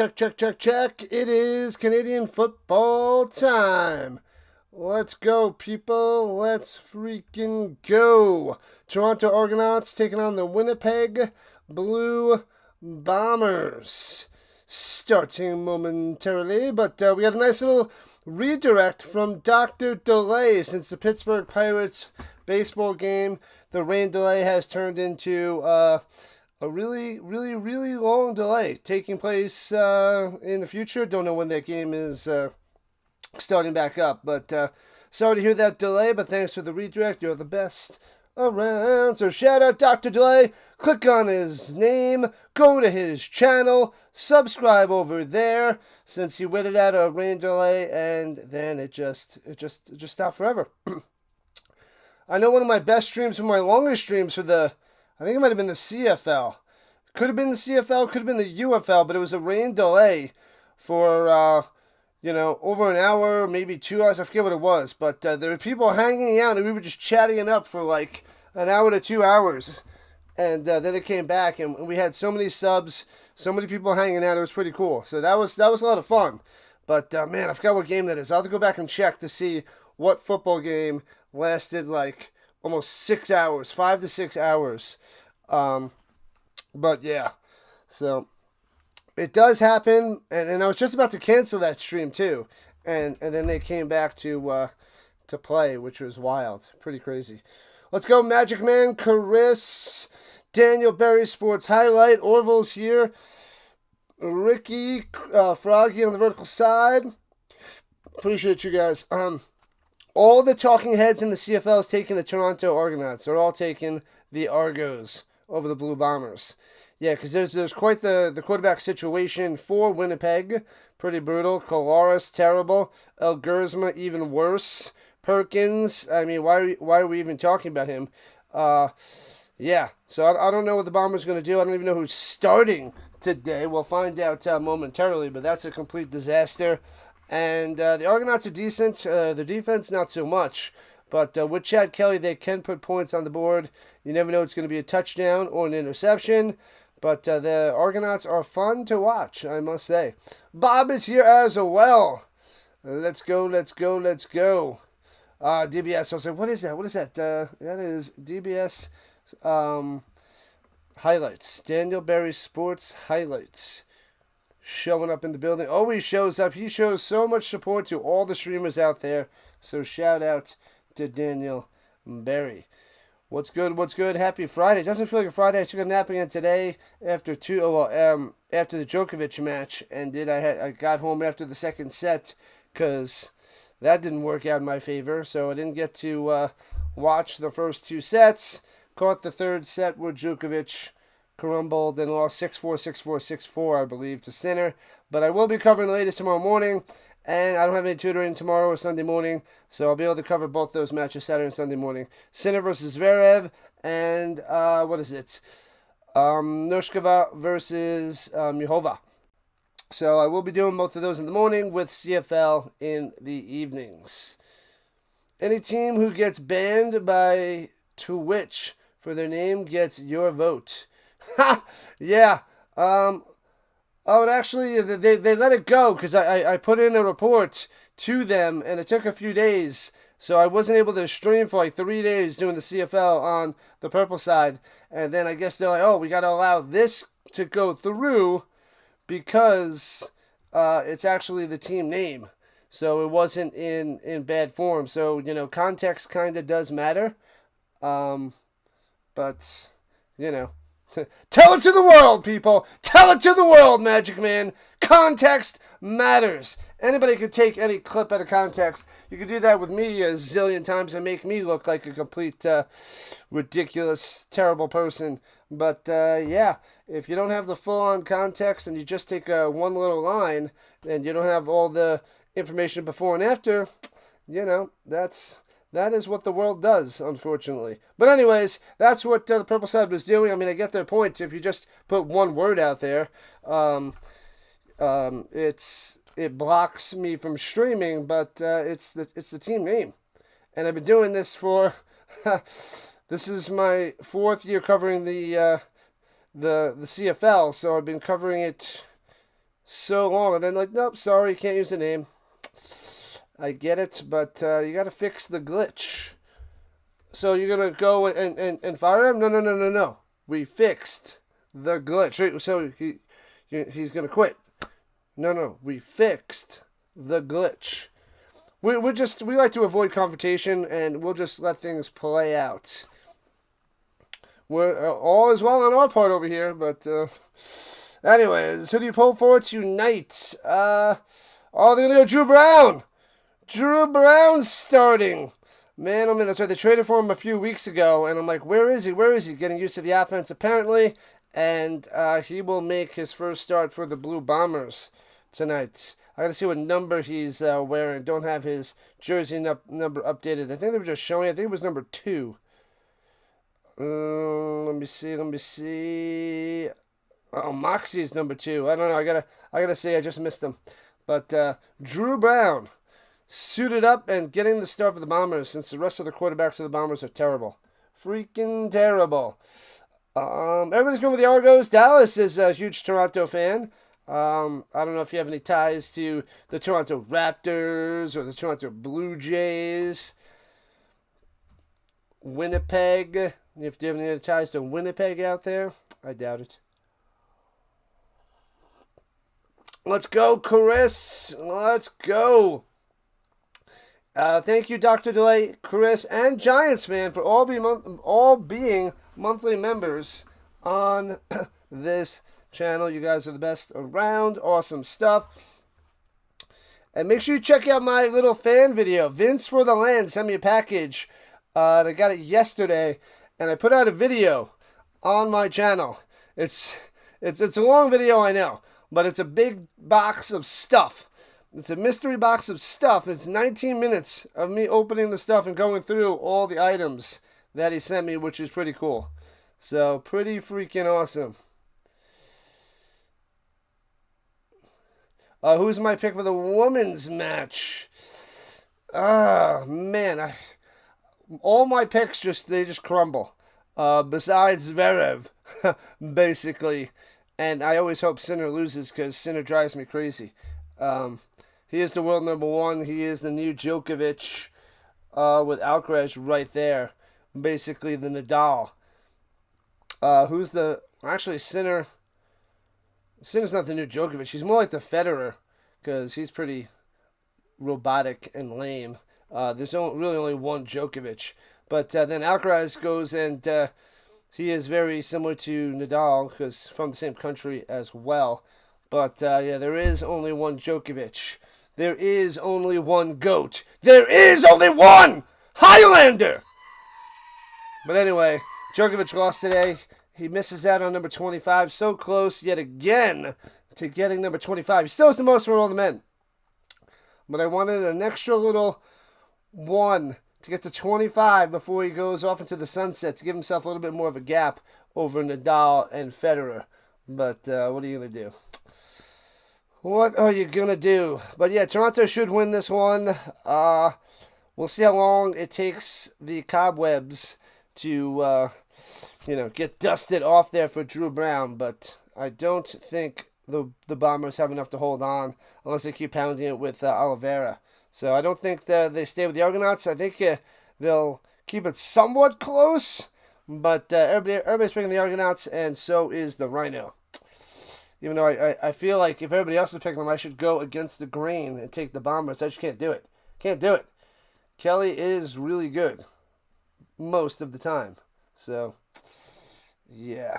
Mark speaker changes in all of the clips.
Speaker 1: Check. It is Canadian football time. Let's go, people. Let's freaking go. Toronto Argonauts taking on the Winnipeg Blue Bombers. Starting momentarily, but we had a nice little redirect from Dr. Delay since the Pittsburgh Pirates baseball game. The rain delay has turned into a really long delay taking place in the future. Don't know when that game is starting back up, but sorry to hear that delay, but thanks for the redirect. You're the best around. So shout out Dr. Delay. Click on his name, go to his channel, subscribe over there, since he waited out a rain delay, and then it just stopped forever. I know one of my best streams, one of my longest streams for I think it might have been the CFL. Could have been the CFL, could have been the UFL, but it was a rain delay for, over an hour, maybe 2 hours. I forget what it was. But there were people hanging out, and we were just chatting it up for like an hour to 2 hours. And then it came back, and we had so many subs, so many people hanging out. It was pretty cool. So that was a lot of fun. But, man, I forgot what game that is. I'll have to go back and check to see what football game lasted like almost 6 hours, 5 to 6 hours. But yeah, so it does happen, and I was just about to cancel that stream too, and then they came back to play, which was wild, pretty crazy. Let's go, Magic Man, Chris, Daniel Berry Sports Highlight, Orville's here, Ricky, Froggy on the vertical side. Appreciate you guys. All the talking heads in the CFL is taking the Toronto Argonauts. They're all taking the Argos over the Blue Bombers. Yeah, because there's quite the quarterback situation for Winnipeg. Pretty brutal. Colares, terrible. El Gersma, even worse. Perkins, I mean, why are we even talking about him? Yeah, so I don't know what the Bombers are going to do. I don't even know who's starting today. We'll find out momentarily, but that's a complete disaster. And the Argonauts are decent. The defense, not so much. But with Chad Kelly, they can put points on the board. You never know it's going to be a touchdown or an interception. But the Argonauts are fun to watch, I must say. Bob is here as well. Let's go. DBS. I was like, what is that? That is DBS highlights. Daniel Berry Sports Highlights. Showing up in the building. Always shows up. He shows so much support to all the streamers out there. So shout out to Daniel Berry. What's good? Happy Friday. It doesn't feel like a Friday. I took a nap again today after the Djokovic match, and I got home after the second set because that didn't work out in my favor. So I didn't get to watch the first two sets. Caught the third set where Djokovic crumbled and lost 6-4, 6-4, 6-4, I believe, to Sinner. But I will be covering the latest tomorrow morning. And I don't have any tutoring tomorrow or Sunday morning, so I'll be able to cover both those matches Saturday and Sunday morning. Sinner versus Zverev, and Noshkova versus Mihova. So I will be doing both of those in the morning with CFL in the evenings. Any team who gets banned by Twitch for their name gets your vote. Ha! Yeah. Oh, and actually, they let it go because I put in a report to them, and it took a few days. So I wasn't able to stream for like 3 days doing the CFL on the purple side. And then I guess they're like, oh, we got to allow this to go through because it's actually the team name. So it wasn't in bad form. So, context kind of does matter. But, tell it to the world, people. Tell it to the world, Magic Man. Context matters. Anybody could take any clip out of context. You could do that with me a zillion times and make me look like a complete ridiculous, terrible person. But, yeah, if you don't have the full-on context and you just take one little line and you don't have all the information before and after, that is what the world does, unfortunately. But anyways, that's what the purple side was doing. I mean, I get their point. If you just put one word out there, it blocks me from streaming. But it's the team name, and I've been doing this for this is my 4th year covering the CFL. So I've been covering it so long, and then like, nope, sorry, can't use the name. I get it, but you got to fix the glitch. So you're gonna go and fire him? No. We fixed the glitch. So he's gonna quit. No. We fixed the glitch. We like to avoid confrontation, and we'll just let things play out. We're all is well on our part over here, but anyways, who do you pull for tonight? They're gonna go Drew Brown. Drew Brown's starting. Man, oh man, that's right. They traded for him a few weeks ago, and I'm like, where is he? Where is he? Getting used to the offense, apparently, and he will make his first start for the Blue Bombers tonight. I gotta see what number he's wearing. Don't have his jersey number updated. I think they were just showing it. I think it was number 2. Let me see. Oh, Moxie's number 2. I don't know. I gotta say, I just missed him. But Drew Brown suited up and getting the start for the Bombers, since the rest of the quarterbacks of the Bombers are terrible. Freaking terrible. Everybody's going with the Argos. Dallas is a huge Toronto fan. I don't know if you have any ties to the Toronto Raptors or the Toronto Blue Jays. Winnipeg. If you have any ties to Winnipeg out there, I doubt it. Let's go, Chris. Let's go. Thank you, Dr. Delay, Chris, and Giants fan for all being monthly members on this channel. You guys are the best around. Awesome stuff. And make sure you check out my little fan video. Vince for the Land sent me a package. I got it yesterday, and I put out a video on my channel. It's a long video, I know, but it's a big box of stuff. It's a mystery box of stuff. It's 19 minutes of me opening the stuff and going through all the items that he sent me, which is pretty cool. So, pretty freaking awesome. Who's my pick for the women's match? Man. All my picks they just crumble. Besides Zverev, basically. And I always hope Sinner loses, because Sinner drives me crazy. He is the world number 1. He is the new Djokovic with Alcaraz right there. Basically the Nadal. Actually, Sinner. Sinner's not the new Djokovic. He's more like the Federer, because he's pretty robotic and lame. There's really only one Djokovic. But then Alcaraz goes and he is very similar to Nadal, because from the same country as well. But yeah, there is only one Djokovic. There is only one GOAT. There is only one Highlander! But anyway, Djokovic lost today. He misses out on number 25. So close yet again to getting number 25. He still has the most for all the men. But I wanted an extra little 1 to get to 25 before he goes off into the sunset, to give himself a little bit more of a gap over Nadal and Federer. But what are you going to do? What are you going to do? But yeah, Toronto should win this one. We'll see how long it takes the cobwebs to, get dusted off there for Drew Brown. But I don't think the Bombers have enough to hold on unless they keep pounding it with Oliveira. So I don't think that they stay with the Argonauts. I think they'll keep it somewhat close. But everybody's picking the Argonauts, and so is the Rhino. Even though I feel like if everybody else is picking them, I should go against the grain and take the Bombers. I just can't do it. Can't do it. Kelly is really good most of the time. So, yeah.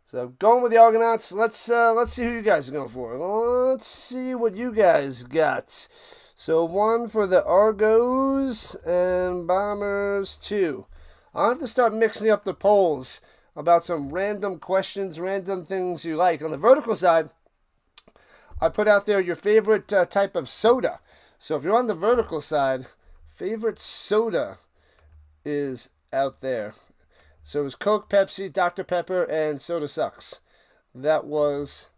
Speaker 1: So, going with the Argonauts. Let's see who you guys are going for. Let's see what you guys got. So, 1 for the Argos and Bombers 2. I'll have to start mixing up the polls about some random questions, random things you like. On the vertical side, I put out there your favorite type of soda. So if you're on the vertical side, favorite soda is out there. So it was Coke, Pepsi, Dr. Pepper, and Soda Sucks. That was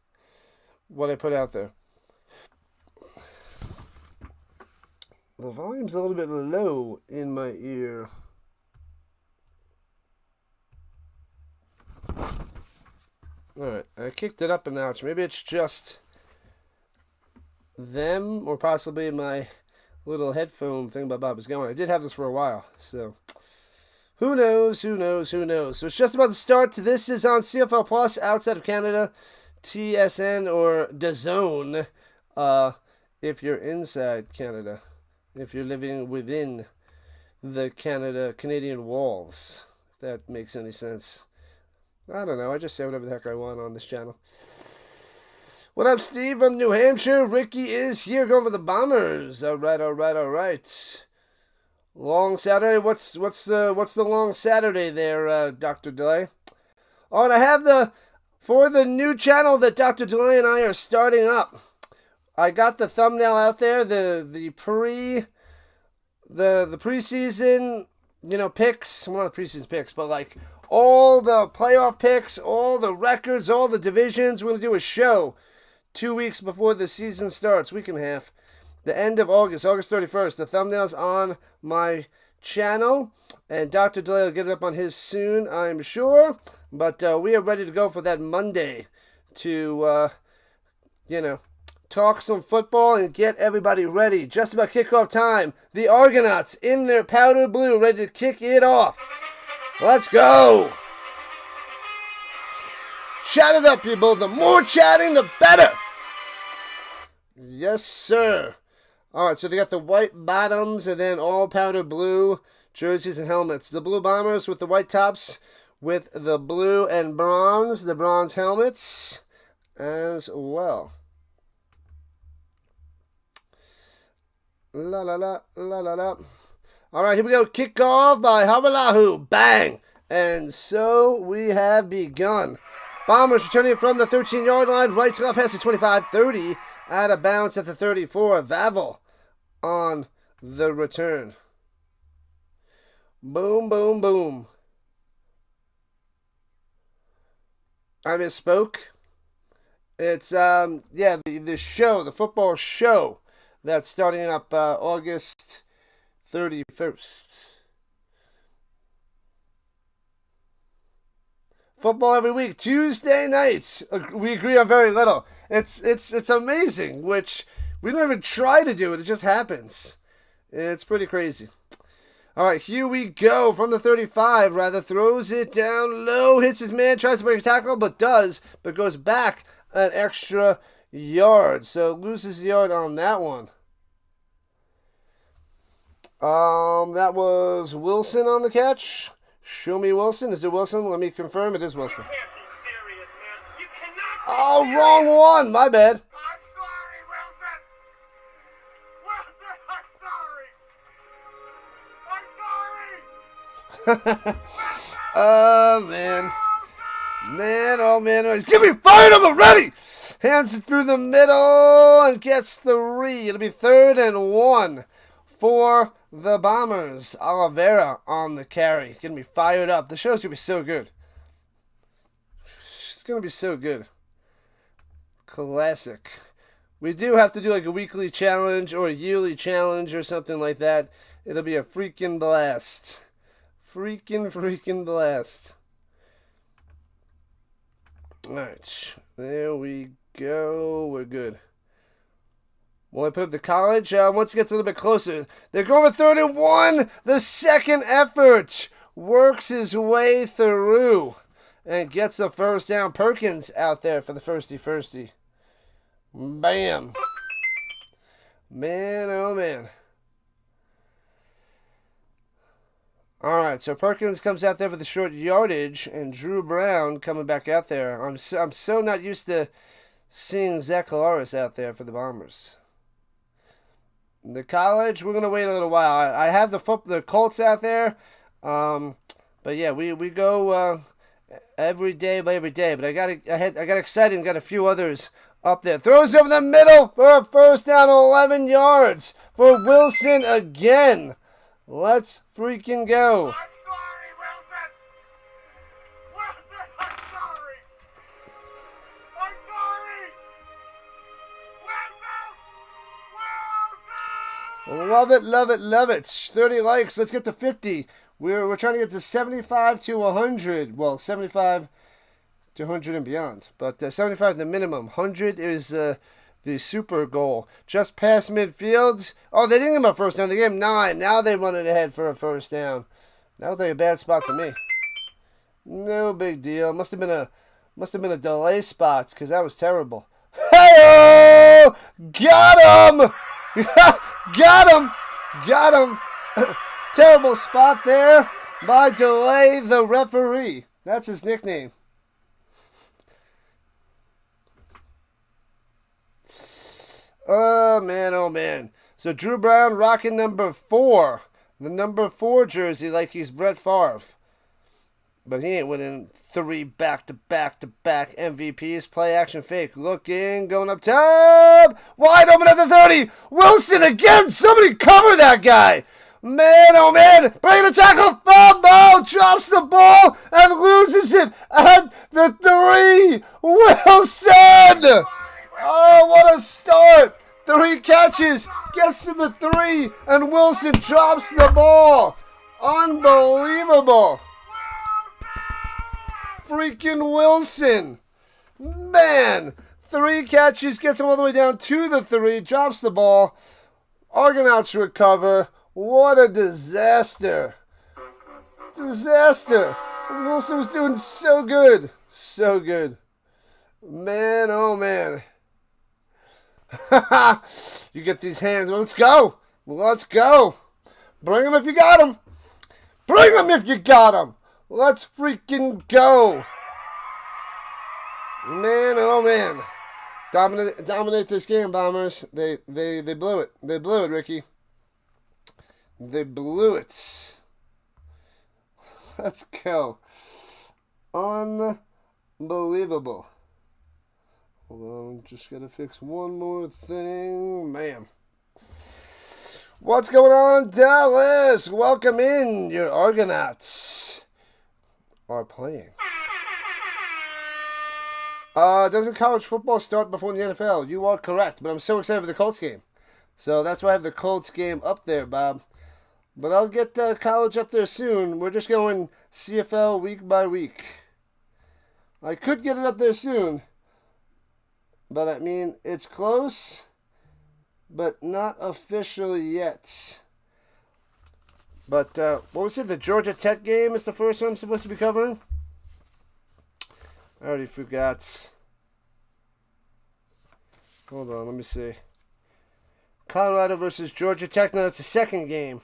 Speaker 1: what I put out there. The volume's a little bit low in my ear. Alright, I kicked it up a notch. Maybe it's just them or possibly my little headphone thing by Bob is going. I did have this for a while, so who knows, who knows, who knows. So it's just about to start. This is on CFL Plus outside of Canada, TSN or DAZN if you're inside Canada, if you're living within the Canadian walls, if that makes any sense. I don't know. I just say whatever the heck I want on this channel. What up, Steve from New Hampshire? Ricky is here going for the Bombers. All right, all right, all right. Long Saturday. What's the long Saturday there, Dr. Delay? Oh, and I have for the new channel that Dr. Delay and I are starting up. I got the thumbnail out there. The preseason, picks. Well, not preseason picks, but like all the playoff picks, all the records, all the divisions. We're gonna do a show 2 weeks before the season starts, week and a half. The end of August 31st. The thumbnail's on my channel, and Dr. Delay will get it up on his soon, I'm sure. But we are ready to go for that Monday to, talk some football and get everybody ready. Just about kickoff time. The Argonauts in their powder blue, ready to kick it off. Let's go. Chat it up, people. The more chatting, the better. Yes, sir. All right, so they got the white bottoms and then all powder blue jerseys and helmets. The Blue Bombers with the white tops with the blue and bronze, the bronze helmets as well. La la la la la la. All right, here we go. Kickoff by Havalahu. Bang! And so we have begun. Bombers returning from the 13-yard line. Right to left pass to 25-30. Out of bounds at the 34. Vavel on the return. Boom, boom, boom. I misspoke. It's, the show, the football show that's starting up August 31st. Football every week, Tuesday nights. We agree on very little. It's amazing, which we don't even try to do it. It just happens. It's pretty crazy. All right, here we go from the 35. Rather throws it down low, hits his man, tries to break a tackle, but goes back an extra yard. So loses the yard on that one. That was Wilson on the catch. Show me Wilson. Is it Wilson? Let me confirm. It is Wilson.
Speaker 2: You can't be serious, man. You cannot be
Speaker 1: Oh,
Speaker 2: serious.
Speaker 1: wrong one. My bad.
Speaker 2: I'm sorry, Wilson. Wilson, I'm sorry.
Speaker 1: Oh, man. Man, oh, man. Give me fired up already. Hands it through the middle and gets 3. It'll be 3rd and 1 for the Bombers. Oliveira on the carry. Gonna be fired up. The show's gonna be so good. It's gonna be so good. Classic. We do have to do like a weekly challenge or a yearly challenge or something like that. It'll be a freaking blast. Freaking blast. Alright. There we go. We're good. When I put up the college, once it gets a little bit closer, they're going for 3rd and 1. The second effort works his way through and gets the first down. Perkins out there for the firsty. Bam. Man, oh man. All right, so Perkins comes out there for the short yardage, and Drew Brown coming back out there. I'm so not used to seeing Zach Colares out there for the Bombers. The college, we're gonna wait a little while. I have the Colts out there, but yeah, we go every day by every day. But I got excited and got a few others up there. Throws over the middle for a first down, 11 yards for Wilson again. Let's freaking go.
Speaker 2: I'm sorry, Wilson. Wilson, I'm sorry. I'm sorry. Wilson.
Speaker 1: Love it. 30 likes. Let's get to 50. We're trying to get to 75 to 100. Well, 75 to 100 and beyond. But 75 the minimum. 100 is the super goal. Just past midfield. Oh, they didn't give him a first down. They gave him 9. Now they run it ahead for a first down. That looked like a bad spot to me. No big deal. Must have been a delay spot because that was terrible. Hey! Got him! Got him! Got him! Terrible spot there by Delay the referee. That's his nickname. Oh, man, oh, man. So Drew Brown rocking number 4. The number 4 jersey like he's Brett Favre. But he ain't winning 3 back-to-back-to-back MVPs. Play action fake. Looking, going up top. Wide open at the 30. Wilson again. Somebody cover that guy. Man, oh man. Bring the tackle. Fumble. Drops the ball and loses it at the 3. Wilson. Oh, what a start. 3 catches. Gets to the 3. And Wilson drops the ball. Unbelievable. Freaking Wilson. Man. 3 catches, gets him all the way down to the 3, drops the ball. Argonauts recover. What a disaster. Disaster. Wilson was doing so good. So good. Man, oh man. You get these hands. Let's go. Let's go. Bring them if you got them. Bring them if you got them. Let's freaking go. Man, oh man. Dominate this game, Bombers. They blew it. They blew it, Ricky. They blew it. Let's go. Unbelievable. Hold on, just gotta fix one more thing. Man. What's going on, Dallas? Welcome in. Your Argonauts are playing. Doesn't college football start before the NFL? You are correct, but I'm so excited for the Colts game. So that's why I have the Colts game up there, Bob. But I'll get college up there soon. We're just going CFL week by week. I could get it up there soon. But I mean, it's close, but not official yet. But what was it? The Georgia Tech game is the first one I'm supposed to be covering? I already forgot. Hold on, let me see. Colorado versus Georgia Tech. No, that's the second game.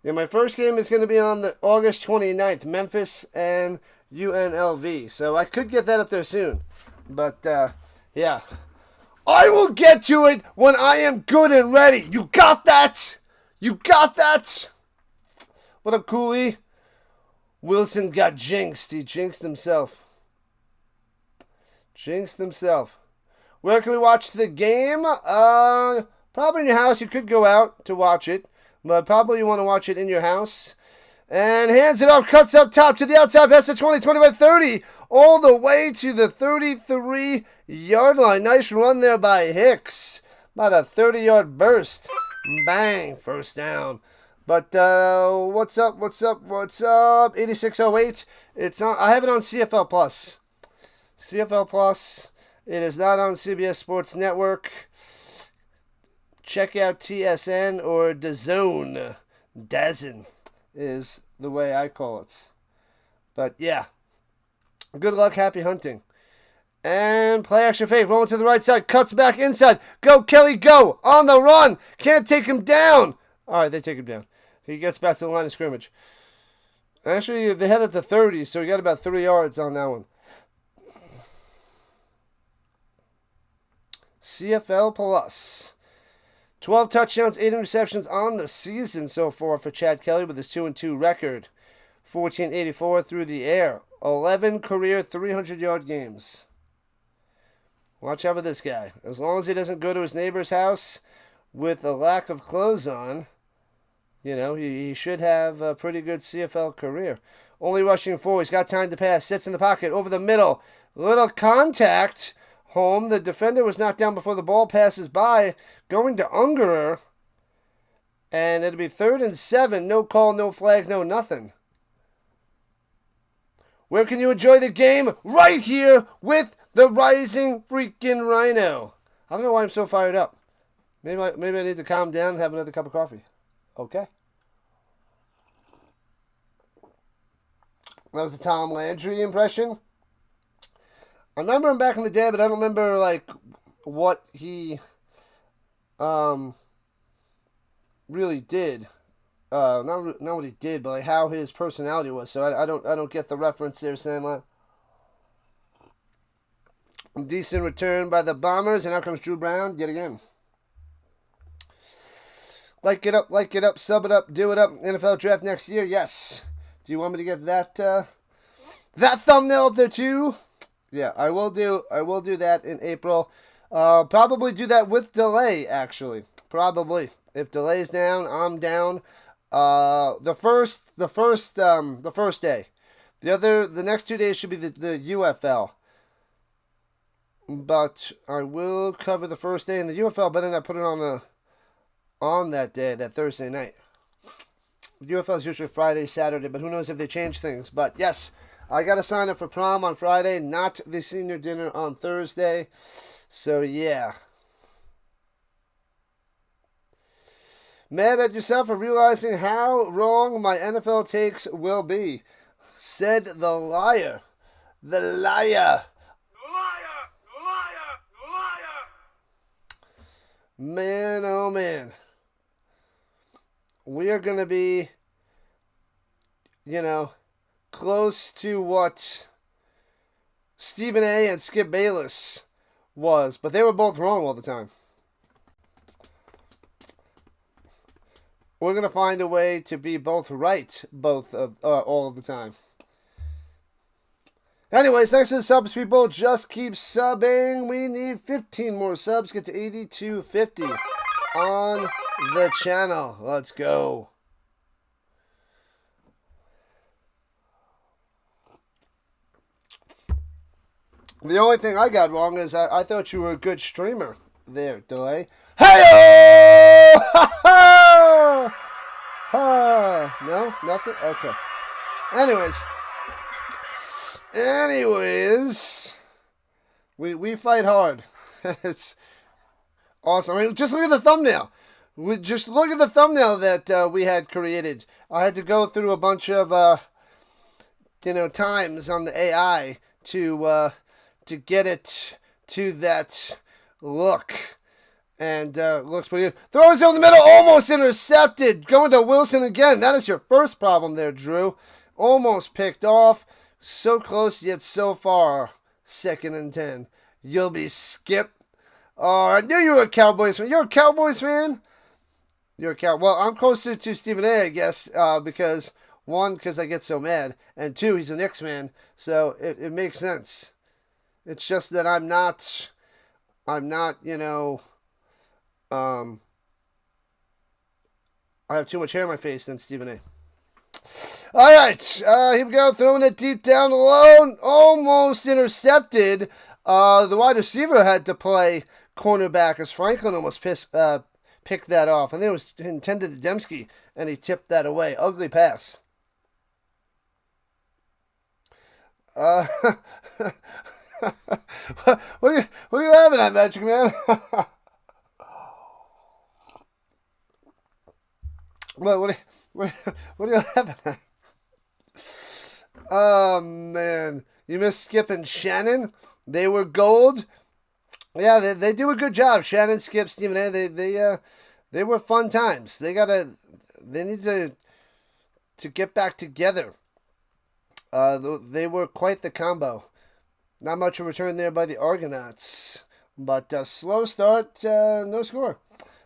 Speaker 1: Yeah, my first game is going to be on the August 29th, Memphis and UNLV. So I could get that up there soon. But, yeah. I will get to it when I am good and ready. You got that? You got that? What up, Cooley? Wilson got jinxed. He jinxed himself. Jinxed himself. Where can we watch the game? Probably in your house. You could go out to watch it. But probably you want to watch it in your house. And hands it off, cuts up top to the outside, pass to 20, 25, 30, all the way to the 33-yard line. Nice run there by Hicks. About a 30-yard burst. Bang, first down. But what's up? 8608. It's on. I have it on CFL Plus. CFL Plus. It is not on CBS Sports Network. Check out TSN or DAZN. DAZN is the way I call it. But yeah, good luck, happy hunting. And play action fake, rolling to the right side, cuts back inside. Go, Kelly, go! On the run! Can't take him down! Alright, they take him down. He gets back to the line of scrimmage. Actually, they had it to 30, so he got about 3 yards on that one. CFL Plus. 12 touchdowns, 8 interceptions on the season so far for Chad Kelly with his 2-2 record. 1484 through the air. 11 career 300-yard games. Watch out for this guy. As long as he doesn't go to his neighbor's house with a lack of clothes on, you know, he should have a pretty good CFL career. Only rushing 4. He's got time to pass. Sits in the pocket over the middle. Little contact. Home. The defender was knocked down before the ball passes by. Going to Ungerer. And it'll be 3rd and 7. No call, no flag, no nothing. Where can you enjoy the game? Right here with The Rising freaking Rhino. I don't know why I'm so fired up. Maybe I need to calm down and have another cup of coffee. Okay. That was a Tom Landry impression. I remember him back in the day, but I don't remember like what he really did. Not what he did, but like how his personality was. So I don't get the reference there, Sandlot. Decent return by the Bombers, and out comes Drew Brown yet again. Like it up, sub it up, do it up. NFL draft next year, yes. Do you want me to get that thumbnail up there too? Yeah, I will do that in April. Probably do that with delay, actually. Probably. If delay's down, I'm down. The first day. The next 2 days should be the UFL. But I will cover the first day in the UFL, but then I put it on that day, that Thursday night. The UFL is usually Friday, Saturday, but who knows if they change things. But yes, I got to sign up for prom on Friday, not the senior dinner on Thursday. So yeah. Mad at yourself for realizing how wrong my NFL takes will be, said the liar. The liar. Man, oh man. We are going to be, close to what Stephen A. and Skip Bayless was. But they were both wrong all the time. We're going to find a way to be both right all of the time. Anyways, thanks to the subs, people. Just keep subbing. We need 15 more subs. Get to 8250 on the channel. Let's go. The only thing I got wrong is I thought you were a good streamer there, Delay. Hey! Ha ha! No? Nothing? Okay. Anyways, we fight hard. It's awesome. I mean, just look at the thumbnail. Just look at the thumbnail that we had created. I had to go through a bunch of times on the AI to get it to that look. And looks pretty good. Throws it in the middle, almost intercepted. Going to Wilson again. That is your first problem there, Drew. Almost picked off. So close, yet so far. 2nd and 10. You'll be skipped. Oh, I knew you were a Cowboys fan. You're a Cowboys fan? You're a Cowboys. Well, I'm closer to Stephen A., I guess, because, 1, because I get so mad, and 2, he's a Knicks fan, so it makes sense. It's just that I'm not, I have too much hair on my face than Stephen A. All right, here we go. Throwing it deep down low. Almost intercepted. The wide receiver had to play cornerback as Franklin almost picked that off. I think it was intended to Dembski, and he tipped that away. Ugly pass. What are you laughing at, Magic Man? What are you laughing at? Oh, man. You missed Skip and Shannon. They were gold. Yeah, they do a good job. Shannon, Skip, Stephen A. They were fun times. They need to get back together. They were quite the combo. Not much of a return there by the Argonauts. But slow start, no score.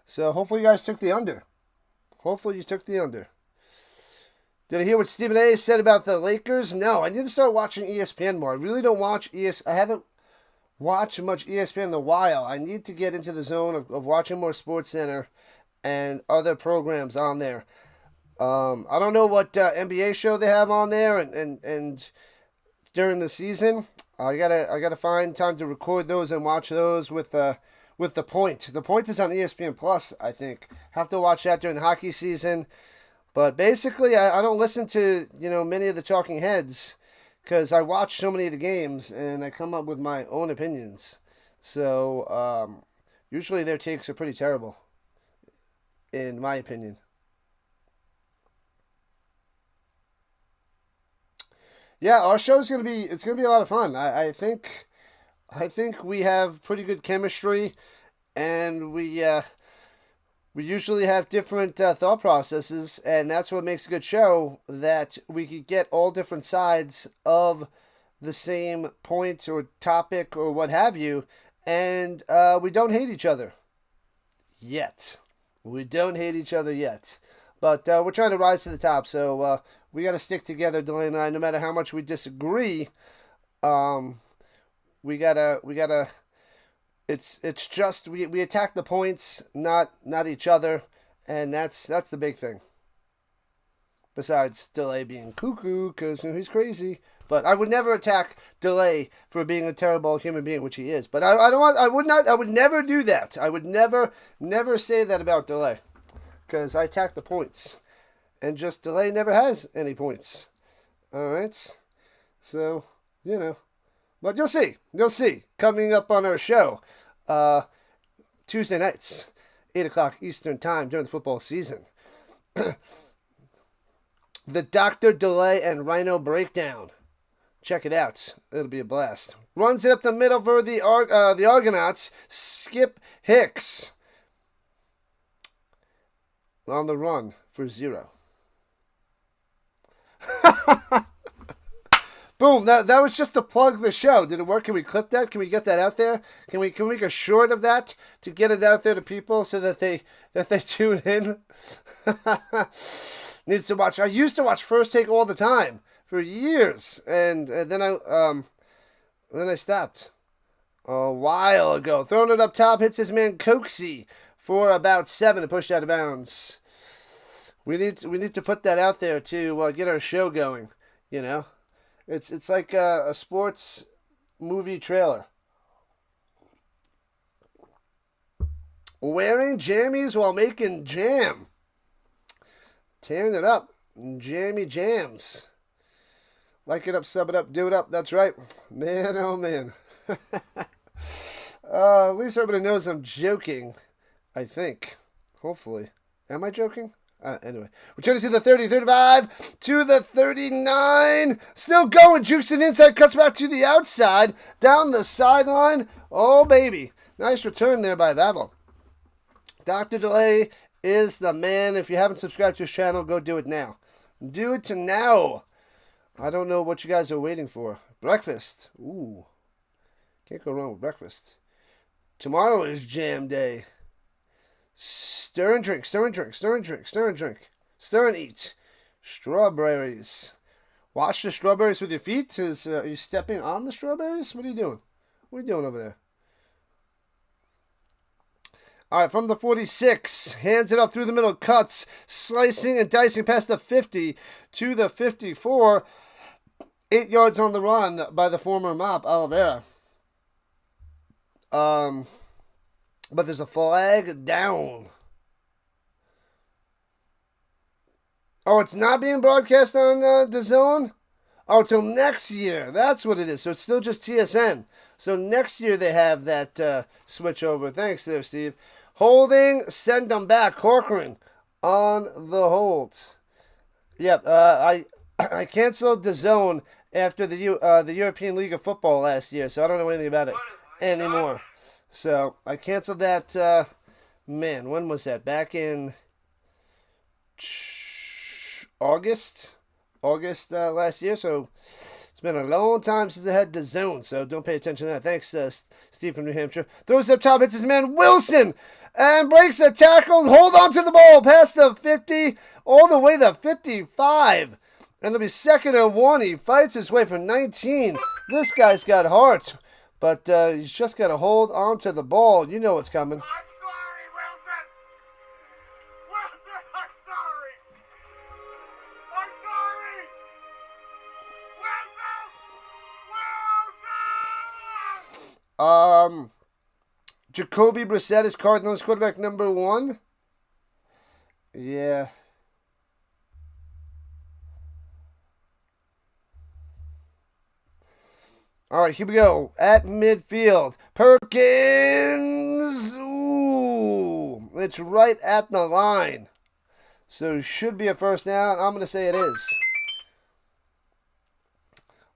Speaker 1: So hopefully you guys took the under. Hopefully you took the under. Did I hear what Stephen A. said about the Lakers? No, I need to start watching ESPN more. I really don't watch I haven't watched much ESPN in a while. I need to get into the zone of watching more SportsCenter and other programs on there. I don't know what NBA show they have on there and during the season. I gotta find time to record those and watch those with the Point. The Point is on ESPN Plus, I think. Have to watch that during the hockey season. But basically, I don't listen to many of the talking heads because I watch so many of the games and I come up with my own opinions. So usually their takes are pretty terrible, in my opinion. Yeah, our show's gonna be a lot of fun. I think we have pretty good chemistry, and we usually have different thought processes, and that's what makes a good show. That we could get all different sides of the same point or topic or what have you, and we don't hate each other yet. We don't hate each other yet, but we're trying to rise to the top. So we got to stick together, Delaney and I. No matter how much we disagree, um, we gotta. It's just we attack the points, not each other, and that's the big thing. Besides Delay being cuckoo, because he's crazy. But I would never attack Delay for being a terrible human being, which he is. But I don't want. I would never do that. I would never say that about Delay, because I attack the points, and just Delay never has any points. All right, so you know. But you'll see. You'll see. Coming up on our show, Tuesday nights, 8 o'clock Eastern Time during the football season. The Dr. Delay and Rhino Breakdown. Check it out. It'll be a blast. Runs it up the middle for the Argonauts. Skip Hicks. On the run for 0. Boom! That was just to plug the show. Did it work? Can we clip that? Can we get that out there? Can we make a short of that to get it out there to people so that they tune in? Needs to watch. I used to watch First Take all the time for years, and then I stopped a while ago. Throwing it up top, hits his man Coxie for about 7 to push out of bounds. We need to put that out there to get our show going. You know. It's like a sports movie trailer. Wearing jammies while making jam. Tearing it up. Jammy jams. Like it up, sub it up, do it up. That's right. Man, oh man. At least everybody knows I'm joking. I think. Hopefully. Am I joking? Anyway, we're turning to the 30, 35, to the 39. Still going, juicing inside, cuts back to the outside, down the sideline. Oh, baby. Nice return there by Vavel. Dr. Delay is the man. If you haven't subscribed to his channel, go do it now. Do it now. I don't know what you guys are waiting for. Breakfast. Ooh. Can't go wrong with breakfast. Tomorrow is jam day. Stir and drink, stir and drink, stir and drink, stir and drink. Stir and eat. Strawberries. Wash the strawberries with your feet. Are you stepping on the strawberries? What are you doing? What are you doing over there? All right, from the 46. Hands it up through the middle. Cuts. Slicing and dicing past the 50 to the 54. 8 yards on the run by the former Mop, Oliveira. But there's a flag down. Oh, it's not being broadcast on DAZN? Oh, till next year. That's what it is. So it's still just TSN. So next year they have that switch over. Thanks there, Steve. Holding, send them back. Corcoran on the hold. Yep, I canceled DAZN after the European League of Football last year, so I don't know anything about it anymore. So I canceled that. Man, when was that? Back in August last year. So it's been a long time since I had DAZN. So don't pay attention to that. Thanks, Steve from New Hampshire. Throws up top, hits his man Wilson, and breaks a tackle. Hold on to the ball past the 50, all the way to 55. And it'll be 2nd and 1. He fights his way from 19. This guy's got heart. But he's just got to hold on to the ball. You know what's coming.
Speaker 2: I'm sorry, Wilson. Wilson, I'm sorry. I'm sorry. Wilson. Wilson.
Speaker 1: Jacoby Brissett is Cardinals quarterback number 1. Yeah. All right, here we go. At midfield, Perkins. Ooh, it's right at the line. So should be a first down. I'm going to say it is.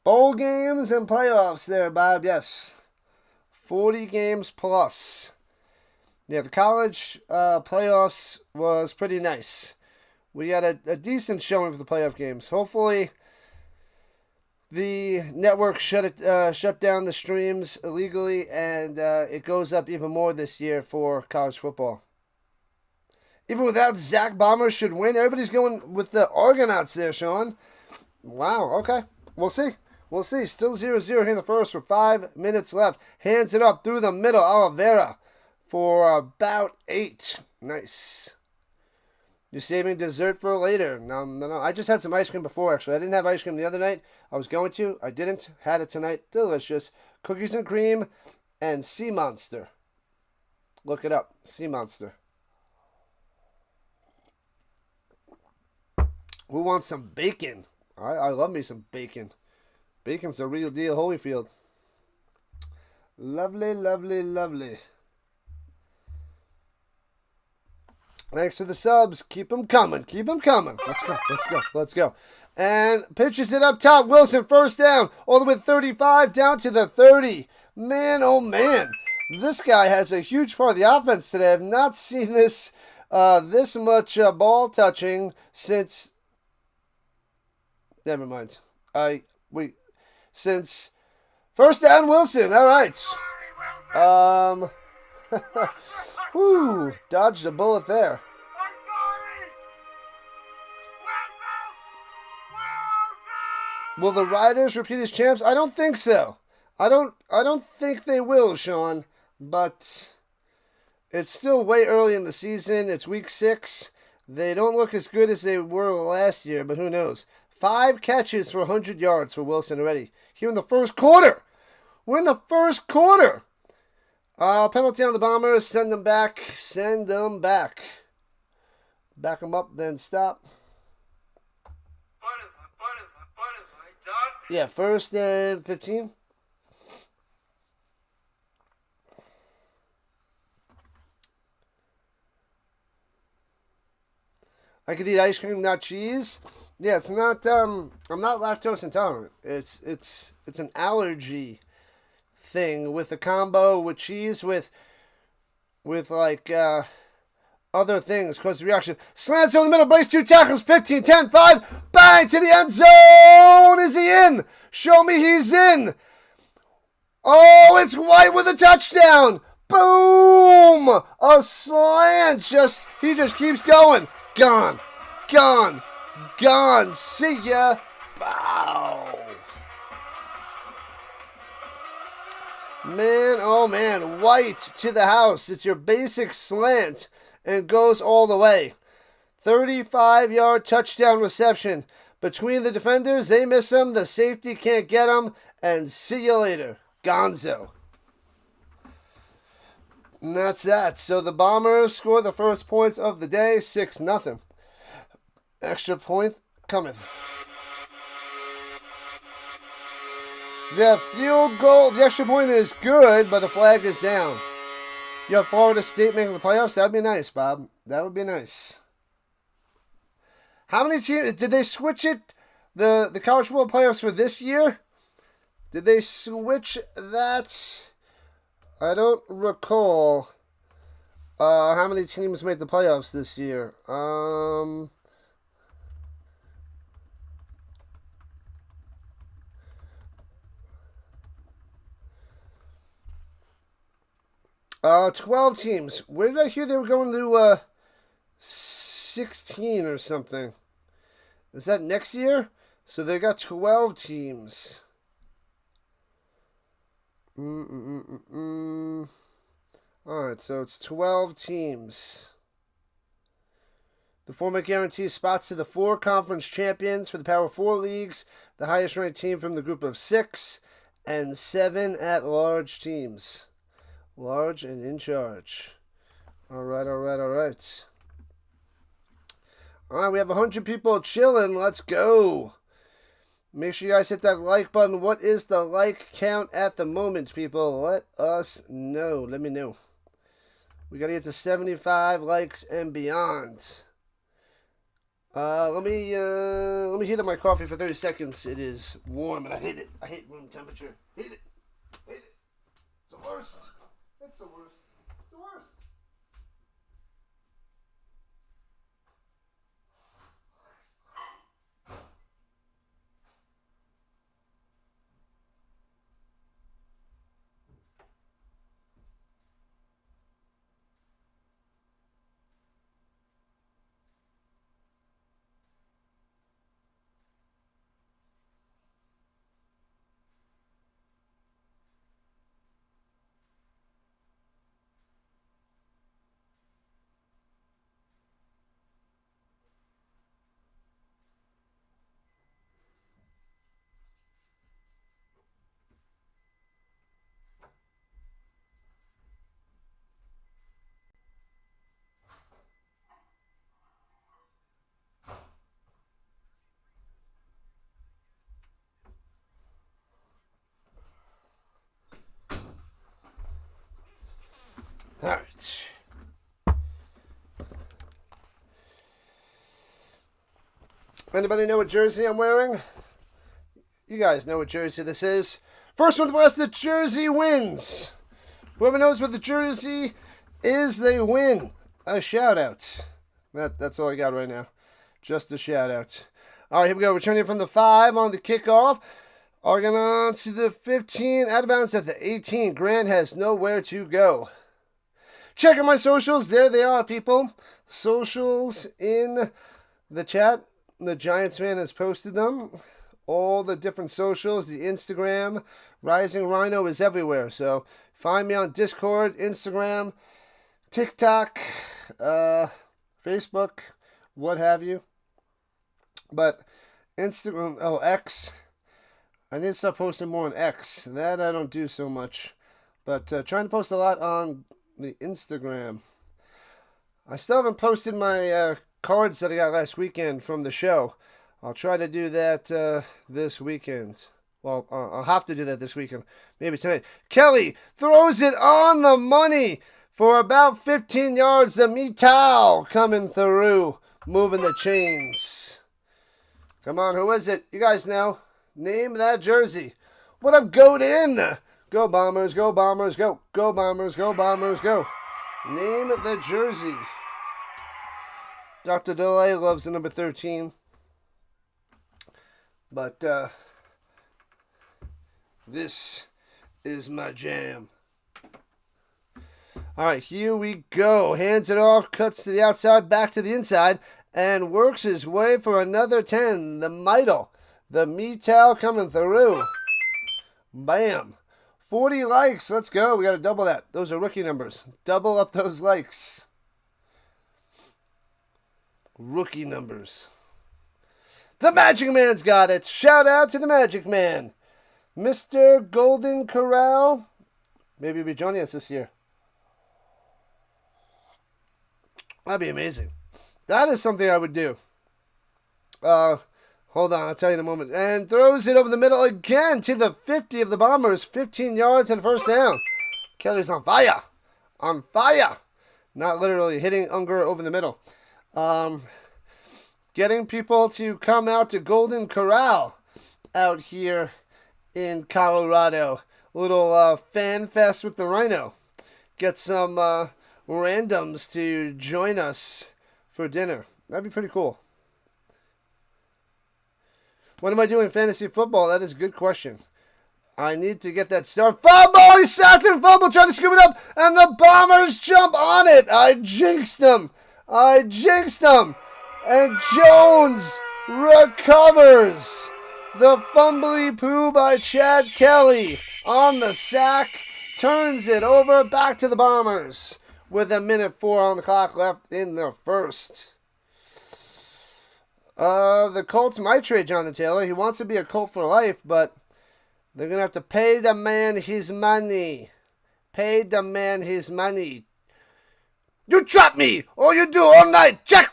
Speaker 1: Bowl games and playoffs there, Bob. Yes. 40 games plus. Yeah, the college playoffs was pretty nice. We got a decent showing for the playoff games. Hopefully, the network shut down the streams illegally, and it goes up even more this year for college football. Even without Zach, Bombers should win. Everybody's going with the Argonauts there, Sean. Wow, okay. We'll see. We'll see. Still 0-0 here in the first with 5 minutes left. Hands it up through the middle. Oliveira for about 8. Nice. You're saving dessert for later. No. I just had some ice cream before, actually. I didn't have ice cream the other night. I was going to. I didn't. Had it tonight. Delicious. Cookies and cream and Sea Monster. Look it up. Sea Monster. Who wants some bacon? I love me some bacon. Bacon's a real deal, Holyfield. Lovely, lovely, lovely. Thanks for the subs. Keep them coming. Keep them coming. Let's go. And pitches it up top. Wilson, first down. All the way 35 down to the 30. Man, oh man. This guy has a huge part of the offense today. I've not seen this much ball touching since... Never mind. Since first down, Wilson. All right. Whew, dodged a bullet there. Will the Riders repeat as champs? I don't think so. I don't think they will, Sean. But it's still way early in the season. It's week 6. They don't look as good as they were last year, but who knows? 5 catches for 100 yards for Wilson already. Here in the first quarter. We're in the first quarter. Penalty on the Bombers. Send them back. Send them back. Back them up, then stop. Yeah, first and 15. I could eat ice cream, not cheese. Yeah, it's not. I'm not lactose intolerant. It's an allergy thing with a combo with cheese with like other things. Cause the reaction. Slants over the middle, brace 2 tackles, 15, 10, 5, bang to the end zone. Is he in? Show me he's in. Oh, it's White with a touchdown. Boom! A slant. He just keeps going. Gone. See ya. Bow. Man, oh man. White to the house. It's your basic slant and goes all the way. 35-yard touchdown reception. Between the defenders, they miss him. The safety can't get him. And see you later. Gonzo. And that's that. So the Bombers score the first points of the day, 6-0. Extra point coming. The field goal, the extra point is good, but the flag is down. You have Florida State making the playoffs? That would be nice, Bob. That would be nice. How many teams, did they switch it, the college football playoffs for this year? Did they switch that? I don't recall how many teams made the playoffs this year. 12 teams. Where did I hear they were going to 16 or something? Is that next year? So they got 12 teams. Alright, so it's 12 teams. The format guarantees spots to the 4 conference champions for the Power 4 leagues, the highest ranked team from the group of 6, and 7 at-large teams. Large and in charge. Alright. Alright, we have 100 people chilling. Let's go. Make sure you guys hit that like button. What is the like count at the moment, people? Let us know. Let me know. We got to get to 75 likes and beyond. Let me heat up my coffee for 30 seconds. It is warm and I hate it. I hate room temperature. Hate it. Hate it. It's the worst. It's the worst. It's the worst. All right. Anybody know what jersey I'm wearing? You guys know what jersey this is. First one to blast the jersey wins. Whoever knows what the jersey is, they win. A shout out. That's all I got right now. Just a shout out. All right, here we go. Returning from the 5 on the kickoff. Argonauts to the 15. Out of bounds at the 18. Grant has nowhere to go. Check out my socials. There they are, people. Socials in the chat. The Giants fan has posted them. All the different socials. The Instagram. Rising Rhino is everywhere. So find me on Discord, Instagram, TikTok, Facebook, what have you. But Instagram, X. I need to start posting more on X. That I don't do so much. But trying to post a lot on the Instagram. I still haven't posted my cards that I got last weekend from the show. I'll try to do that this weekend. Well, I'll have to do that this weekend. Maybe tonight. Kelly throws it on the money for about 15 yards. The Metal coming through, moving the chains. Come on, who is it? You guys know. Name that jersey. What up, Goat in? Go Bombers, go Bombers, go. Go Bombers, go Bombers, go. Name the jersey. Dr. Delay loves the number 13. But, this is my jam. All right, here we go. Hands it off, cuts to the outside, back to the inside, and works his way for another 10. The Metal, the Metal coming through. Bam. 40 likes. Let's go. We got to double that. Those are rookie numbers. Double up those likes. Rookie numbers. The Magic Man's got it. Shout out to the Magic Man. Mr. Golden Corral. Maybe he'll be joining us this year. That'd be amazing. That is something I would do. Hold on, I'll tell you in a moment. And throws it over the middle again to the 50 of the Bombers. 15 yards and first down. Kelly's on fire. On fire. Not literally hitting Unger over the middle. Getting people to come out to Golden Corral out here in Colorado. A little fan fest with the Rhino. Get some randoms to join us for dinner. That'd be pretty cool. When am I doing fantasy football? That is a good question. I need to get that started. Fumble! He sacked and fumble, trying to scoop it up, and the Bombers jump on it. I jinxed him. And Jones recovers. The fumbly poo by Chad Kelly on the sack. Turns it over back to the Bombers with 1:04 on the clock left in the first. The Colts might trade Jonathan Taylor. He wants to be a Colt for life, but they're going to have to pay the man his money. Pay the man his money. You trap me! All you do all night! Check!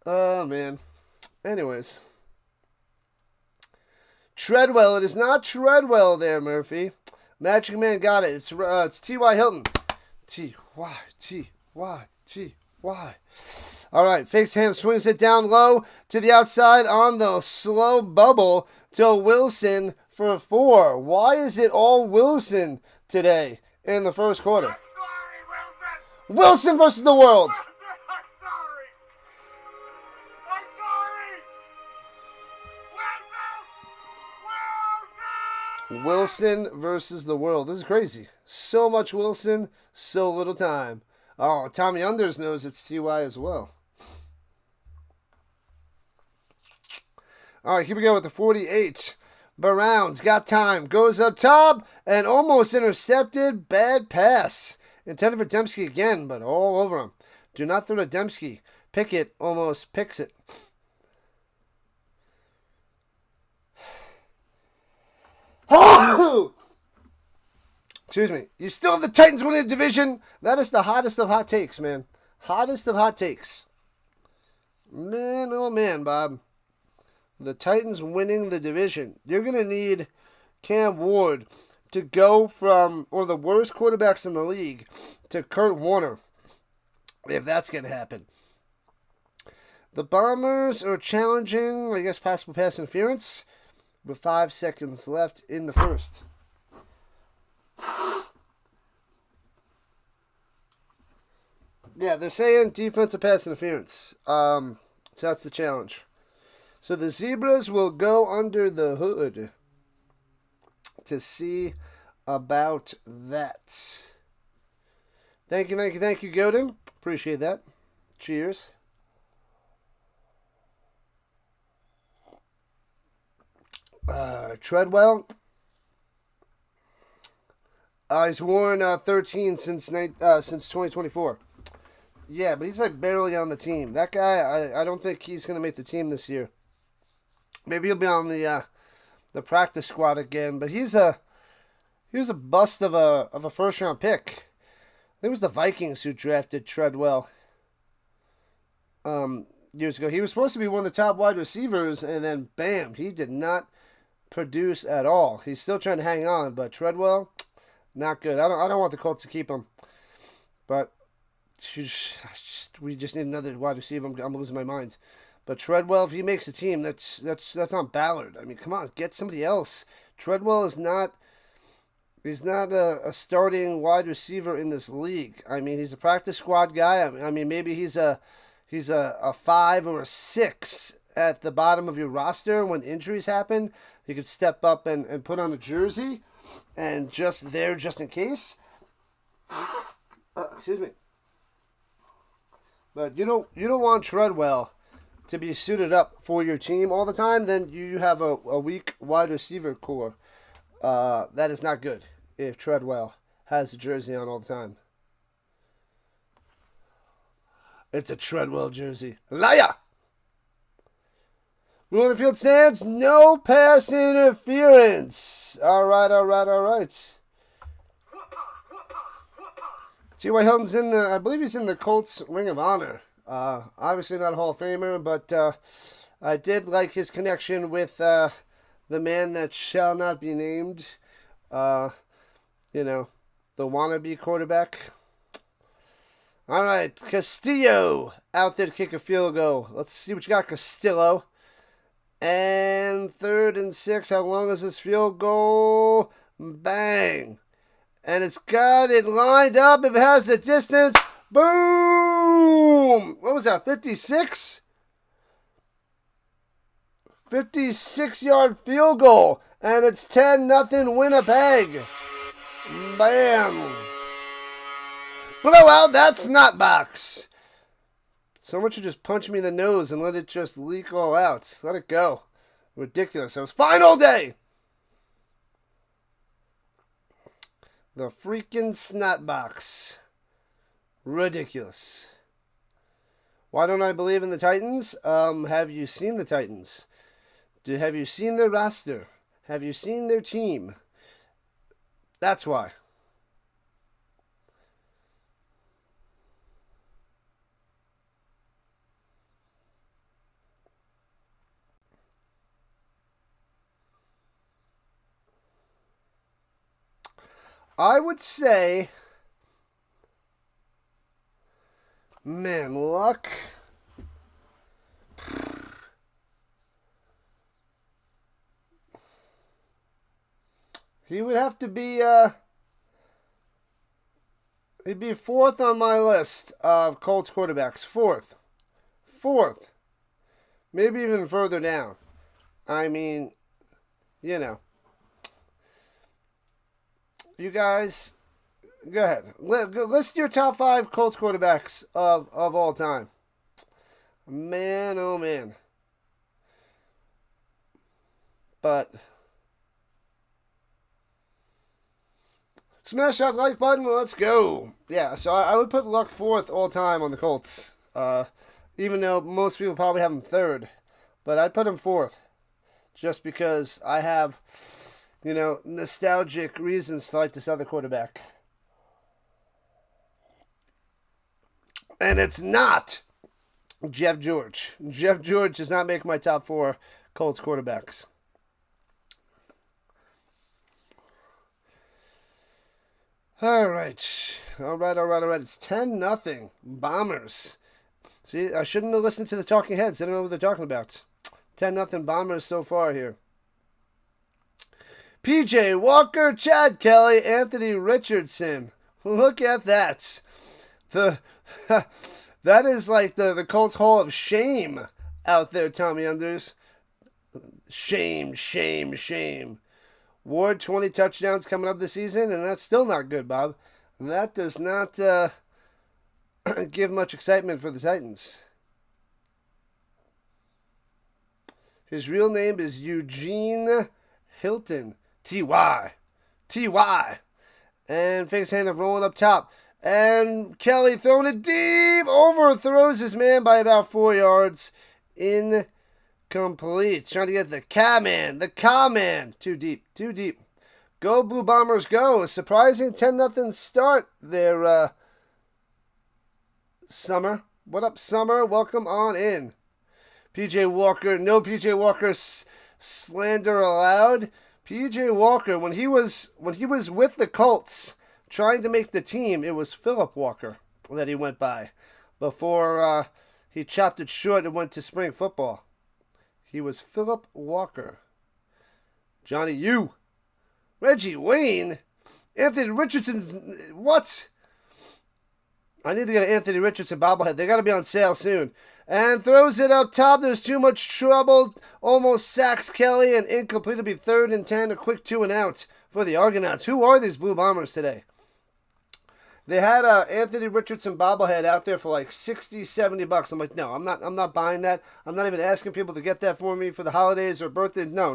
Speaker 3: Oh, man.
Speaker 1: Anyways. Treadwell. It is not Treadwell there, Murphy. Magic Man got it. It's T.Y. Hilton. T.Y. T.Y. T.Y. All right. Fakes hand, swings it down low to the outside on the slow bubble to Wilson for 4. Why is it all Wilson today in the first quarter?
Speaker 2: I'm sorry, Wilson.
Speaker 1: Wilson versus the world.
Speaker 2: I'm sorry. I'm sorry. Wilson.
Speaker 1: Wilson versus the world. This is crazy. So much Wilson, so little time. Oh, Tommy Unders knows it's TY as well. All right, here we go with the 48. Browns got time. Goes up top and almost intercepted. Bad pass. Intended for Dembski again, but all over him. Do not throw to Dembski. Pickett almost picks it. Excuse me. You still have the Titans winning the division. That is the hottest of hot takes, man. Hottest of hot takes. Man, oh man, Bob. The Titans winning the division. You're going to need Cam Ward to go from one of the worst quarterbacks in the league to Kurt Warner, if that's going to happen. The Bombers are challenging, I guess, possible pass interference with 5 seconds left in the first. Yeah, they're saying defensive pass interference. So that's the challenge. So the Zebras will go under the hood to see about that. Thank you, Godin. Appreciate that. Cheers. Treadwell. He's worn 13 since 2024. Yeah, but he's like barely on the team. That guy, I don't think he's going to make the team this year. Maybe he'll be on the practice squad again. But he was a bust of a first round pick. I think it was the Vikings who drafted Treadwell years ago. He was supposed to be one of the top wide receivers, and then bam, he did not produce at all. He's still trying to hang on, but Treadwell, not good. I don't want the Colts to keep him, but we just need another wide receiver. I'm losing my mind. But Treadwell, if he makes a team, that's on Ballard. I mean, come on, get somebody else. Treadwell is not. He's not a starting wide receiver in this league. I mean, he's a practice squad guy. I mean, maybe he's a 5 or a 6 at the bottom of your roster when injuries happen. He could step up and put on a jersey and just in case. Excuse me. But you don't want Treadwell to be suited up for your team all the time. Then you have a weak wide receiver core. That is not good if Treadwell has a jersey on all the time. It's a Treadwell jersey. Liar! Rule on the field stands. No pass interference. All right. T.Y. Hilton's I believe he's in the Colts Ring of Honor. Obviously not a Hall of Famer, but I did like his connection with the man that shall not be named. The wannabe quarterback. All right, Castillo out there to kick a field goal. Let's see what you got, Castillo. And 3rd and 6. How long is this field goal? Bang. And it's got it lined up. If it has the distance, boom! What was that, 56? 56-yard field goal. And it's 10-0 Winnipeg. Bam. Blowout that snot box. Someone should just punch me in the nose and let it just leak all out. Let it go. Ridiculous. It was final day. The freaking snot box. Ridiculous. Why don't I believe in the Titans? Have you seen the Titans? Have you seen their roster? Have you seen their team? That's why. I would say, man, Luck. He would have to be, he'd be fourth on my list of Colts quarterbacks. Fourth. Maybe even further down. I mean, you know. You guys, go ahead. List your top 5 Colts quarterbacks of all time. Man, oh man. But smash that like button. Let's go. Yeah, so I would put Luck fourth all time on the Colts. Even though most people probably have him third. But I'd put him fourth. Just because I have, nostalgic reasons to like this other quarterback. And it's not Jeff George. Jeff George does not make my top 4 Colts quarterbacks. All right. It's 10-0. Bombers. See, I shouldn't have listened to the talking heads. I don't know what they're talking about. 10-0 Bombers so far here. PJ Walker, Chad Kelly, Anthony Richardson. Look at that. That is like the Colts Hall of Shame out there, Tommy Unders. Shame. Ward, 20 touchdowns coming up this season, and that's still not good, Bob. That does not give much excitement for the Titans. His real name is Eugene Hilton. T.Y. And fakes hand of rolling up top. And Kelly throwing it deep. Overthrows his man by about 4 yards. Incomplete. Trying to get the K-man. Too deep. Go Blue Bombers go. A surprising 10-0 start there, Summer. What up, Summer? Welcome on in. PJ Walker. No PJ Walker slander allowed. PJ Walker, when he was with the Colts trying to make the team, it was Philip Walker that he went by before he chopped it short and went to spring football. He was Philip Walker. Johnny U. Reggie Wayne. Anthony Richardson's... What? I need to get an Anthony Richardson bobblehead. They got to be on sale soon. And throws it up top. There's too much trouble. Almost sacks Kelly and incomplete. It'll be 3rd and 10. A quick 2-and-out for the Argonauts. Who are these Blue Bombers today? They had a Anthony Richardson bobblehead out there for like $60, $70. I'm like, no, I'm not buying that. I'm not even asking people to get that for me for the holidays or birthdays. No.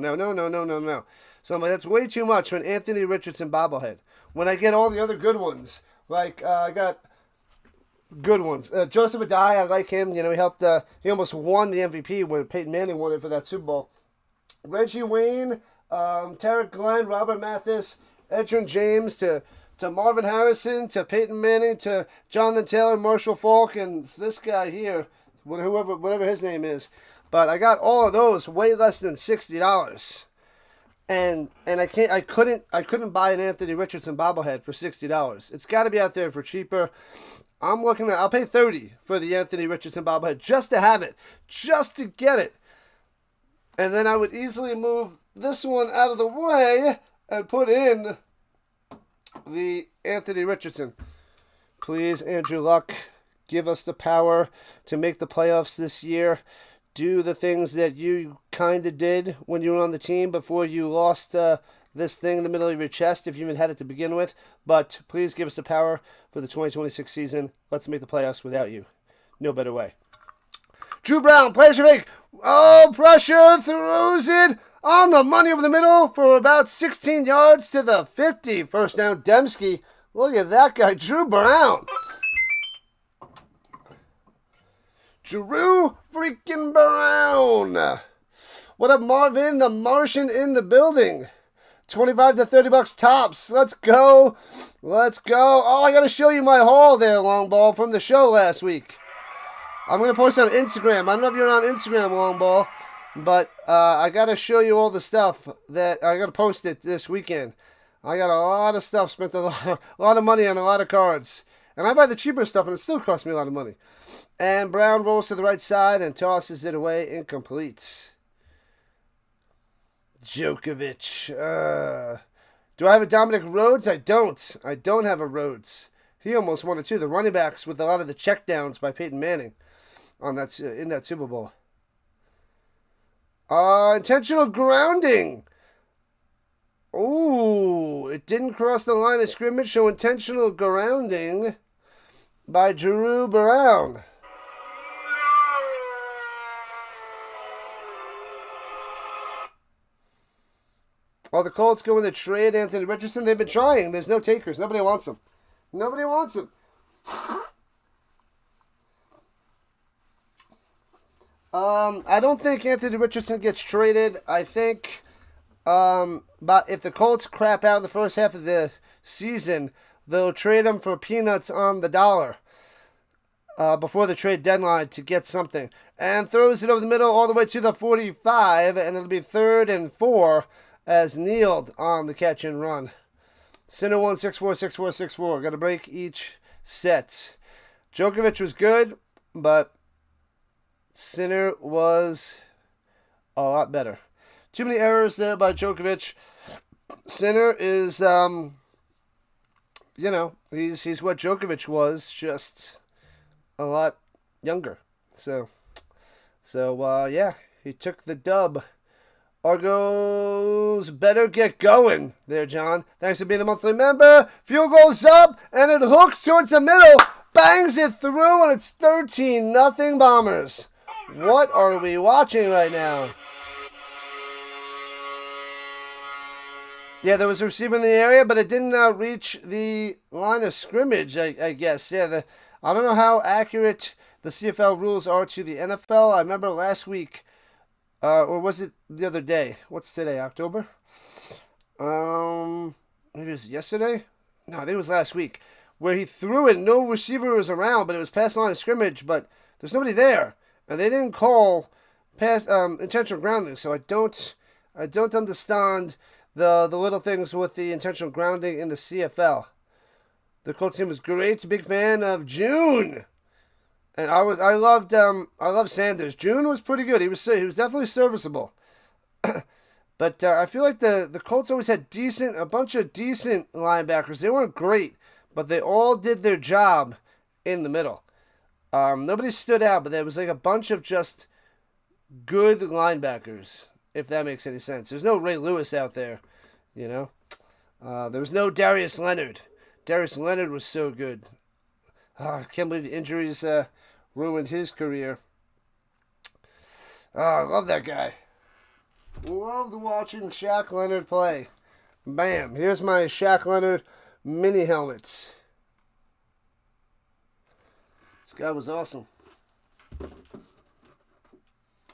Speaker 1: So I'm like, that's way too much for an Anthony Richardson bobblehead. When I get all the other good ones, like I got good ones. Joseph Adai, I like him. He helped. He almost won the MVP when Peyton Manning won it for that Super Bowl. Reggie Wayne, Tarek Glenn, Robert Mathis, Edgerrin James to Marvin Harrison, to Peyton Manning, to Jonathan Taylor, Marshall Faulk, and this guy here, whatever his name is. But I got all of those way less than $60. And I couldn't buy an Anthony Richardson bobblehead for $60. It's got to be out there for cheaper. I'll pay $30 for the Anthony Richardson bobblehead just to have it, just to get it. And then I would easily move this one out of the way and put in the Anthony Richardson. Please, Andrew Luck, give us the power to make the playoffs this year. Do the things that you kind of did when you were on the team before you lost this thing in the middle of your chest, if you even had it to begin with. But please give us the power for the 2026 season. Let's make the playoffs without you. No better way. Drew Brown, players make. Oh, pressure, throws it on the money over the middle for about 16 yards to the 50. First down, Dembski. Look at that guy, Drew Brown. Drew freaking Brown. What up, Marvin? The Martian in the building. $25 to $30 tops. Let's go. Oh, I got to show you my haul there, Long Ball, from the show last week. I'm going to post it on Instagram. I don't know if you're on Instagram, Long Ball, but I got to show you all the stuff that I got to post it this weekend. I got a lot of stuff, spent a lot of money on a lot of cards. And I buy the cheaper stuff, and it still costs me a lot of money. And Brown rolls to the right side and tosses it away incomplete. Djokovic. Do I have a Dominic Rhodes? I don't. I don't have a Rhodes. He almost won it too. The running backs with a lot of the checkdowns by Peyton Manning on that in that Super Bowl. Intentional grounding. Ooh, it didn't cross the line of scrimmage, so intentional grounding by Drew Brown. Oh, the Colts going to trade Anthony Richardson. They've been trying. There's no takers. Nobody wants him. Nobody wants him. I don't think Anthony Richardson gets traded. I think but if the Colts crap out in the first half of the season, they'll trade him for peanuts on the dollar before the trade deadline to get something. And throws it over the middle all the way to the 45, and it'll be 3rd and 4 as kneeled on the catch and run. Center 1, 6-4, 6-4, 6-4. Got to break each set. Djokovic was good, but Sinner was a lot better. Too many errors there by Djokovic. Sinner is, he's what Djokovic was, just a lot younger. So yeah, he took the dub. Argos better get going there, John. Thanks for being a monthly member. Field goes up, and it hooks towards the middle. Bangs it through, and it's 13-0 Bombers. What are we watching right now? Yeah, there was a receiver in the area, but it didn't reach the line of scrimmage, I guess. Yeah, I don't know how accurate the CFL rules are to the NFL. I remember last week, or was it the other day? What's today, October? Maybe it was yesterday? No, I think it was last week, where he threw it. No receiver was around, but it was past the line of scrimmage, but there's nobody there. And they didn't call pass intentional grounding, so I don't understand the little things with the intentional grounding in the CFL. The Colts team was great. Big fan of June, and I loved Sanders. June was pretty good. He was definitely serviceable. But I feel like the Colts always had a bunch of decent linebackers. They weren't great, but they all did their job in the middle. Nobody stood out, but there was like a bunch of just good linebackers, if that makes any sense. There's no Ray Lewis out there, you know. There was no Darius Leonard. Darius Leonard was so good. I can't believe the injuries ruined his career. I love that guy. Loved watching Shaq Leonard play. Bam. Here's my Shaq Leonard mini helmets. This guy was awesome.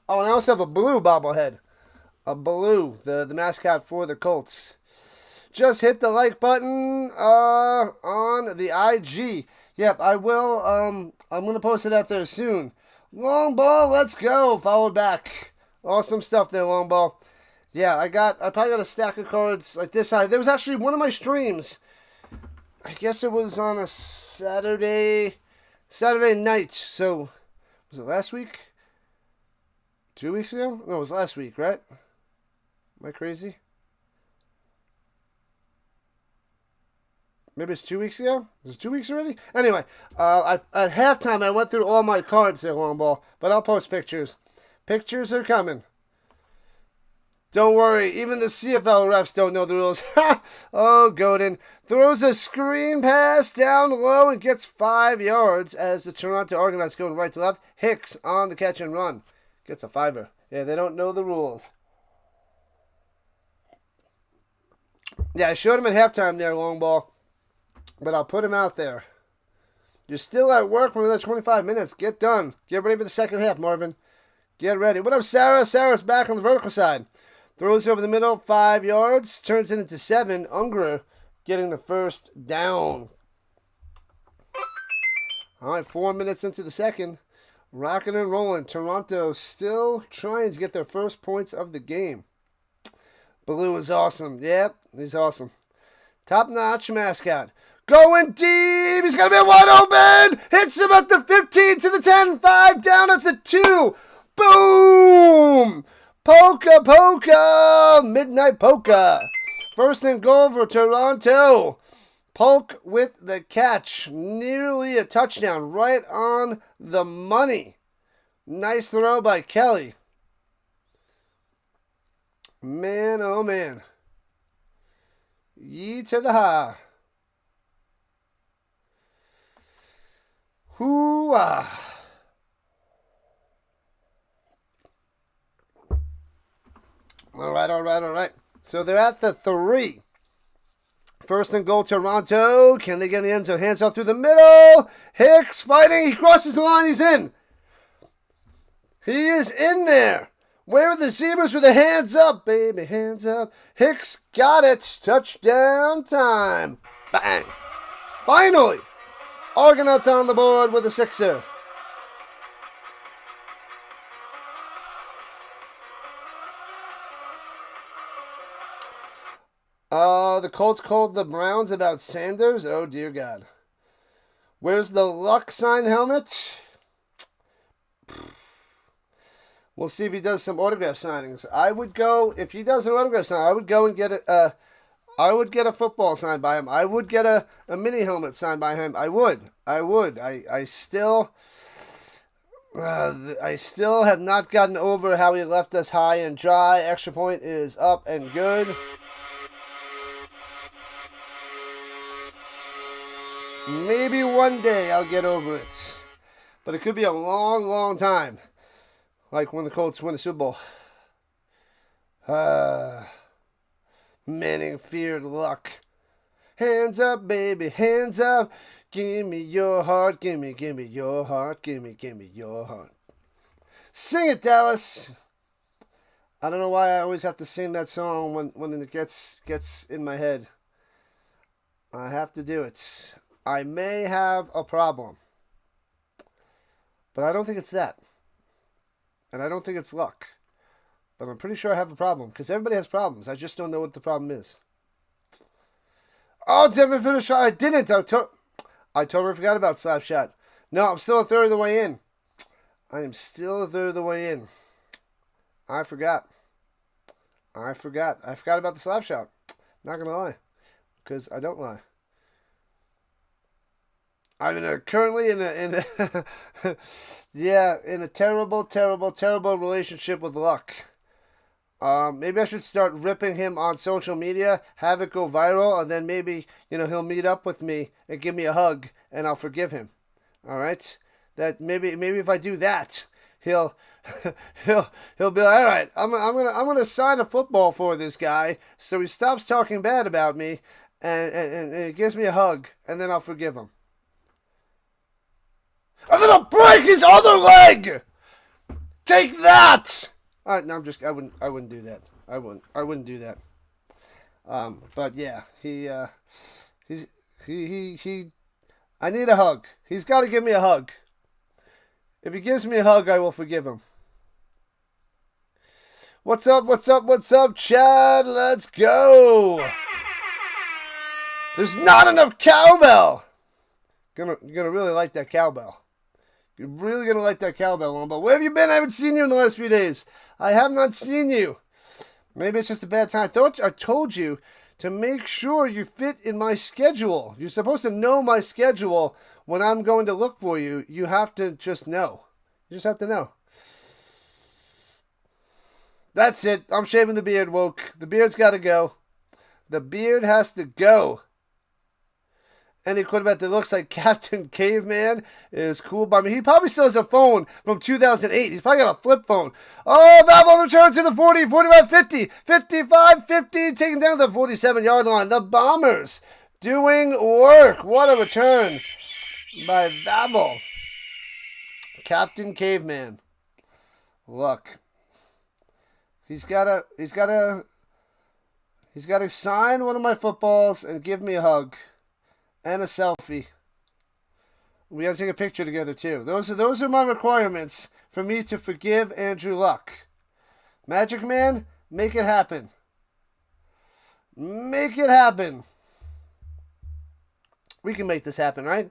Speaker 1: Oh, and I also have a blue bobblehead. A blue, the mascot for the Colts. Just hit the like button on the IG. Yep, I will. I'm going to post it out there soon. Long ball, let's go. Followed back. Awesome stuff there, long ball. Yeah, I probably got a stack of cards like this. There was actually one of my streams. I guess it was on a Saturday night. So, was it last week? 2 weeks ago? No, it was last week, right? Am I crazy? Maybe it's 2 weeks ago? Is it 2 weeks already? Anyway, at halftime, I went through all my cards there, long ball. But I'll post pictures. Pictures are coming. Don't worry, even the CFL refs don't know the rules. Oh, Godin throws a screen pass down low and gets 5 yards as the Toronto Argonauts going right to left. Hicks on the catch and run. Gets a 5er. Yeah, they don't know the rules. Yeah, I showed him at halftime there, long ball. But I'll put him out there. You're still at work for another 25 minutes. Get done. Get ready for the second half, Marvin. Get ready. What up, Sarah? Sarah's back on the vertical side. Throws over the middle, 5 yards. Turns it into 7. Unger getting the first down. All right, 4 minutes into the second. Rocking and rolling. Toronto still trying to get their first points of the game. Blue is awesome. Yep, he's awesome. Top-notch mascot. Going deep. He's going to be wide open. Hits him at the 15 to the 10. 5 down at the 2. Boom. Polka. Midnight polka. First and goal for Toronto. Polk with the catch. Nearly a touchdown. Right on the money. Nice throw by Kelly. Man, oh man. Yee to the high. Hoo-ah. All right. So they're at the 3. First and goal, Toronto. Can they get in the end zone? Hands off through the middle. Hicks fighting. He crosses the line. He's in. He is in there. Where are the Zebras with the hands up, baby? Hands up. Hicks got it. Touchdown time. Bang. Finally. Argonauts on the board with a 6er. The Colts called the Browns about Sanders. Oh, dear God. Where's the Luck signed helmet? We'll see if he does some autograph signings. I would go, if he does an autograph sign, I would go and get it. I would get a football signed by him. I would get a mini helmet signed by him. I would. I still have not gotten over how he left us high and dry. Extra point is up and good. Maybe one day I'll get over it. But it could be a long, long time. Like when the Colts win the Super Bowl. Manning feared Luck. Hands up, baby, hands up. Give me your heart, give me your heart, give me your heart. Sing it, Dallas. I don't know why I always have to sing that song when it gets in my head. I have to do it. I may have a problem. But I don't think it's that. And I don't think it's luck. But I'm pretty sure I have a problem. Because everybody has problems. I just don't know what the problem is. Oh, Denver finished shot. I didn't. I totally forgot about slap shot. No, I'm still a third of the way in. I am still a third of the way in. I forgot. I forgot about the slap shot. Not going to lie. Because I don't lie. I'm currently in a terrible relationship with Luck. Maybe I should start ripping him on social media, have it go viral, and then maybe he'll meet up with me and give me a hug, and I'll forgive him. All right, that maybe if I do that, he'll be like, all right, I'm gonna sign a football for this guy, so he stops talking bad about me, and he gives me a hug, and then I'll forgive him. And then I'll break his other leg. Take that. No, I wouldn't do that. I wouldn't do that. But yeah, he. I need a hug. He's got to give me a hug. If he gives me a hug, I will forgive him. What's up, Chad? Let's go. There's not enough cowbell. You're gonna really like that cowbell. You're really going to like that cowbell one. But where have you been? I haven't seen you in the last few days. I have not seen you. Maybe it's just a bad time. I told you to make sure you fit in my schedule. You're supposed to know my schedule when I'm going to look for you. You have to just know. You just have to know. That's it. I'm shaving the beard, woke. The beard's got to go. The beard has to go. Any quarterback that looks like Captain Caveman is cool by me. He probably still has a phone from 2008. He's probably got a flip phone. Oh, Babel returns to the 40, 45, 50, 55, 50, taking down the 47-yard line. The Bombers doing work. What a return by Babel. Captain Caveman. Look. He's got to sign one of my footballs and give me a hug. And a selfie. We got to take a picture together too. Those are my requirements for me to forgive Andrew Luck. Magic Man, make it happen. Make it happen. We can make this happen, right?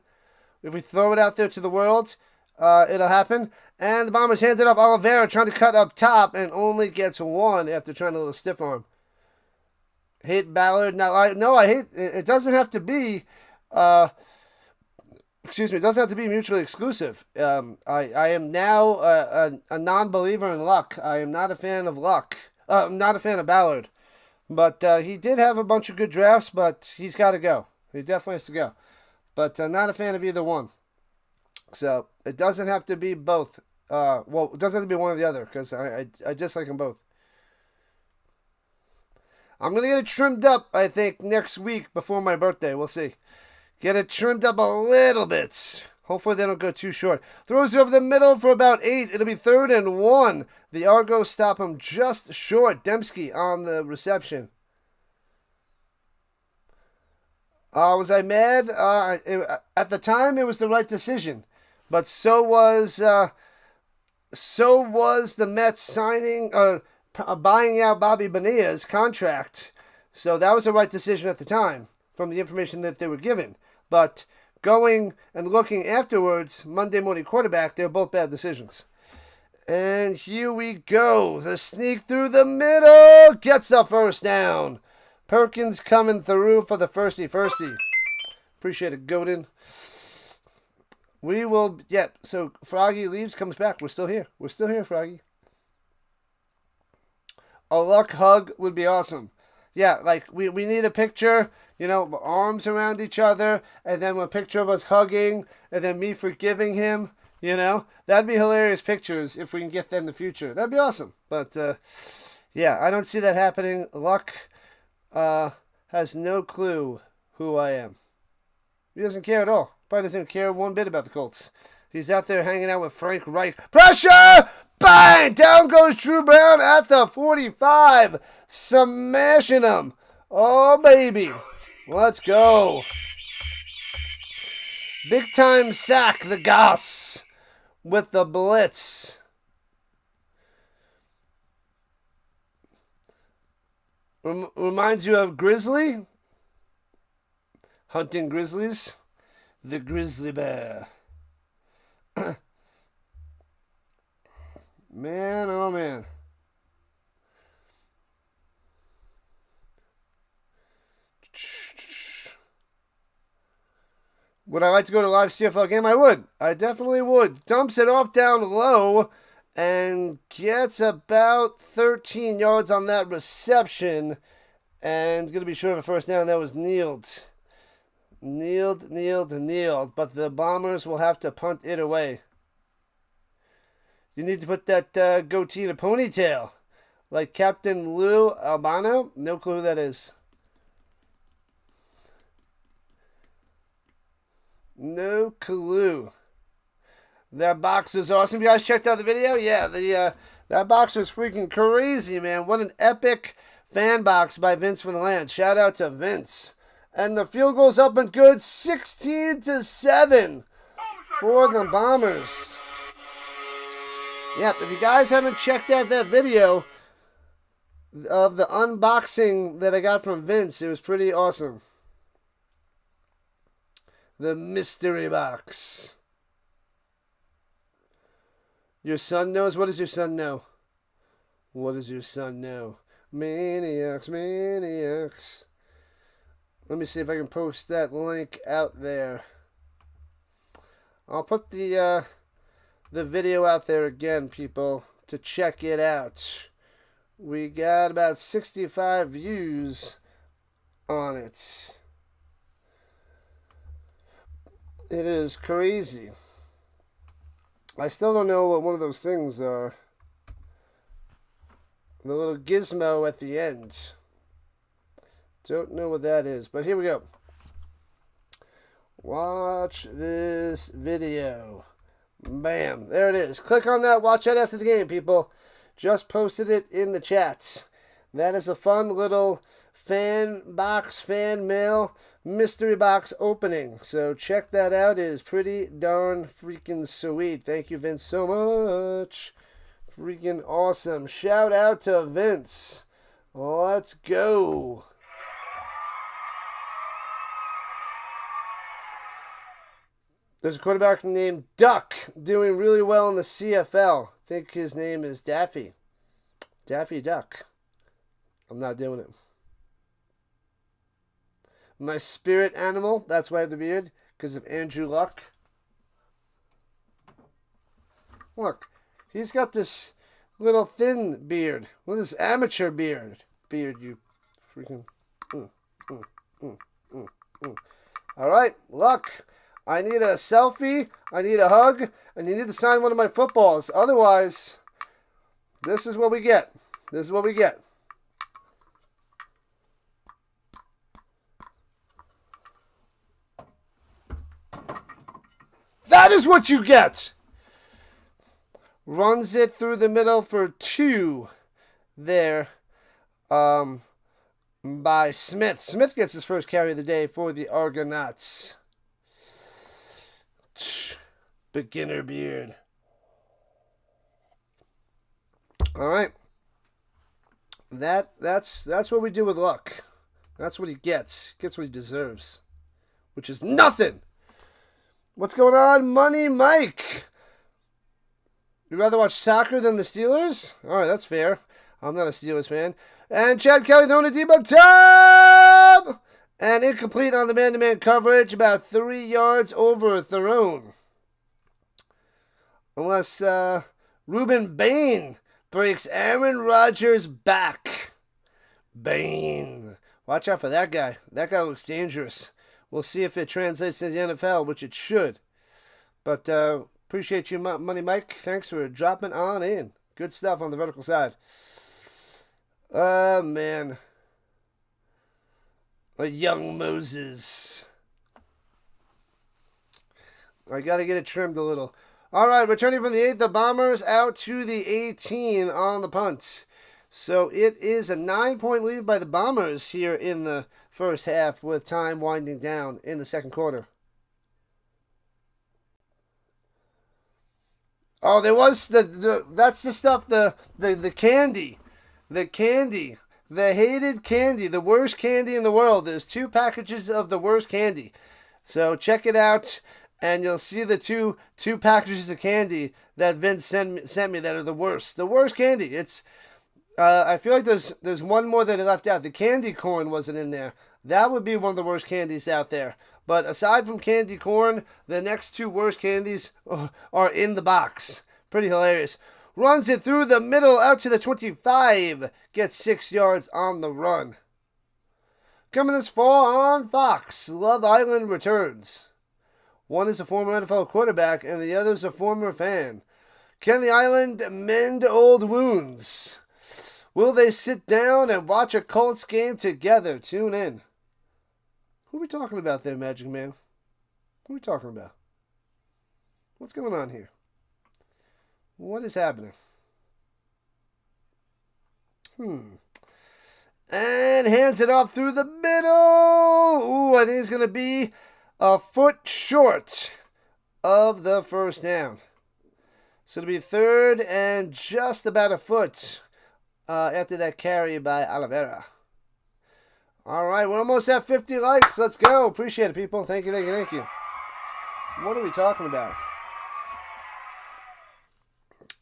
Speaker 1: If we throw it out there to the world, it'll happen. And the Bombers handed off Oliveira, trying to cut up top, and only gets one after trying a little stiff arm. Hate Ballard. No, I hate. It doesn't have to be. Excuse me. It doesn't have to be mutually exclusive. I am now a non-believer in Luck. I am not a fan of Luck. I'm not a fan of Ballard. But he did have a bunch of good drafts, but he's got to go. He definitely has to go. But not a fan of either one. So it doesn't have to be both. Well, it doesn't have to be one or the other, because I just like them both. I'm going to get it trimmed up, I think, next week before my birthday. We'll see. Get it trimmed up a little bit. Hopefully they don't go too short. Throws it over the middle for about 8. It'll be 3rd and 1. The Argos stop him just short. Dembski on the reception. Was I mad? At the time, it was the right decision. But so was the Mets signing, buying out Bobby Bonilla's contract. So that was the right decision at the time, from the information that they were given. But going and looking afterwards, Monday morning quarterback, they're both bad decisions. And here we go. The sneak through the middle gets the first down. Perkins coming through for the firsty. Appreciate it, Godin. We will, so Froggy leaves, comes back. We're still here, Froggy. A Luck hug would be awesome. Yeah, like, we need a picture, arms around each other, and then a picture of us hugging, and then me forgiving him, That'd be hilarious pictures if we can get them in the future. That'd be awesome. But, I don't see that happening. Luck has no clue who I am. He doesn't care at all. Probably doesn't care one bit about the Colts. He's out there hanging out with Frank Reich. Pressure! Bang! Down goes Drew Brown at the 45. Smashing him. Oh, baby. Let's go. Big time sack, the Goss, with the blitz. Reminds you of Grizzly? Hunting grizzlies? The grizzly bear. Man, oh man. Would I like to go to a live CFL game? I would. I definitely would. Dumps it off down low and gets about 13 yards on that reception. And going to be short of a first down. That was Kneeled. Kneeled. But the Bombers will have to punt it away. You need to put that goatee in a ponytail. Like Captain Lou Albano? No clue who that is. No clue. That box is awesome. You guys checked out the video? Yeah, that box was freaking crazy, man. What an epic fan box by Vince from the Land. Shout out to Vince. And the field goal's up and good. 16-7 for the Bombers. Yep, if you guys haven't checked out that video of the unboxing that I got from Vince, it was pretty awesome. The mystery box. Your son knows? What does your son know? What does your son know? Maniacs. Let me see if I can post that link out there. I'll put the video out there again, people, to check it out. We got about 65 views on it. It is crazy. I still don't know what one of those things are. The little gizmo at the end. Don't know what that is, but here we go. Watch this video. Bam. There it is. Click on that. Watch that after the game, people. Just posted it in the chats. That is a fun little fan box, fan mail, mystery box opening. So check that out. It is pretty darn freaking sweet. Thank you, Vince, so much. Freaking awesome. Shout out to Vince. Let's go. There's a quarterback named Duck doing really well in the CFL. I think his name is Daffy. Daffy Duck. I'm not doing it. My spirit animal, that's why I have the beard, because of Andrew Luck. Look, he's got this little thin beard. Look at this amateur beard. You freaking... All right, Luck. I need a selfie. I need a hug. And you need to sign one of my footballs. Otherwise, this is what we get. This is what we get. That is what you get. Runs it through the middle for 2 there by Smith. Smith gets his first carry of the day for the Argonauts. Beginner beard. All right. That's what we do with Luck. That's what he gets. Gets what he deserves, which is nothing. What's going on, Money Mike? You'd rather watch soccer than the Steelers? All right, that's fair. I'm not a Steelers fan. And Chad Kelly throwing a debug top! And incomplete on the man-to-man coverage, about 3 yards overthrown. Unless Ruben Bain breaks Aaron Rodgers' back. Bain. Watch out for that guy. That guy looks dangerous. We'll see if it translates to the NFL, which it should. But appreciate you, Money Mike. Thanks for dropping on in. Good stuff on the vertical side. Oh, man. A young Moses. I got to get it trimmed a little. All right, returning from the 8, the Bombers out to the 18 on the punt. So it is a 9-point lead by the Bombers here in the first half with time winding down in the second quarter. Oh, there was that's the stuff, the candy. The candy. The hated candy. The worst candy in the world. There's 2 packages of the worst candy. So check it out, and you'll see the two packages of candy that Vince sent me that are the worst. The worst candy. It's I feel like there's one more that he left out. The candy corn wasn't in there. That would be one of the worst candies out there. But aside from candy corn, the next 2 worst candies are in the box. Pretty hilarious. Runs it through the middle out to the 25. Gets 6 yards on the run. Coming this fall on Fox, Love Island returns. One is a former NFL quarterback and the other is a former fan. Can the island mend old wounds? Will they sit down and watch a Colts game together? Tune in. Who are we talking about there, Magic Man? Who are we talking about? What's going on here? What is happening? And hands it off through the middle. Ooh, I think it's going to be a foot short of the first down. So it'll be 3rd and just about a foot after that carry by Oliveira. All right, we're almost at 50 likes. Let's go. Appreciate it, people. Thank you, thank you, thank you. What are we talking about?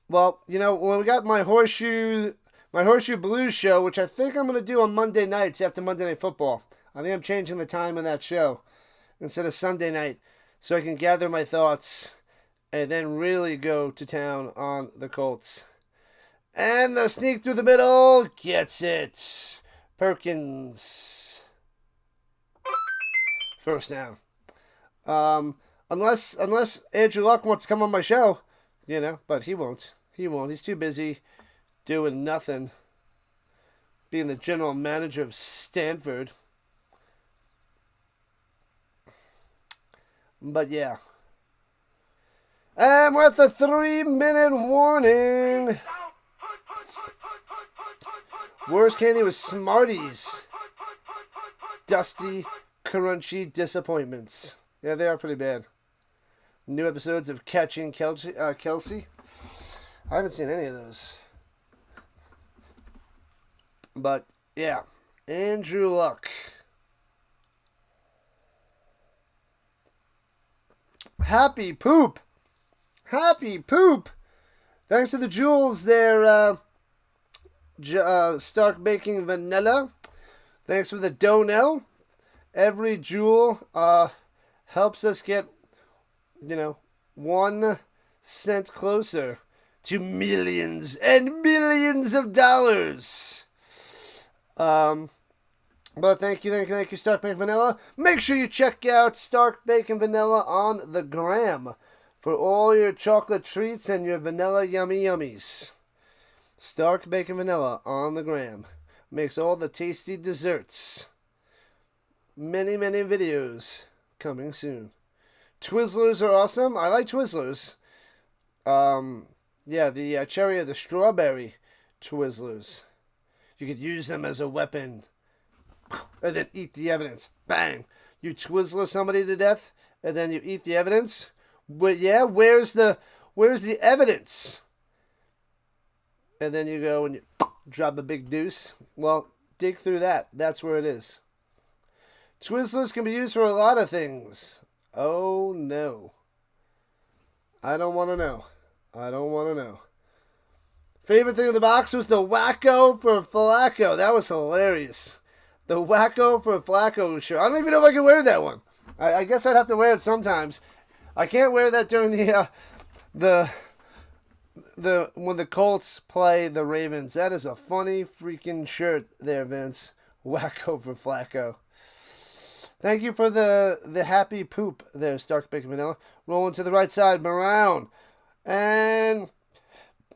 Speaker 1: Well, you know, when we got my Horseshoe Blues show, which I think I'm going to do on Monday nights after Monday Night Football. I think I'm changing the time of that show instead of Sunday night so I can gather my thoughts and then really go to town on the Colts. And the sneak through the middle gets it. Perkins. First down. Unless Andrew Luck wants to come on my show, you know, but he won't. He won't. He's too busy doing nothing. Being the general manager of Stanford. But yeah. And we're at the 3-minute warning. Worst candy was Smarties. Dusty, crunchy disappointments. Yeah, they are pretty bad. New episodes of Catching Kelsey. I haven't seen any of those. But, yeah. Andrew Luck. Happy poop. Happy poop. Thanks to the jewels there, Stark Baking Vanilla. Thanks for the dono. Every jewel helps us get, 1 cent closer to millions and millions of dollars. But thank you, Stark Bacon Vanilla. Make sure you check out Stark Bacon Vanilla on the gram for all your chocolate treats and your vanilla yummy yummies. Stark Bacon Vanilla on the gram makes all the tasty desserts. Many, many videos coming soon. Twizzlers are awesome. I like Twizzlers. The cherry or the strawberry Twizzlers. You could use them as a weapon. And then eat the evidence. Bang. You Twizzler somebody to death, and then you eat the evidence. But yeah, where's the evidence? And then you go and you drop a big deuce. Well, dig through that. That's where it is. Twizzlers can be used for a lot of things. Oh no. I don't want to know. Favorite thing in the box was the Wacko for Flacco. That was hilarious. The Wacko for Flacco shirt. I don't even know if I can wear that one. I guess I'd have to wear it sometimes. I can't wear that during the when the Colts play the Ravens. That is a funny freaking shirt there, Vince. Wacko for Flacco. Thank you for the happy poop there, Stark Bacon Vanilla. Rolling to the right side, Brown. And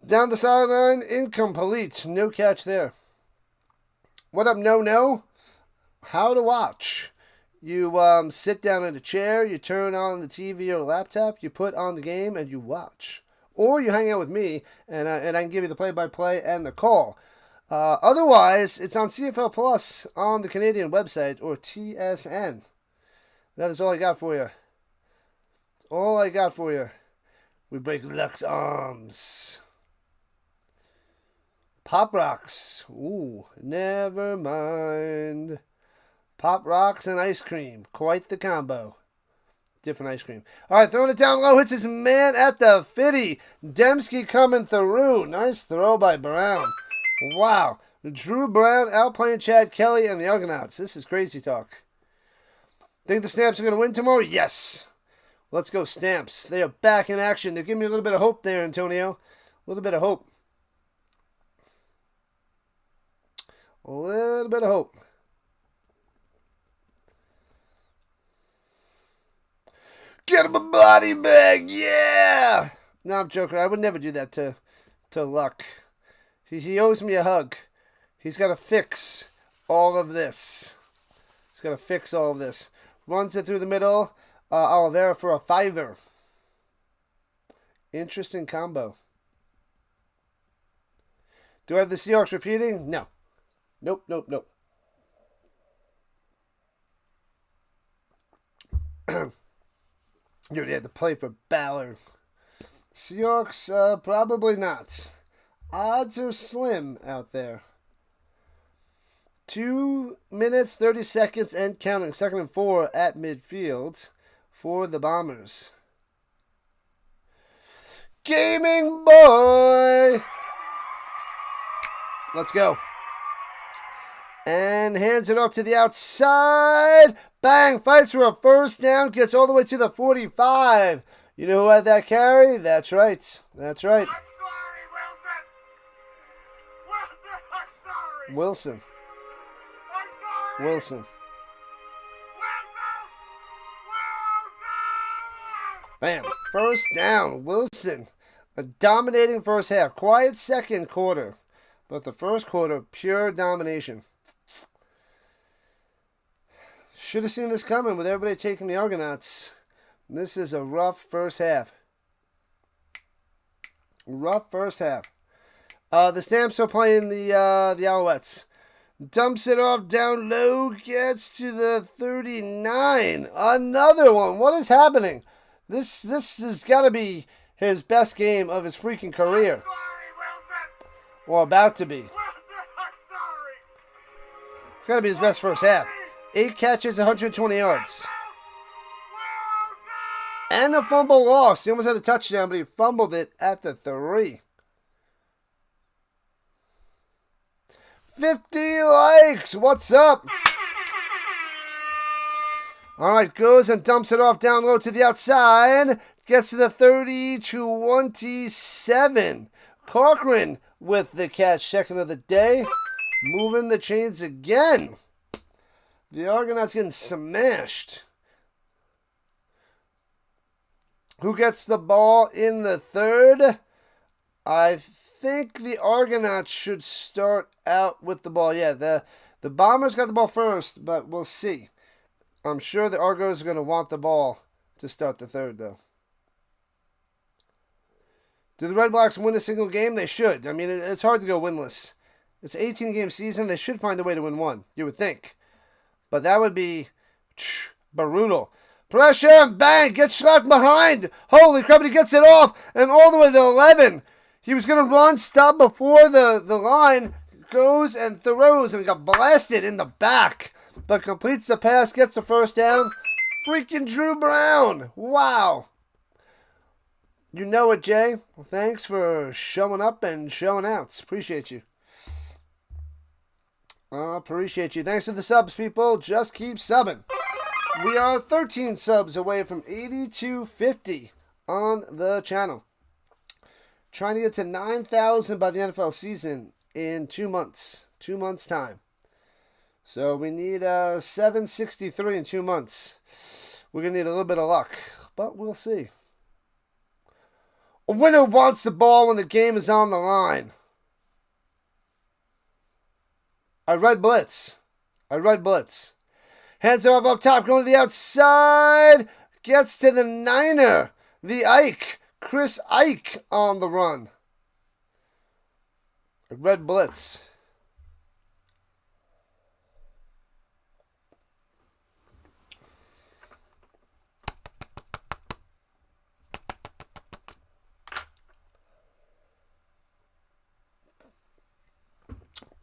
Speaker 1: down the sideline, incomplete. No catch there. What up, no? How to watch. You sit down in a chair, you turn on the TV or laptop, you put on the game, and you watch. Or you hang out with me, and I can give you the play-by-play and the call. Otherwise, it's on CFL Plus on the Canadian website or TSN. That is all I got for you. That's all I got for you. We break Luck's arms. Pop Rocks. Ooh, never mind. Pop Rocks and ice cream. Quite the combo. Different ice cream. All right, throwing it down low. Hits his man at the 50. Dembski coming through. Nice throw by Brown. Wow. Drew Brown outplaying Chad Kelly and the Argonauts. This is crazy talk. Think the Stamps are going to win tomorrow? Yes. Let's go, Stamps. They are back in action. They're giving me a little bit of hope there, Antonio. A little bit of hope. A little bit of hope. Get him a body bag, yeah! No, I'm joking. I would never do that to Luck. He owes me a hug. He's got to fix all of this. Runs it through the middle. Oliveira for a 5er. Interesting combo. Do I have the Seahawks repeating? No. Nope. You already had to play for Ballard. Seahawks, probably not. Odds are slim out there. 2 minutes, 30 seconds, and counting. 2nd and 4 at midfield for the Bombers. Gaming boy! Let's go. And hands it off to the outside. Bang! Fights for a first down. Gets all the way to the 45. You know who had that carry? That's right.
Speaker 2: I'm sorry, Wilson. I'm sorry.
Speaker 1: Wilson. Bam. First down. Wilson. A dominating first half. Quiet second quarter. But the first quarter, pure domination. Should have seen this coming with everybody taking the Argonauts. This is a rough first half. The Stamps are playing the Alouettes. Dumps it off down low. Gets to the 39. Another one. What is happening? This has got to be his best game of his freaking career. Or about to be. It's got to be his best first half. 8 catches, 120 yards. And a fumble loss. He almost had a touchdown, but he fumbled it at the 3. 50 likes. What's up? All right, goes and dumps it off down low to the outside. Gets to the 30-27. Corcoran with the catch, second of the day. Moving the chains again. The Argonauts getting smashed. Who gets the ball in the 3rd? I think the Argonauts should start out with the ball. Yeah, the Bombers got the ball first, but we'll see. I'm sure the Argos are going to want the ball to start the 3rd, though. Do the Red Blacks win a single game? They should. I mean, it's hard to go winless. It's an 18-game season. They should find a way to win one, you would think. But that would be brutal. Pressure and bang. Gets shot behind. Holy crap, he gets it off. And all the way to 11. He was going to run, stop before the line. Goes and throws and got blasted in the back. But completes the pass, gets the first down. Freaking Drew Brown. Wow. You know it, Jay. Well, thanks for showing up and showing out. Appreciate you. Appreciate you. Thanks to the subs, people. Just keep subbing. We are 13 subs away from 8250 on the channel. Trying to get to 9,000 by the NFL season in 2 months. 2 months' time. So we need 763 in 2 months. We're going to need a little bit of luck, but we'll see. A winner wants the ball when the game is on the line. I read blitz. Hands off up top, going to the outside. Gets to the Niner. The Ike. Chris Ike on the run. I read blitz.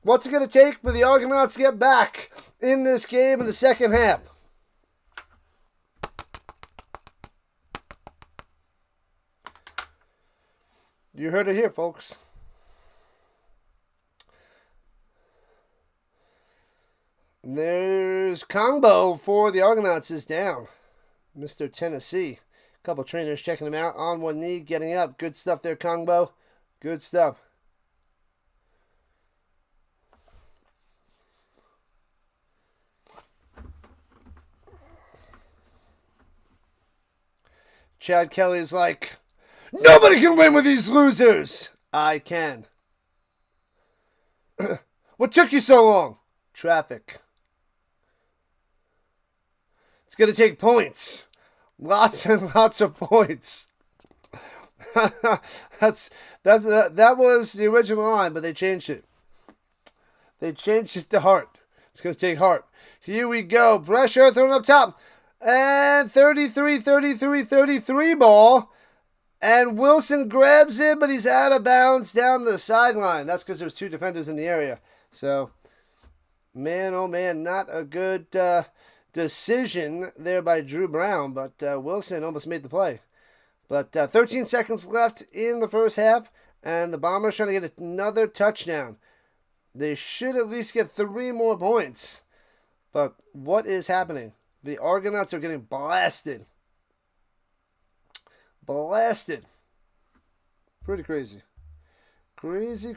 Speaker 1: What's it going to take for the Argonauts to get back in this game in the second half? You heard it here, folks. There's combo for the Argonauts is down. Mr. Tennessee. A couple trainers checking him out on one knee, getting up. Good stuff there, Combo. Good stuff. Chad Kelly's like, nobody can win with these losers. I can. What took you so long? Traffic. It's going to take points. Lots and lots of points. That was the original line, but they changed it. They changed it to heart. It's going to take heart. Here we go. Pressure thrown up top. And 33 ball. And Wilson grabs it, but he's out of bounds down the sideline. That's because there's 2 defenders in the area. So, man, oh man, not a good decision there by Drew Brown. But Wilson almost made the play. But 13 seconds left in the first half. And the Bombers trying to get another touchdown. They should at least get 3 more points. But what is happening? The Argonauts are getting blasted. Blasted. Pretty crazy. Crazy.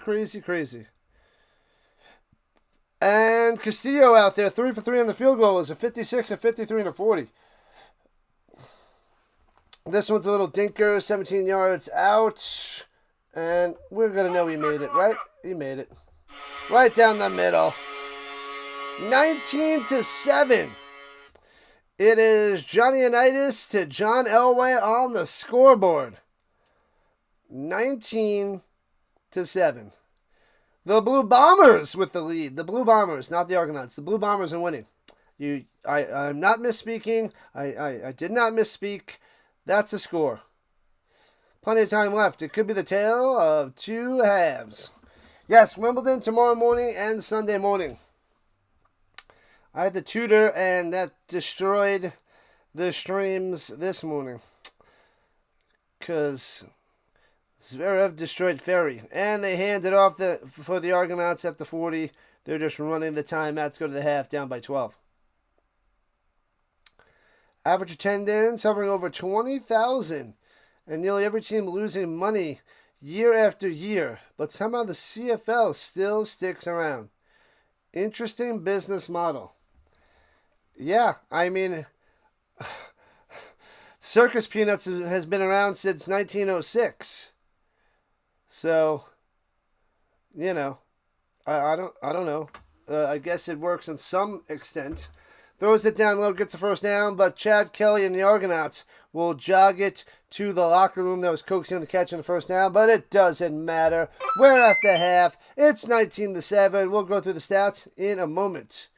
Speaker 1: And Castillo out there, 3 for 3 on the field goal. Is a 56, a 53, and a 40. This one's a little dinker, 17 yards out. And we're going to know he made it, right? He made it. Right down the middle. 19-7. It is Johnny Unitas to John Elway on the scoreboard. 19-7. The Blue Bombers with the lead. The Blue Bombers, not the Argonauts. The Blue Bombers are winning. I'm not misspeaking. I did not misspeak. That's a score. Plenty of time left. It could be the tale of 2 halves. Yes, Wimbledon tomorrow morning and Sunday morning. I had to tutor, and that destroyed the streams this morning. because Zverev destroyed Ferry. And they handed off for the Argonauts at the 40. They're just running the timeout to go to the half, down by 12. Average attendance hovering over 20,000. And nearly every team losing money year after year. But somehow the CFL still sticks around. Interesting business model. Yeah, I mean, Circus Peanuts has been around since 1906. So, you know, I don't know. I guess it works in some extent. Throws it down low, gets the first down, but Chad Kelly and the Argonauts will jog it to the locker room that was coaxing the catch on the first down, but it doesn't matter. We're at the half. It's 19-7. We'll go through the stats in a moment.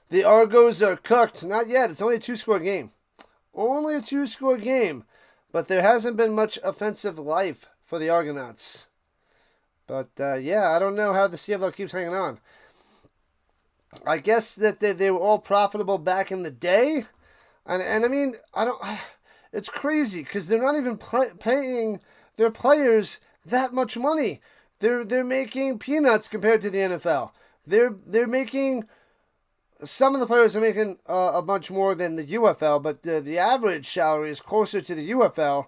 Speaker 1: The Argos are cooked. Not yet. It's only a 2-score game. Only a 2-score game. But there hasn't been much offensive life for the Argonauts. But, yeah, I don't know how the CFL keeps hanging on. I guess that they were all profitable back in the day. And I mean, it's crazy because they're not even paying their players that much money. They're making peanuts compared to the NFL. They're making... Some of the players are making a bunch more than the UFL, but the average salary is closer to the UFL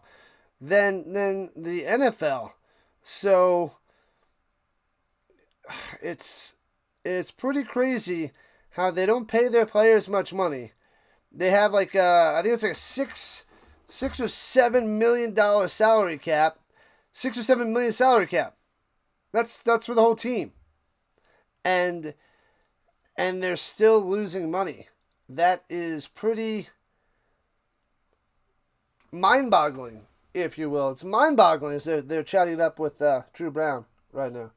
Speaker 1: than the NFL. So it's pretty crazy how they don't pay their players much money. They have I think it's like a $6 or $7 million salary cap. $6 or $7 million salary cap. That's for the whole team. And they're still losing money. That is pretty mind-boggling, if you will. It's mind-boggling as they're chatting it up with Drew Brown right now.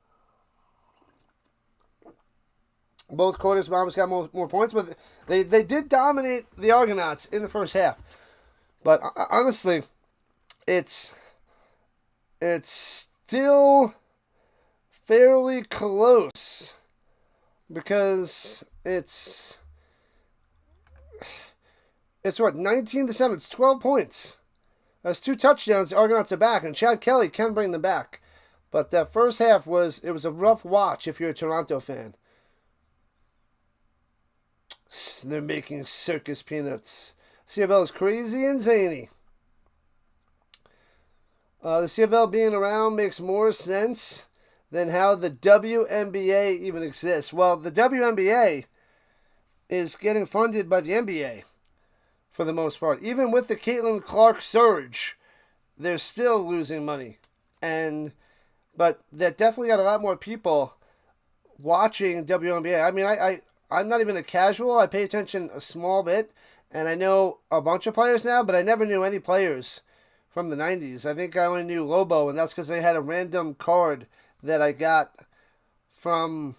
Speaker 1: Both quarters, Bombers got more points, but they did dominate the Argonauts in the first half. But honestly, it's still fairly close. Because it's what, 19-7. It's 12 points. That's 2 touchdowns. The Argonauts are back, and Chad Kelly can bring them back. But that first half was a rough watch if you're a Toronto fan. They're making circus peanuts. CFL is crazy and zany. The CFL being around makes more sense than how the WNBA even exists. Well, the WNBA is getting funded by the NBA for the most part. Even with the Caitlin Clark surge, they're still losing money. But that definitely got a lot more people watching WNBA. I mean, I'm not even a casual. I pay attention a small bit, and I know a bunch of players now, but I never knew any players from the 90s. I think I only knew Lobo, and that's because they had a random card that I got from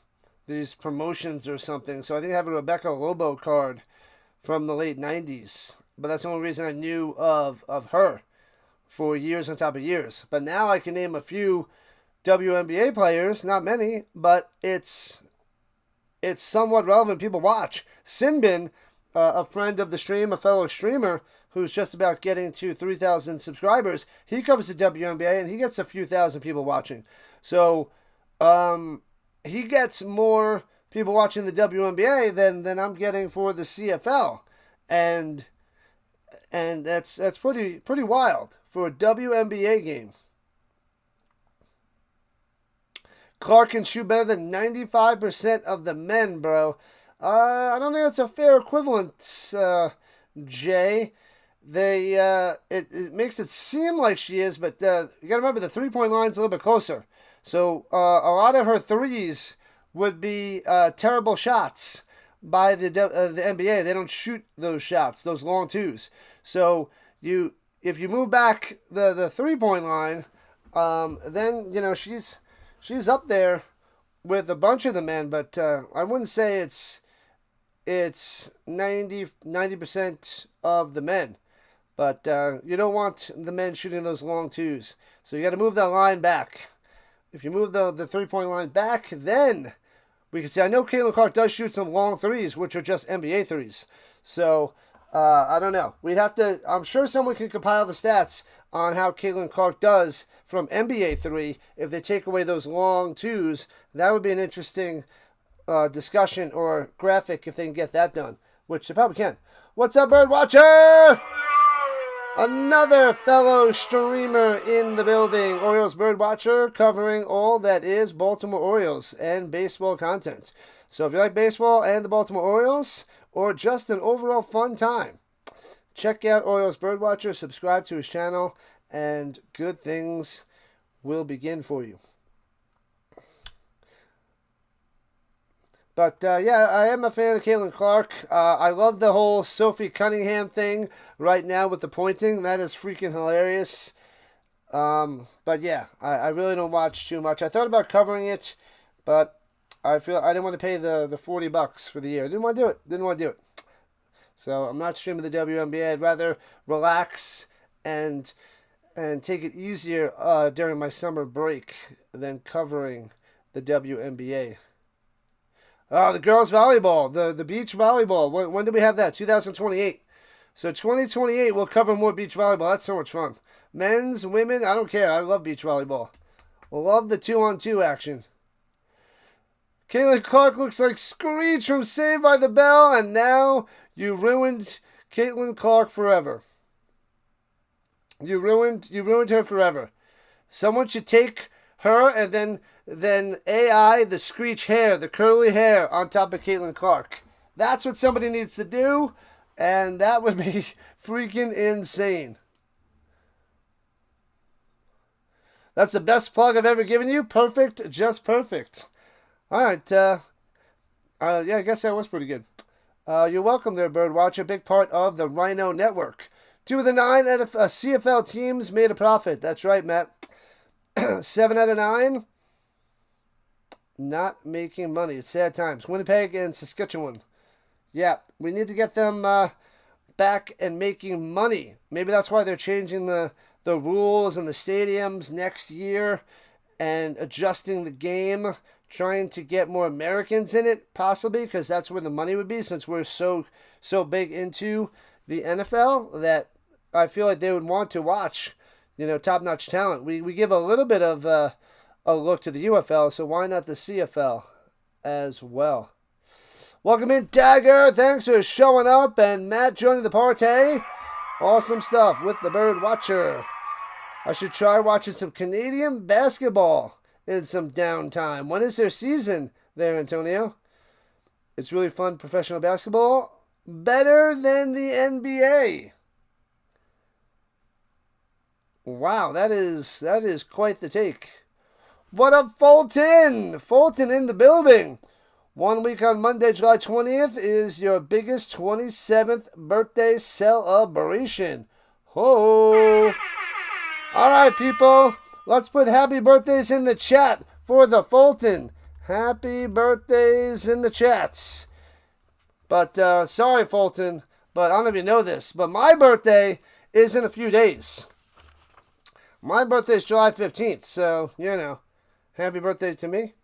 Speaker 1: these promotions or something. So I think I have a Rebecca Lobo card from the late 90s. But that's the only reason I knew of her for years on top of years. But now I can name a few WNBA players, not many, but it's somewhat relevant. People watch. Sinbin, a friend of the stream, a fellow streamer, who's just about getting to 3,000 subscribers, he covers the WNBA, and he gets a few thousand people watching. So, he gets more people watching the WNBA than I'm getting for the CFL, and that's pretty wild for a WNBA game. Clark can shoot better than 95% of the men, bro. I don't think that's a fair equivalent, Jay. It makes it seem like she is, but you got to remember the 3-point line's a little bit closer. So a lot of her threes would be terrible shots by the NBA. They don't shoot those shots, those long twos. So if you move back the 3-point line, then she's up there with a bunch of the men. But I wouldn't say it's 90% of the men. But you don't want the men shooting those long twos. So you got to move that line back. If you move the 3-point line back, then we can say, I know Caitlin Clark does shoot some long threes, which are just NBA threes. So I don't know. We'd have to. I'm sure someone can compile the stats on how Caitlin Clark does from NBA 3 if they take away those long twos. That would be an interesting discussion or graphic if they can get that done, which they probably can. What's up, Bird Watcher? Another fellow streamer in the building, Orioles Bird Watcher, covering all that is Baltimore Orioles and baseball content. So if you like baseball and the Baltimore Orioles, or just an overall fun time, check out Orioles Bird Watcher, subscribe to his channel, and good things will begin for you. But, yeah, I am a fan of Caitlin Clark. I love the whole Sophie Cunningham thing right now with the pointing. That is freaking hilarious. But, yeah, I really don't watch too much. I thought about covering it, but I feel I didn't want to pay the $40 for the year. I didn't want to do it. So I'm not streaming the WNBA. I'd rather relax and take it easier during my summer break than covering the WNBA. Oh, the girls volleyball, the beach volleyball. When do we have that? 2028. So 2028, we'll cover more beach volleyball. That's so much fun. Men's, women, I don't care. I love beach volleyball. Love the 2-on-2 action. Caitlin Clark looks like Screech from Saved by the Bell, and now you ruined Caitlin Clark forever. You ruined her forever. Someone should take her and then AI, the Screech hair, the curly hair on top of Caitlin Clark. That's what somebody needs to do, and that would be freaking insane. That's the best plug I've ever given you. Perfect, just perfect. All right, yeah, I guess that was pretty good. You're welcome there, Birdwatcher, big part of the Rhino Network. 2 of the 9 CFL teams made a profit. That's right, Matt. 7 out of 9, not making money. It's sad times. Winnipeg and Saskatchewan. Yeah, we need to get them back and making money. Maybe that's why they're changing the rules and the stadiums next year and adjusting the game, trying to get more Americans in it, possibly, because that's where the money would be, since we're so big into the NFL that I feel like they would want to watch, top-notch talent. We give a little bit of a look to the UFL, so why not the CFL as well? Welcome in, Dagger. Thanks for showing up, and Matt joining the party. Awesome stuff with the Bird Watcher. I should try watching some Canadian basketball in some downtime. When is their season there, Antonio? It's really fun professional basketball. Better than the NBA. Wow, that is quite the take. What up, Fulton? Fulton in the building. 1 week on Monday, July 20th is your biggest 27th birthday celebration. Ho! All right, people. Let's put happy birthdays in the chat for the Fulton. Happy birthdays in the chats. But, sorry, Fulton, but I don't know if you know this, but my birthday is in a few days. My birthday is July 15th, so, happy birthday to me.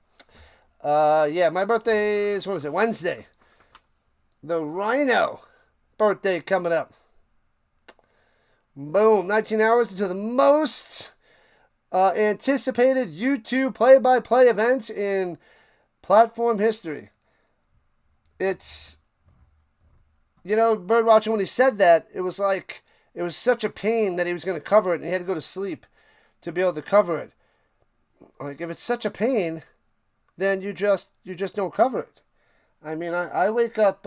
Speaker 1: Yeah, my birthday is, Wednesday. The Rhino birthday coming up. Boom, 19 hours until the most anticipated YouTube play-by-play event in platform history. It's, Birdwatcher, when he said that, it was such a pain that he was going to cover it and he had to go to sleep to be able to cover it. Like, if it's such a pain, then you just don't cover it. I mean, I wake up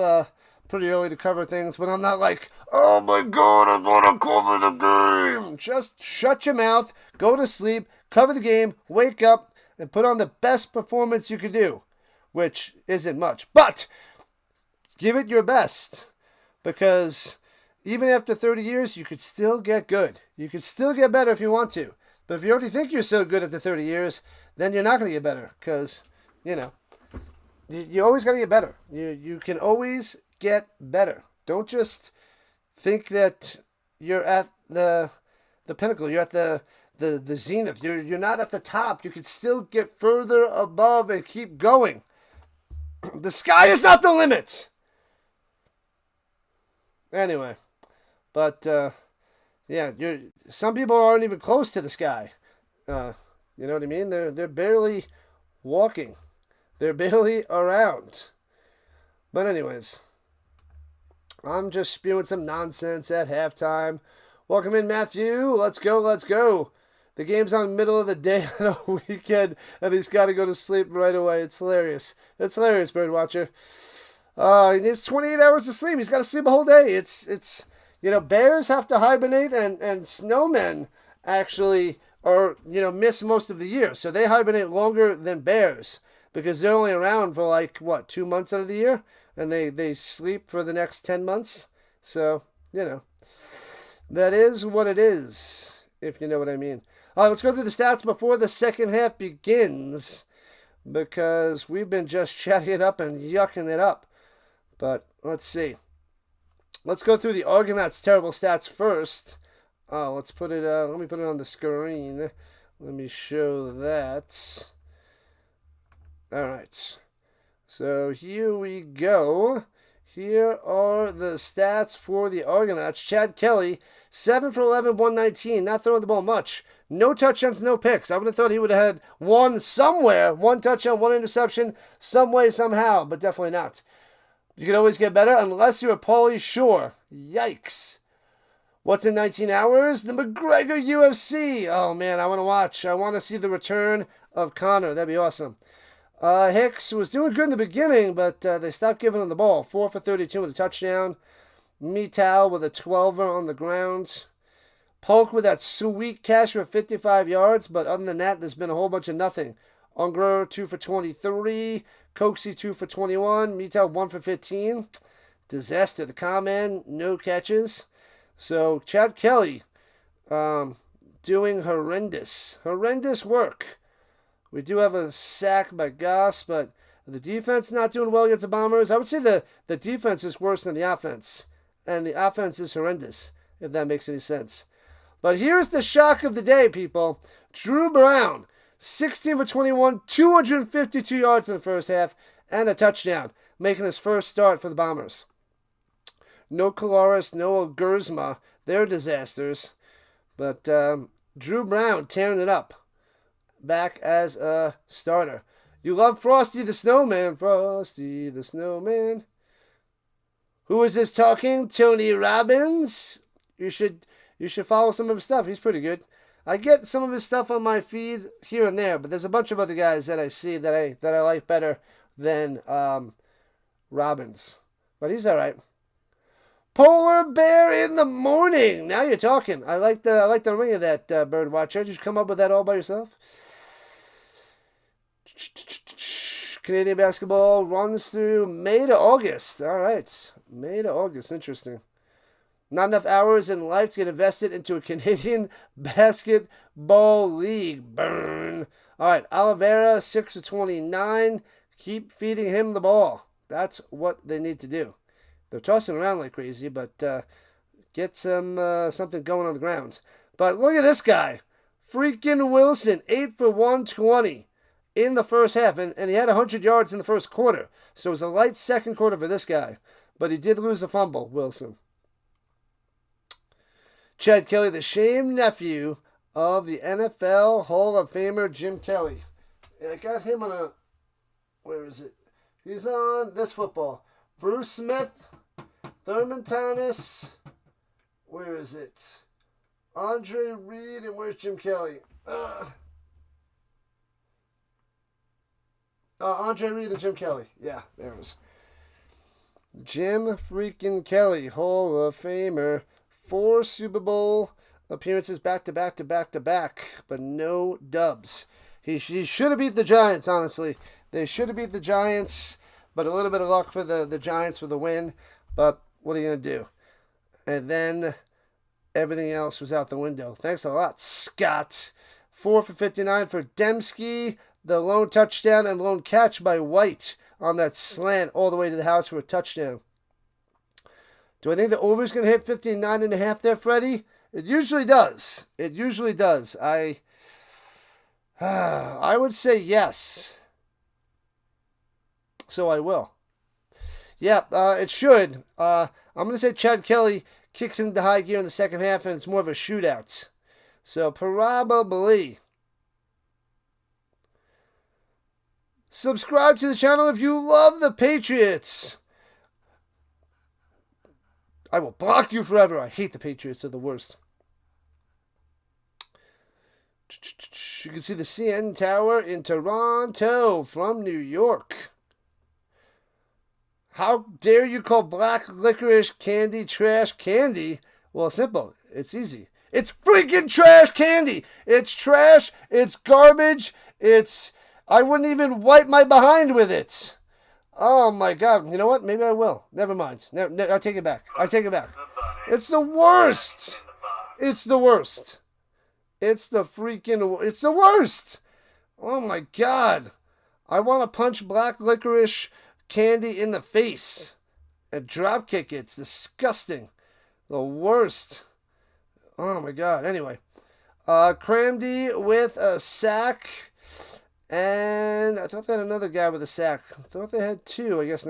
Speaker 1: pretty early to cover things, but I'm not like, oh my God, I gotta cover the game. Just shut your mouth, go to sleep, cover the game, wake up, and put on the best performance you could do, which isn't much. But give it your best, because even after 30 years, you could still get good. You could still get better if you want to. But if you already think you're so good after 30 years, then you're not going to get better, because, you always got to get better. You can always get better. Don't just think that you're at the pinnacle. You're at the zenith. You're not at the top. You can still get further above and keep going. The sky is not the limit. Anyway, but yeah, some people aren't even close to the sky. You know what I mean? They're barely walking. They're barely around. But anyways, I'm just spewing some nonsense at halftime. Welcome in, Matthew. Let's go, let's go. The game's on the middle of the day on a weekend, and he's got to go to sleep right away. It's hilarious. It's hilarious, Birdwatcher. He needs 28 hours of sleep. He's got to sleep a whole day. It's bears have to hibernate, and snowmen actually miss most of the year. So they hibernate longer than bears because they're only around for 2 months out of the year, and they sleep for the next 10 months. So, that is what it is, if you know what I mean. All right, let's go through the stats before the second half begins, because we've been just chatting it up and yucking it up. But let's see. Let's go through the Argonauts' terrible stats first. Let's put it. Let me put it on the screen. Let me show that. All right. So here we go. Here are the stats for the Argonauts. Chad Kelly, 7 for 11, 119. Not throwing the ball much. No touchdowns, no picks. I would have thought he would have had one somewhere. One touchdown, one interception, some way, somehow, but definitely not. You can always get better unless you're Paulie Shore. Yikes. What's in 19 hours? The McGregor UFC. Oh, man, I want to watch. I want to see the return of Connor. That'd be awesome. Hicks was doing good in the beginning, but they stopped giving him the ball. 4 for 32 with a touchdown. Mital with a 12er on the ground. Polk with that sweet catch for 55 yards, but other than that, there's been a whole bunch of nothing. Unger, 2 for 23. Coxie, 2 for 21. Mital, 1 for 15. Disaster. The common, no catches. So, Chad Kelly doing horrendous work. We do have a sack by Goss, but the defense not doing well against the Bombers. I would say the defense is worse than the offense, and the offense is horrendous, if that makes any sense. But here's the shock of the day, people. Drew Brown, 16 for 21, 252 yards in the first half, and a touchdown, making his first start for the Bombers. No Kolaris, no Gersma. They're disasters. But Drew Brown tearing it up. Back as a starter. You love Frosty the Snowman. Frosty the Snowman. Who is this talking? Tony Robbins? You should follow some of his stuff. He's pretty good. I get some of his stuff on my feed here and there, but there's a bunch of other guys that I see that I like better than Robbins. But he's all right. Polar bear in the morning. Now you're talking. I like the ring of that, bird watcher. Did you come up with that all by yourself? Canadian basketball runs through May to August. All right. May to August. Interesting. Not enough hours in life to get invested into a Canadian basketball league. Burn. All right. Oliveira, 6 for 29. Keep feeding him the ball. That's what they need to do. They're tossing around like crazy, but get something going on the ground. But look at this guy. Freaking Wilson, 8 for 120 in the first half. And he had 100 yards in the first quarter. So it was a light second quarter for this guy. But he did lose a fumble, Wilson. Chad Kelly, the shame nephew of the NFL Hall of Famer Jim Kelly. And I got him on a... Where is it? He's on this football. Bruce Smith, Thurman Thomas, where is it? Andre Reed, and where's Jim Kelly? Andre Reed and Jim Kelly. Yeah, there it is. Jim freaking Kelly, Hall of Famer. 4 Super Bowl appearances back to back, but no dubs. He should have beat the Giants, honestly. They should have beat the Giants, but a little bit of luck for the Giants for the win. But what are you going to do? And then everything else was out the window. Thanks a lot, Scott. 4 for 59 for Dembski. The lone touchdown and lone catch by White on that slant all the way to the house for a touchdown. Do I think the over is going to hit 59.5 there, Freddie? It usually does. It usually does. I would say yes. So I will. Yeah, it should. I'm going to say Chad Kelly kicks into high gear in the second half, and it's more of a shootout. So probably. Subscribe to the channel if you love the Patriots. I will block you forever. I hate the Patriots. They're the worst. You can see the CN Tower in Toronto from New York. How dare you call black licorice candy trash candy? Well, simple. It's easy. It's freaking trash candy. It's trash. It's garbage. I wouldn't even wipe my behind with it. Oh my God. You know what? Maybe I will. Never mind. I take it back. I take it back. It's the worst. It's the worst. It's the worst. Oh my God. I want to punch black licorice candy in the face and drop kick it. It's disgusting. The worst. Oh my God. Anyway. Cramdy with a sack. And I thought they had another guy with a sack. I thought they had two. I guess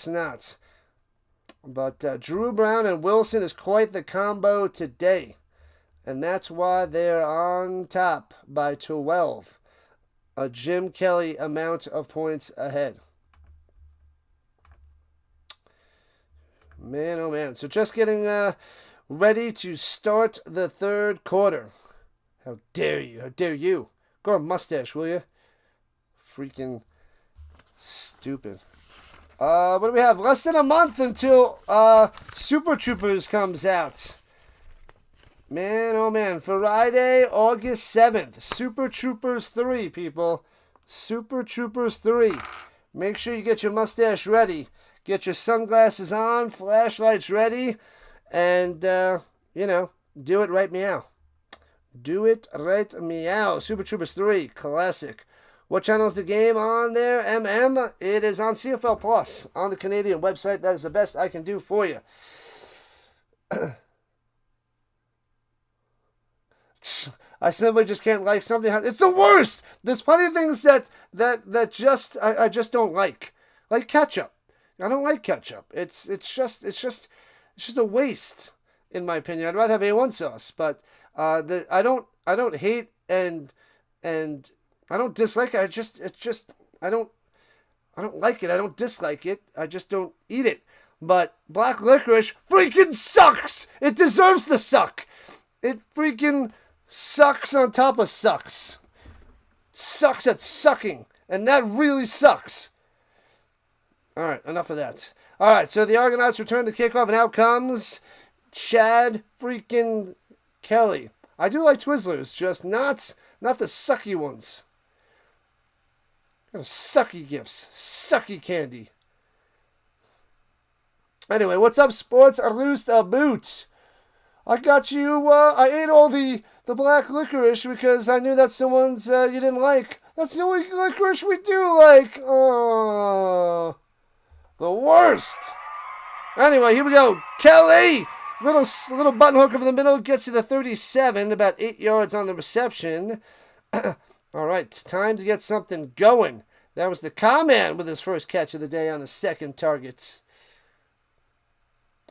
Speaker 1: not. But Drew Brown and Wilson is quite the combo today. And that's why they're on top by 12. A Jim Kelly amount of points ahead. Man, oh man. So just getting ready to start the third quarter. How dare you? How dare you? Grow a mustache, will you? Freaking stupid. What do we have? Less than a month until Super Troopers comes out. Man, oh man. Friday, August 7th. Super Troopers 3, people. Super Troopers 3. Make sure you get your mustache ready. Get your sunglasses on, flashlights ready, and, do it right meow. Do it right meow. Super Troopers 3, classic. What channel is the game on there, MM? It is on CFL Plus, on the Canadian website. That is the best I can do for you. I simply just can't like something. It's the worst. There's plenty of things that I just don't like ketchup. I don't like ketchup. It's just a waste, in my opinion. I'd rather have A1 sauce, but I don't hate and I don't dislike it. I don't like it. I don't dislike it. I just don't eat it. But black licorice freaking sucks. It deserves to suck. It freaking sucks on top of sucks. Sucks at sucking, and that really sucks. All right, enough of that. All right, so the Argonauts return to kickoff, and out comes Chad freaking Kelly. I do like Twizzlers, just not the sucky ones. Sucky gifts, sucky candy. Anyway, what's up, sports? Roost a boot. I got you. I ate all the black licorice because I knew that's the ones you didn't like. That's the only licorice we do like. Oh, the worst. Anyway, here we go. Kelly, little button hook over the middle, gets to the 37, about 8 yards on the reception. All right, time to get something going. That was the K-Man with his first catch of the day on the second target.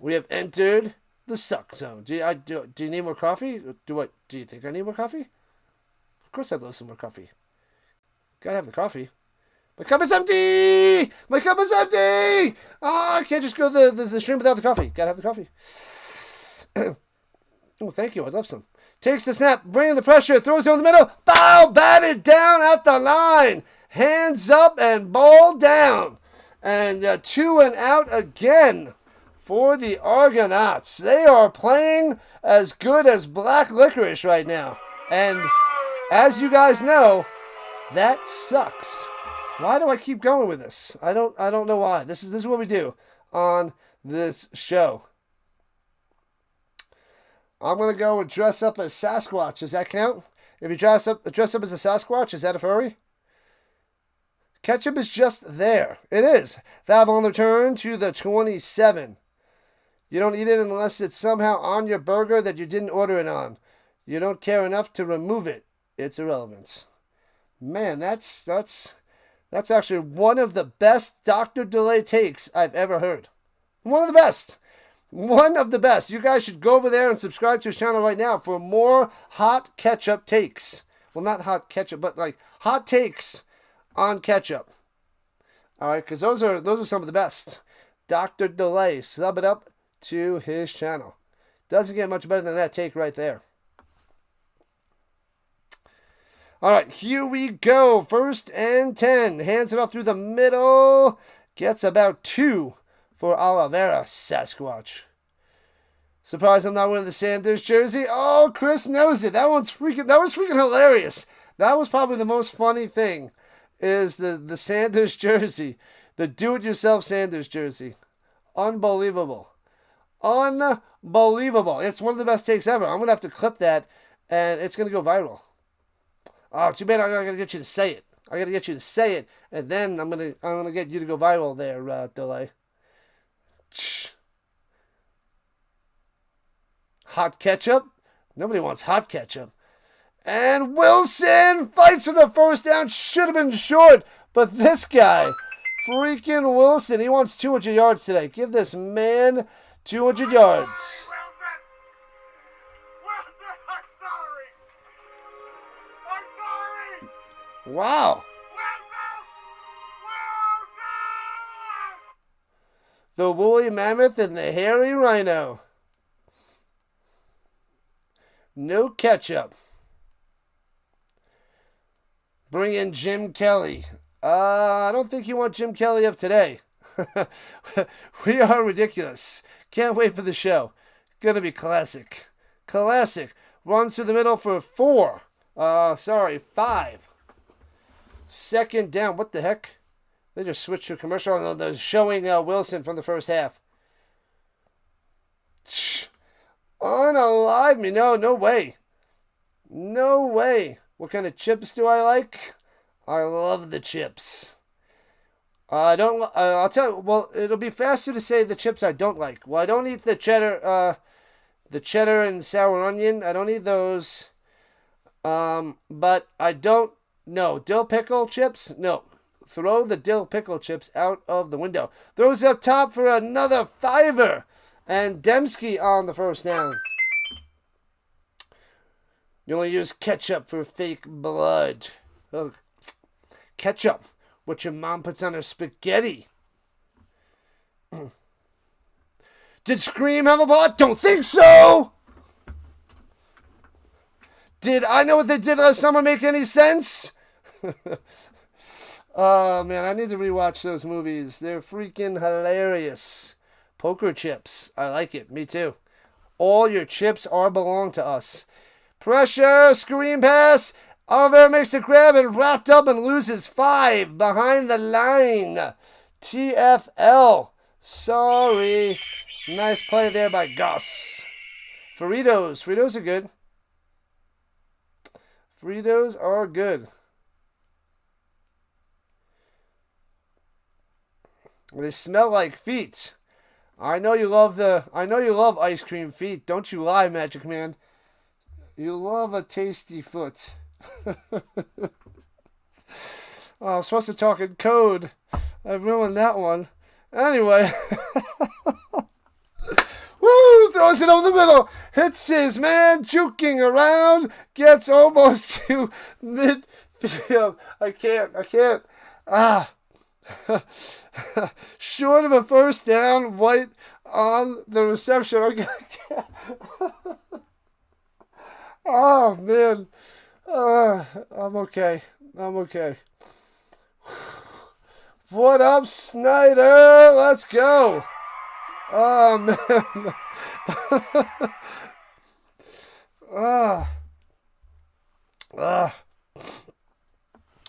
Speaker 1: We have entered the suck zone. Do you need more coffee? Do you think I need more coffee? Of course I'd love some more coffee. Gotta have the coffee. My cup is empty! My cup is empty! Oh, I can't just go the stream without the coffee. Gotta have the coffee. Oh, thank you. I'd love some. Takes the snap, bringing the pressure, throws it in the middle. Bow, batted down at the line. Hands up and ball down. And 2 and out again for the Argonauts. They are playing as good as black licorice right now. And as you guys know, that sucks. Why do I keep going with this? I don't know why. This is what we do on this show. I'm gonna go and dress up as Sasquatch. Does that count? If you dress up as a Sasquatch, is that a furry? Ketchup is just there. It is. Valve on the return to the 27. You don't eat it unless it's somehow on your burger that you didn't order it on. You don't care enough to remove it. It's irrelevant. Man, that's That's actually one of the best Dr. Delay takes I've ever heard. One of the best. One of the best. You guys should go over there and subscribe to his channel right now for more hot ketchup takes. Well, not hot ketchup, but like hot takes on ketchup. All right, because those are some of the best. Dr. Delay, sub it up to his channel. Doesn't get much better than that take right there. All right, here we go. 1st and 10. Hands it off through the middle. Gets about 2 for Oliveira, Sasquatch. Surprised I'm not wearing the Sanders jersey. Oh, Chris knows it. That was freaking hilarious. That was probably the most funny thing, is the Sanders jersey. The do-it-yourself Sanders jersey. Unbelievable. Unbelievable. It's one of the best takes ever. I'm going to have to clip that, and it's going to go viral. Oh, too bad I gotta get you to say it. I gotta get you to say it, and then I'm gonna get you to go viral there, Delay. Hot ketchup? Nobody wants hot ketchup. And Wilson fights for the first down. Should have been short, but this guy, freaking Wilson, he wants 200 yards today. Give this man 200 yards. Wow. The woolly mammoth and the hairy rhino. No ketchup. Bring in Jim Kelly. I don't think you want Jim Kelly of today. We are ridiculous. Can't wait for the show. Gonna be classic. Classic. Runs through the middle for 5. 2nd down. What the heck? They just switched to a commercial. No, they're showing Wilson from the first half. Unalive me. No way. No way. What kind of chips do I like? I love the chips. I don't. I'll tell you. Well, it'll be faster to say the chips I don't like. Well, I don't eat the cheddar. The cheddar and sour onion. I don't eat those. But I don't. No, dill pickle chips? No. Throw the dill pickle chips out of the window. Throws up top for another 5. And Dembski on the first down. You only use ketchup for fake blood. Oh, ketchup, what your mom puts on her spaghetti. Did Scream have a plot? Don't think so! Did I Know What They Did Last Summer make any sense? Oh, man, I need to rewatch those movies. They're freaking hilarious. Poker chips. I like it. Me too. All your chips belong to us. Pressure. Screen pass. Oliver makes the grab and wrapped up and loses 5 behind the line. TFL. Sorry. Nice play there by Gus. Fritos. Fritos are good. Fritos are good. They smell like feet. I know you love ice cream feet. Don't you lie, Magic Man. You love a tasty foot. Oh, I was supposed to talk in code. I ruined that one. Anyway. Woo! Throws it over the middle. Hits his man. Juking around. Gets almost to midfield. I can't. Short of a first down. White on the reception. Oh, man. I'm okay. What up, Snyder? Let's go. Oh, man.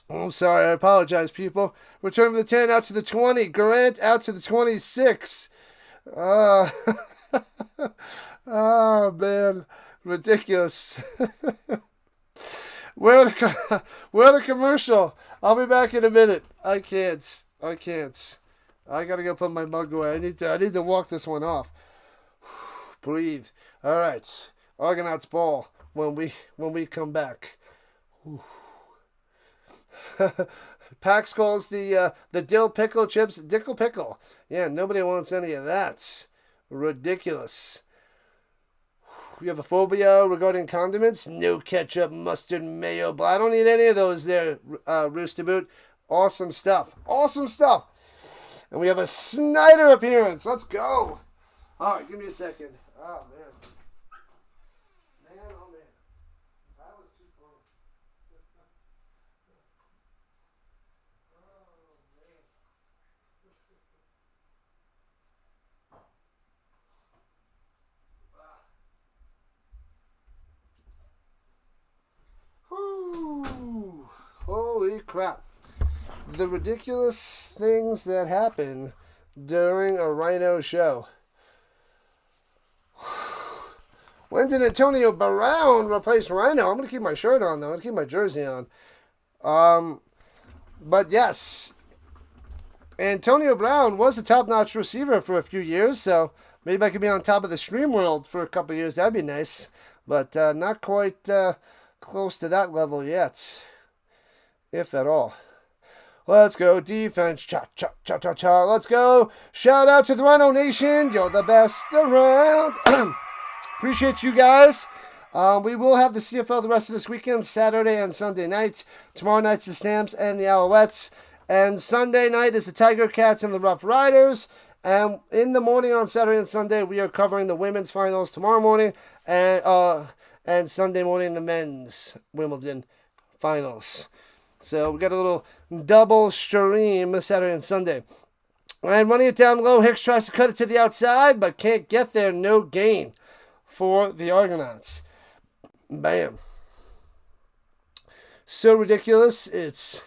Speaker 1: I'm sorry. I apologize, people. Return from the 10 out to the 20. Grant out to the 26. Oh, man. Ridiculous. We're at a commercial. I'll be back in a minute. I can't. I gotta go put my mug away. I need to walk this one off. Breathe. All right. Argonauts ball when we come back. Pax calls the dill pickle chips dickle pickle. Yeah, nobody wants any of that. Ridiculous. You have a phobia regarding condiments? No ketchup, mustard, mayo, but I don't need any of those there, Rooster Boot. Awesome stuff. Awesome stuff. And we have a Snyder appearance. Let's go. All right, give me a second. Oh, man. Man, oh, man. That was too funny. Whew. Holy crap. The ridiculous things that happen during a Rhino show. When did Antonio Brown replace Rhino? I'm going to keep my shirt on, though. I'm going to keep my jersey on. But yes, Antonio Brown was a top-notch receiver for a few years, so maybe I could be on top of the stream world for a couple of years. That'd be nice. But not quite close to that level yet, if at all. Let's go defense. Cha, cha, cha, cha, cha. Let's go. Shout out to the Rhino Nation. You're the best around. Appreciate you guys. We will have the CFL the rest of this weekend, Saturday and Sunday night. Tomorrow night's the Stamps and the Alouettes. And Sunday night is the Tiger Cats and the Rough Riders. And in the morning on Saturday and Sunday, we are covering the women's finals tomorrow morning. And Sunday morning, the men's Wimbledon finals. So we got a little double stream Saturday and Sunday. And running it down low, Hicks tries to cut it to the outside, but can't get there. No gain for the Argonauts. Bam. So ridiculous. It's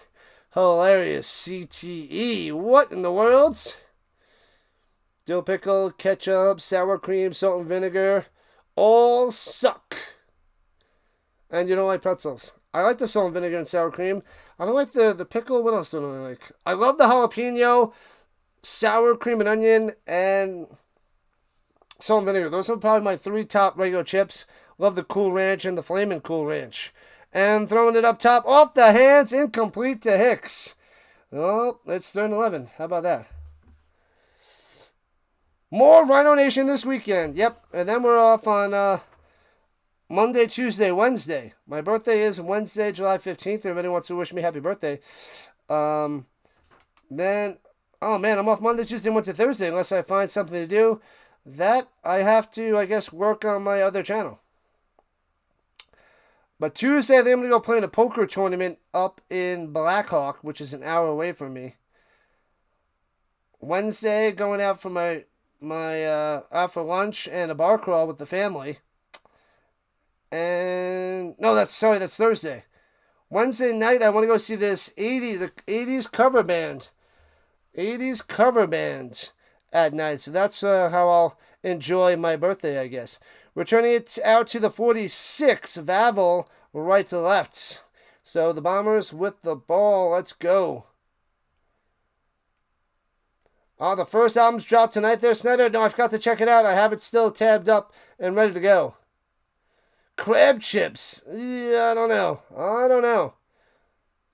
Speaker 1: hilarious. CTE. What in the world? Dill pickle, ketchup, sour cream, salt and vinegar. All suck. And you don't like pretzels. I like the salt and vinegar and sour cream. I don't like the pickle. What else do I like? I love the jalapeno, sour cream and onion, and salt and vinegar. Those are probably my 3 top regular chips. Love the Cool Ranch and the Flamin' Cool Ranch. And throwing it up top, off the hands, incomplete to Hicks. Oh, it's 3rd and 11. How about that? More Rhino Nation this weekend. Yep, and then we're off on Monday, Tuesday, Wednesday. My birthday is Wednesday, July 15th. If anyone wants to wish me happy birthday. Then, oh man, I'm off Monday, Tuesday, Wednesday, Thursday, unless I find something to do. That I have to, I guess, work on my other channel. But Tuesday, I think I'm going to go play in a poker tournament up in Blackhawk, which is an hour away from me. Wednesday, going out for my out for lunch and a bar crawl with the family. And no, that's Thursday. Wednesday night, I want to go see this the 80s cover band. 80s cover band at night. So that's how I'll enjoy my birthday, I guess. Returning it out to the 46, Vavel, right to left. So the Bombers with the ball. Let's go. Oh, the first album's dropped tonight there, Snyder. No, I forgot to check it out. I have it still tabbed up and ready to go. Crab chips. Yeah, I don't know.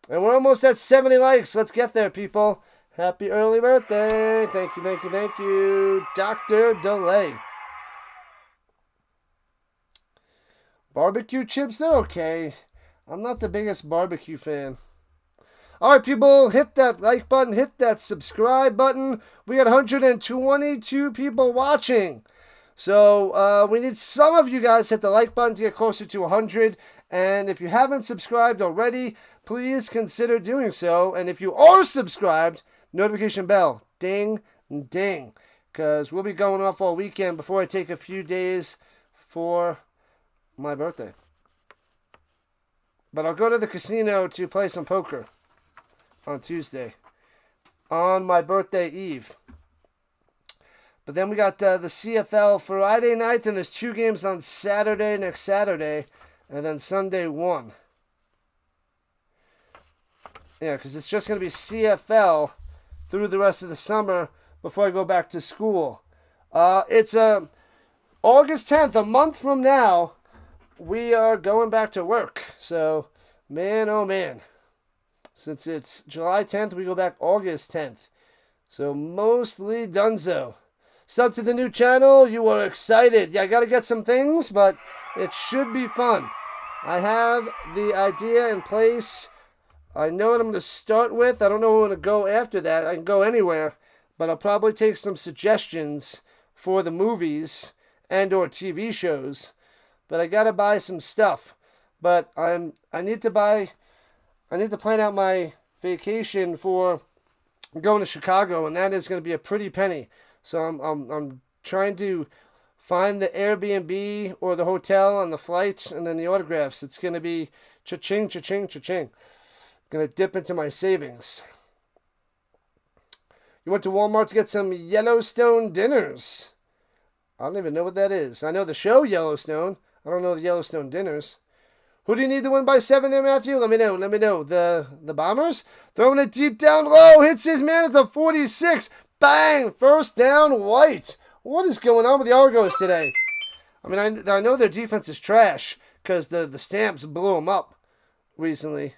Speaker 1: And we're almost at 70 likes. Let's get there, people. Happy early birthday. Thank you. Dr. Delay. Barbecue chips, they're okay. I'm not the biggest barbecue fan. All right, people, hit that like button, hit that subscribe button. We got 122 people watching. So we need some of you guys hit the like button to get closer to 100. And if you haven't subscribed already, please consider doing so. And if you are subscribed, notification bell, ding, ding. Because we'll be going off all weekend before I take a few days for my birthday. But I'll go to the casino to play some poker on Tuesday, on my birthday eve. But then we got the CFL Friday night, and there's 2 games on Saturday, next Saturday, and then Sunday 1. Yeah, because it's just going to be CFL through the rest of the summer before I go back to school. It's August 10th, a month from now, we are going back to work. So, man, oh man. Since it's July 10th, we go back August 10th. So mostly donezo. Sub to the new channel, you are excited. Yeah, I gotta get some things, but it should be fun. I have the idea in place. I know what I'm going to start with. I don't know where I'm going to go after that. I can go anywhere, but I'll probably take some suggestions for the movies and or TV shows. But I got to buy some stuff. But I need to plan out my vacation for going to Chicago, and that is going to be a pretty penny. So I'm trying to find the Airbnb or the hotel on the flights and then the autographs. It's going to be cha-ching, cha-ching, cha-ching. Going to dip into my savings. You went to Walmart to get some Yellowstone dinners. I don't even know what that is. I know the show Yellowstone. I don't know the Yellowstone dinners. Who do you need to win by 7 there, Matthew? Let me know. The Bombers? Throwing it deep down low. Hits his man at the 46. Bang! First down, White. What is going on with the Argos today? I mean, I know their defense is trash because the Stamps blew them up recently.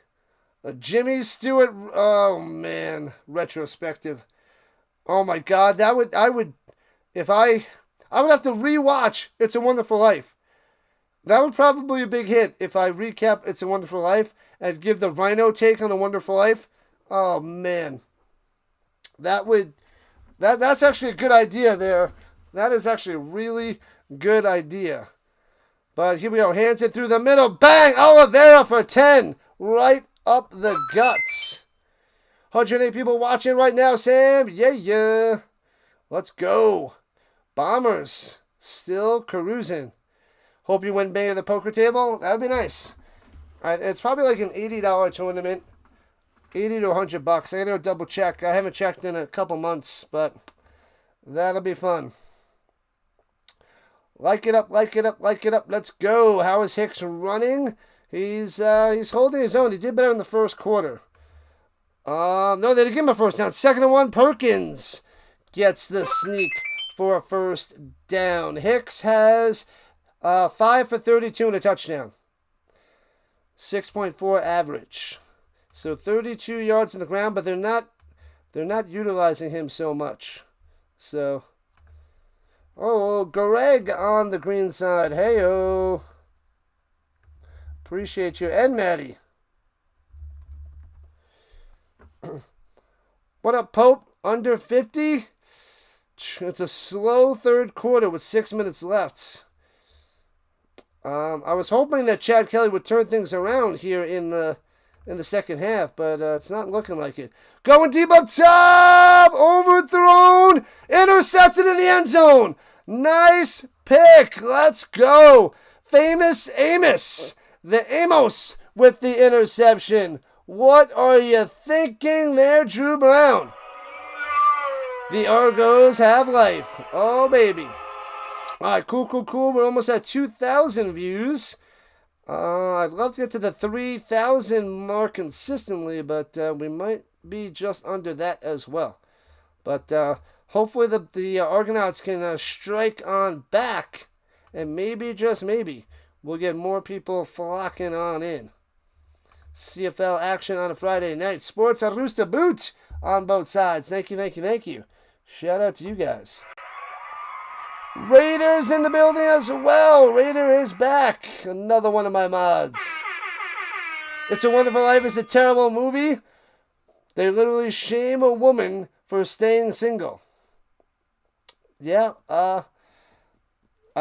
Speaker 1: Jimmy Stewart, oh man, retrospective. Oh my God, I would have to rewatch It's a Wonderful Life. That would probably be a big hit if I recap It's a Wonderful Life and give the Rhino take on A Wonderful Life. Oh man, that's actually a good idea there. That is actually a really good idea. But here we go, hands it through the middle, bang, Oliveira for 10, right up the guts. 108 people watching right now, Sam. Yeah. Let's go. Bombers still cruising. Hope you win Bay of the Poker Table. That would be nice. It's probably like an $80 tournament. $80 to $100. I gotta go double check. I haven't checked in a couple months, but that'll be fun. Like it up. Let's go. How is Hicks running? He's holding his own. He did better in the first quarter. No, they didn't give him a first down. 2nd and 1. Perkins gets the sneak for a first down. Hicks has 5 for 32 and a touchdown. 6.4 average. So 32 yards on the ground, but they're not utilizing him so much. So, Greg on the green side. Hey-o. Appreciate you. And Maddie. What up, Pope? Under 50? It's a slow third quarter with 6 minutes left. I was hoping that Chad Kelly would turn things around here in the second half, but it's not looking like it. Going deep up top! Overthrown! Intercepted in the end zone! Nice pick! Let's go! Famous Amos! The Amos with the interception. What are you thinking there, Drew Brown? The Argos have life. Oh, baby. All right, cool. We're almost at 2,000 views. I'd love to get to the 3,000 mark consistently, but we might be just under that as well. But hopefully the Argonauts can strike on back, and maybe, just maybe, we'll get more people flocking on in. CFL action on a Friday night. Sports on Rooster Boot on both sides. Thank you. Shout out to you guys. Raiders in the building as well. Raider is back. Another one of my mods. It's a Wonderful Life is a terrible movie. They literally shame a woman for staying single. Yeah, I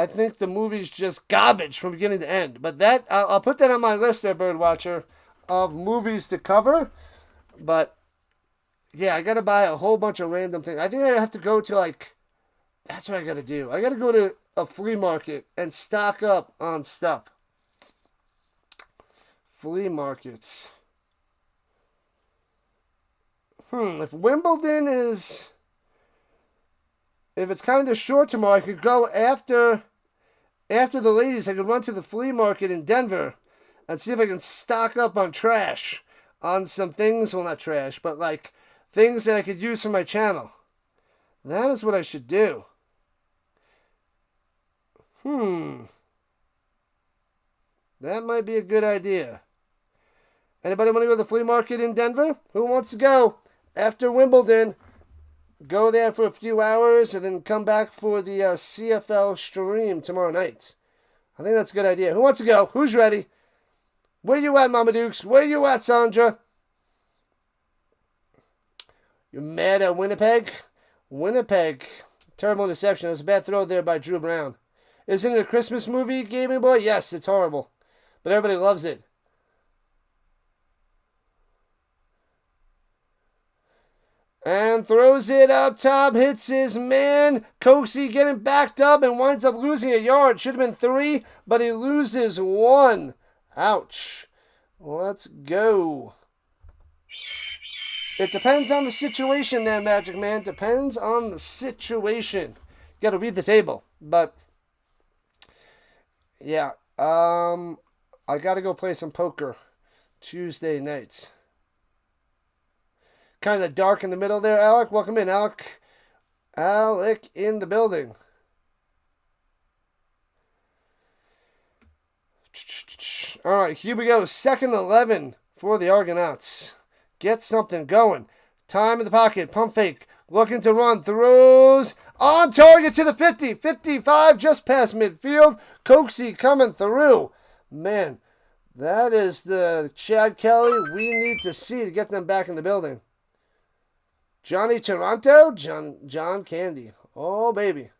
Speaker 1: think the movie's just garbage from beginning to end. But that I'll put that on my list there, Birdwatcher, of movies to cover. But yeah, I gotta buy a whole bunch of random things. I think I have to go to that's what I gotta do. I gotta go to a flea market and stock up on stuff. Flea markets. If Wimbledon is... If it's kind of short tomorrow, I could go after the ladies. I could run to the flea market in Denver and see if I can stock up on trash. On some things, well, not trash, but things that I could use for my channel. That is what I should do. That might be a good idea. Anybody want to go to the flea market in Denver? Who wants to go? After Wimbledon, go there for a few hours and then come back for the CFL stream tomorrow night. I think that's a good idea. Who wants to go? Who's ready? Where you at, Mama Dukes? Where you at, Sandra? You're mad at Winnipeg? Winnipeg. Terrible interception. It was a bad throw there by Drew Brown. Isn't it a Christmas movie, Gaming Boy? Yes, it's horrible. But everybody loves it. And throws it up top, hits his man. Coxie getting backed up and winds up losing a yard. Should have been 3, but he loses 1. Ouch. Let's go. It depends on the situation there, Magic Man. Depends on the situation. You got to read the table. But, yeah. I got to go play some poker Tuesday nights. Kind of dark in the middle there, Alec. Welcome in, Alec. Alec in the building. All right, here we go. 2nd 11 for the Argonauts. Get something going. Time in the pocket. Pump fake. Looking to run. Throws on target to the 50. 55 just past midfield. Coxie coming through. Man, that is the Chad Kelly we need to see to get them back in the building. Johnny Toronto, John Candy. Oh, baby.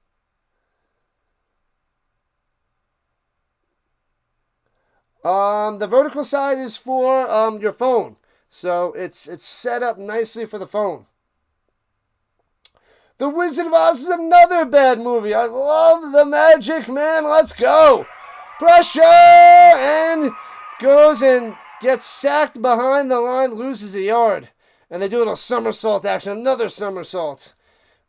Speaker 1: The vertical side is for your phone. So it's set up nicely for the phone. The Wizard of Oz is another bad movie. I love the Magic Man. Let's go. Pressure! And goes and gets sacked behind the line, loses a yard. And they do a little somersault action. Another somersault.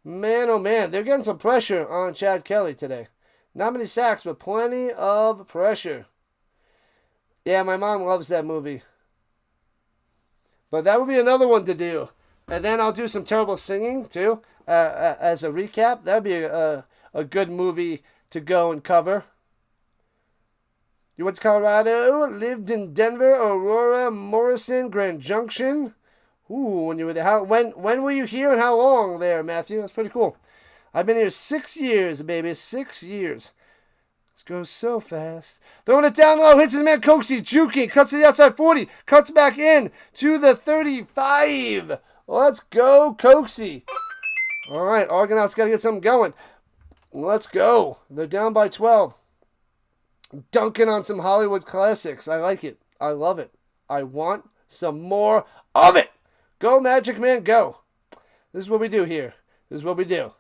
Speaker 1: Man, oh man. They're getting some pressure on Chad Kelly today. Not many sacks, but plenty of pressure. Yeah, my mom loves that movie. But that would be another one to do. And then I'll do some terrible singing, too, as a recap. That would be a good movie to go and cover. You went to Colorado, lived in Denver, Aurora, Morrison, Grand Junction. Ooh, when you were there, when were you here and how long there, Matthew? That's pretty cool. I've been here 6 years, baby, 6 years. Let's go so fast. Throwing it down low, hits his man Coxie, juking, cuts to the outside 40, cuts back in to the 35. Let's go, Coxie. All right, Argonauts got to get something going. Let's go. They're down by 12. Dunking on some Hollywood classics. I like it. I love it. I want some more of it. Go, Magic Man, go. This is what we do here. This is what we do.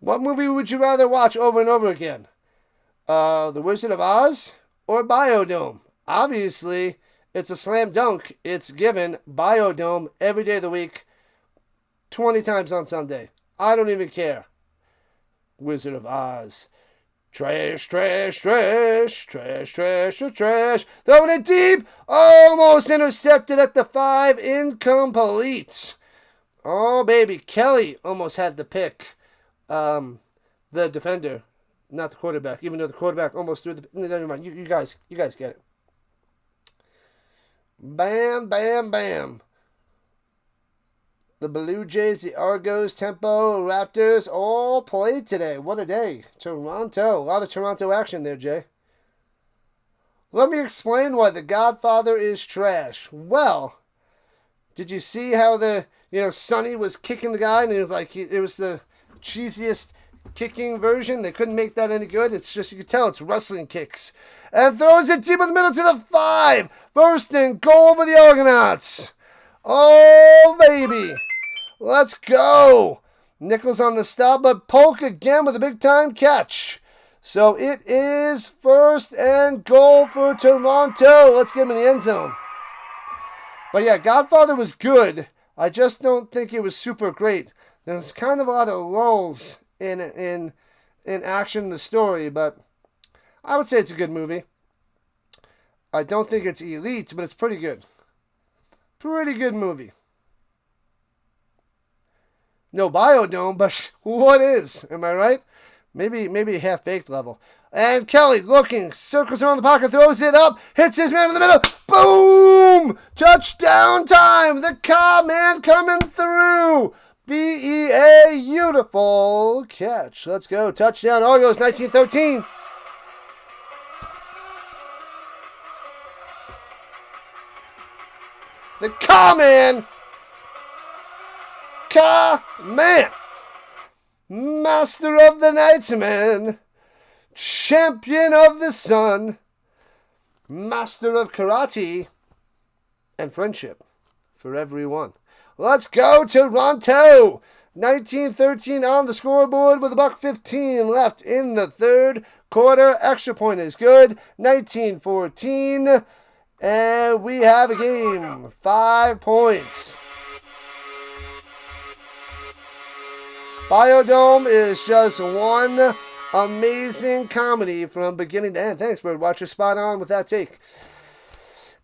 Speaker 1: What movie would you rather watch over and over again? The Wizard of Oz or Biodome? Obviously, it's a slam dunk. It's given Biodome every day of the week, 20 times on Sunday. I don't even care. Wizard of Oz. Trash, trash, trash, trash, trash, trash. Throwing it deep. Almost intercepted at the 5. Incomplete. Oh, baby. Kelly almost had the pick. The defender, not the quarterback. Even though the quarterback almost threw the... Never mind. You guys get it. Bam, bam, bam. The Blue Jays, the Argos, Tempo, Raptors, all played today. What a day. Toronto. A lot of Toronto action there, Jay. Let me explain why The Godfather is trash. Well, did you see how Sonny was kicking the guy and it was like, it was the cheesiest kicking version? They couldn't make that any good. It's just, you could tell it's wrestling kicks. And throws it deep in the middle to the 5. First and goal for the Argonauts. Oh, baby. Let's go. Nichols on the stop, but Polk again with a big-time catch. So it is first and goal for Toronto. Let's get him in the end zone. But yeah, Godfather was good. I just don't think it was super great. There's kind of a lot of lulls in action in the story, but I would say it's a good movie. I don't think it's elite, but it's pretty good. Pretty good movie. No Biodome, but what is? Am I right? Maybe half-baked level. And Kelly looking, circles around the pocket, throws it up, hits his man in the middle. Boom! Touchdown time! The car man coming through. BEA, beautiful catch. Let's go. Touchdown, Argos, 1913. The car man. Master of the Nightman. Champion of the sun. Master of karate. And friendship for everyone. Let's go, Toronto. 1913 on the scoreboard with $1:15 left in the third quarter. Extra point is good. 1914. And we have a game. 5 points. Biodome is just one amazing comedy from beginning to end. Thanks, Birdwatcher. Spot on with that take.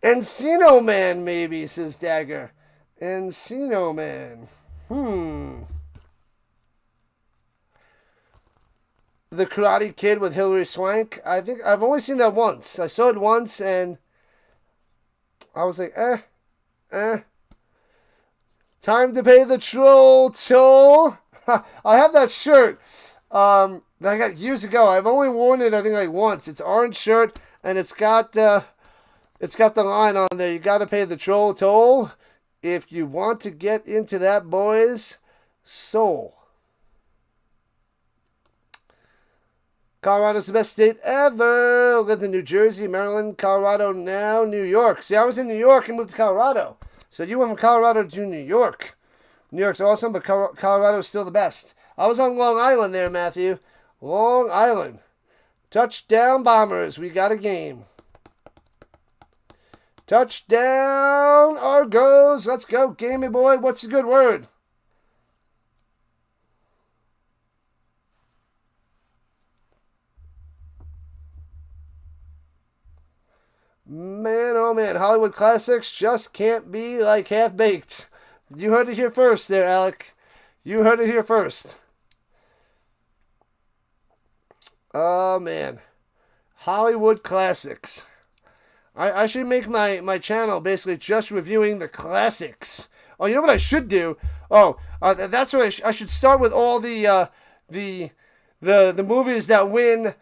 Speaker 1: Encino Man, maybe, says Dagger. Encino Man. The Karate Kid with Hilary Swank. I think I've only seen that once. I saw it once and I was like, Time to pay the troll toll. I have that shirt that I got years ago. I've only worn it, I think, like once. It's orange shirt, and it's got the line on there. You got to pay the troll toll if you want to get into that boy's soul. Colorado's the best state ever. Lived in New Jersey, Maryland, Colorado, now New York. See, I was in New York and moved to Colorado. So you went from Colorado to New York. New York's awesome, but Colorado's still the best. I was on Long Island there, Matthew. Long Island. Touchdown Bombers. We got a game. Touchdown Argos. Let's go, Gamey boy. What's the good word? Man, oh man. Hollywood classics just can't be like half-baked. You heard it here first there, Alec. You heard it here first. Oh, man. Hollywood classics. I should make my channel basically just reviewing the classics. Oh, you know what I should do? Oh, that's what I should start with all the movies that win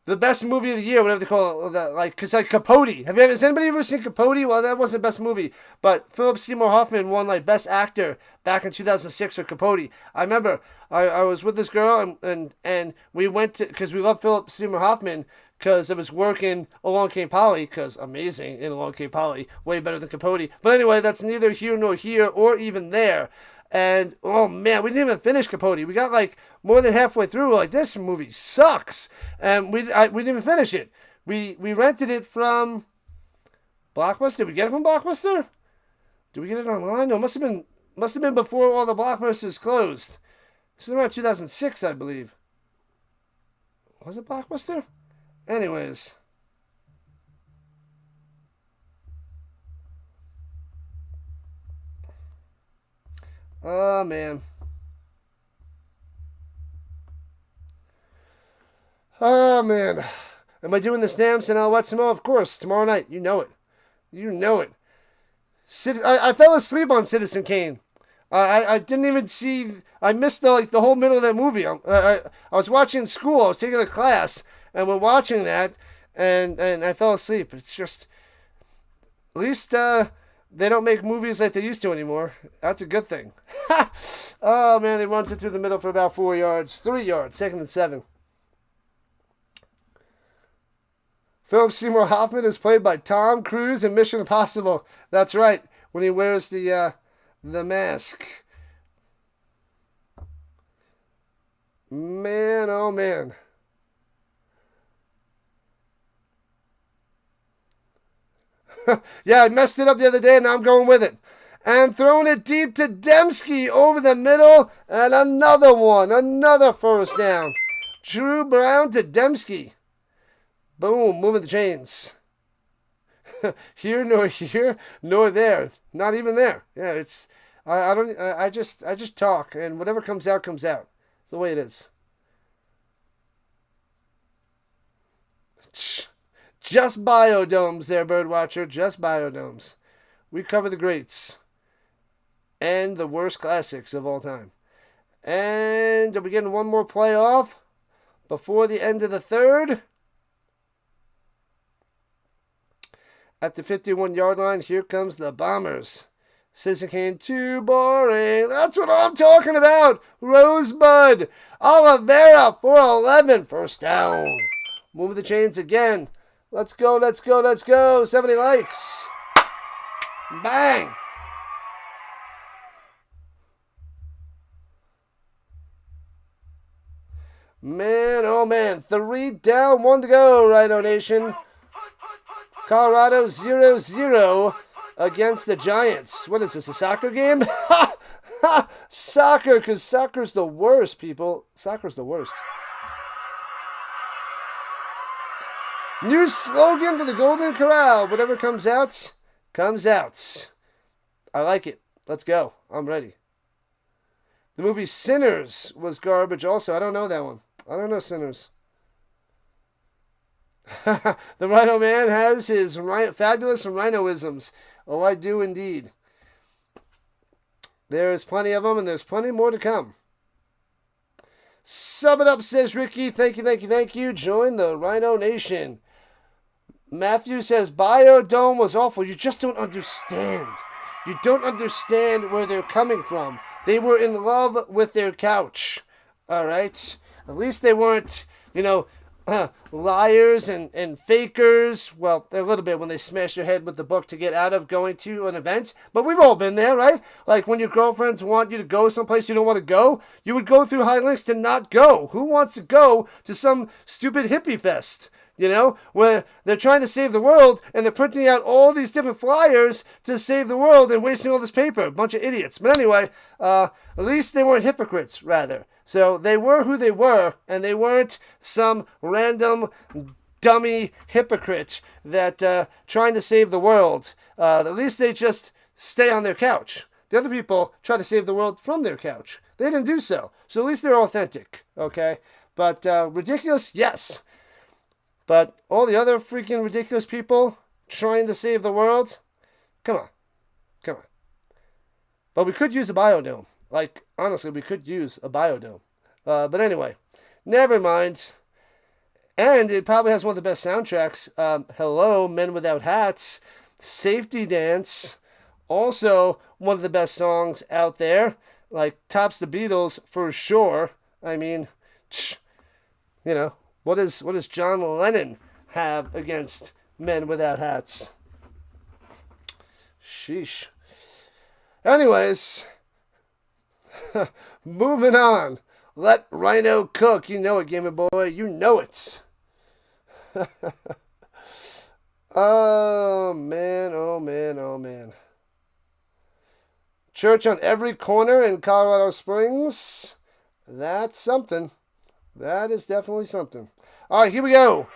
Speaker 1: the best movie of the year, whatever they call it, like, because like Capote. Has anybody ever seen Capote? Well, that wasn't the best movie, but Philip Seymour Hoffman won like best actor back in 2006 for Capote. I remember I was with this girl and we went to, because we love Philip Seymour Hoffman because of his work in Along Came Polly, because amazing in Along Came Polly, way better than Capote. But anyway, that's neither here nor here or even there. And, oh man, we didn't even finish Capote. We got like more than halfway through. Like, this movie sucks. And we didn't even finish it. We rented it from Blockbuster. Did we get it from Blockbuster? Did we get it online? No, it must have been before all the Blockbusters closed. This is around 2006, I believe. Was it Blockbuster? Anyways. Oh, man. Oh, man. Am I doing the stamps and I'll let some more? Of course, tomorrow night. You know it. You know it. I fell asleep on Citizen Kane. I didn't even see... I missed the whole middle of that movie. I was watching in school. I was taking a class, and we're watching that, and I fell asleep. It's just... At least... they don't make movies like they used to anymore. That's a good thing. Oh, man, he runs it through the middle for about 4 yards. 3 yards, 2nd and 7. Philip Seymour Hoffman is played by Tom Cruise in Mission Impossible. That's right, when he wears the mask. Man, oh, man. Yeah, I messed it up the other day, and now I'm going with it. And throwing it deep to Dembski over the middle, and another one, another first down. Drew Brown to Dembski. Boom, moving the chains. Here nor there, not even there. Yeah, it's I just talk, and whatever comes out comes out. It's the way it is. Just biodomes there, Birdwatcher. Just biodomes. We cover the greats. And the worst classics of all time. And are we getting one more playoff before the end of the third? At the 51-yard line, here comes the Bombers. Citizen Kane, too boring. That's what I'm talking about. Rosebud. Oliveira, 411. First down. Move the chains again. Let's go, let's go, let's go. 70 likes. Bang. Man, oh man. 3 down, 1 to go, Rhino Nation. Colorado 0-0 against the Giants. What is this, a soccer game? Soccer, because soccer's the worst, people. Soccer's the worst. New slogan for the Golden Corral. Whatever comes out, comes out. I like it. Let's go. I'm ready. The movie Sinners was garbage also. I don't know that one. I don't know Sinners. The Rhino Man has his fabulous rhinoisms. Oh, I do indeed. There's plenty of them, and there's plenty more to come. Sub it up, says Ricky. Thank you, thank you, thank you. Join the Rhino Nation. Matthew says, Biodome was awful. You just don't understand. You don't understand where they're coming from. They were in love with their couch. All right? At least they weren't, liars and fakers. Well, a little bit when they smash your head with the book to get out of going to an event. But we've all been there, right? Like when your girlfriends want you to go someplace you don't want to go, you would go through high lengths to not go. Who wants to go to some stupid hippie fest? Where they're trying to save the world and they're printing out all these different flyers to save the world and wasting all this paper. A bunch of idiots. But anyway, at least they weren't hypocrites, rather. So they were who they were, and they weren't some random dummy hypocrite that trying to save the world. At least they just stay on their couch. The other people try to save the world from their couch. They didn't do so. So at least they're authentic, okay? But ridiculous? Yes. But all the other freaking ridiculous people trying to save the world, come on. Come on. But we could use a biodome. Like, honestly, we could use a biodome. But anyway, never mind. And it probably has one of the best soundtracks. Hello, Men Without Hats. Safety Dance. Also, one of the best songs out there. Like, tops the Beatles for sure. I mean, what does John Lennon have against Men Without Hats? Sheesh. Anyways, moving on. Let Rhino cook. You know it, Gamer Boy. You know it. Oh, man. Oh, man. Oh, man. Church on every corner in Colorado Springs. That's something. That is definitely something. All right, here we go.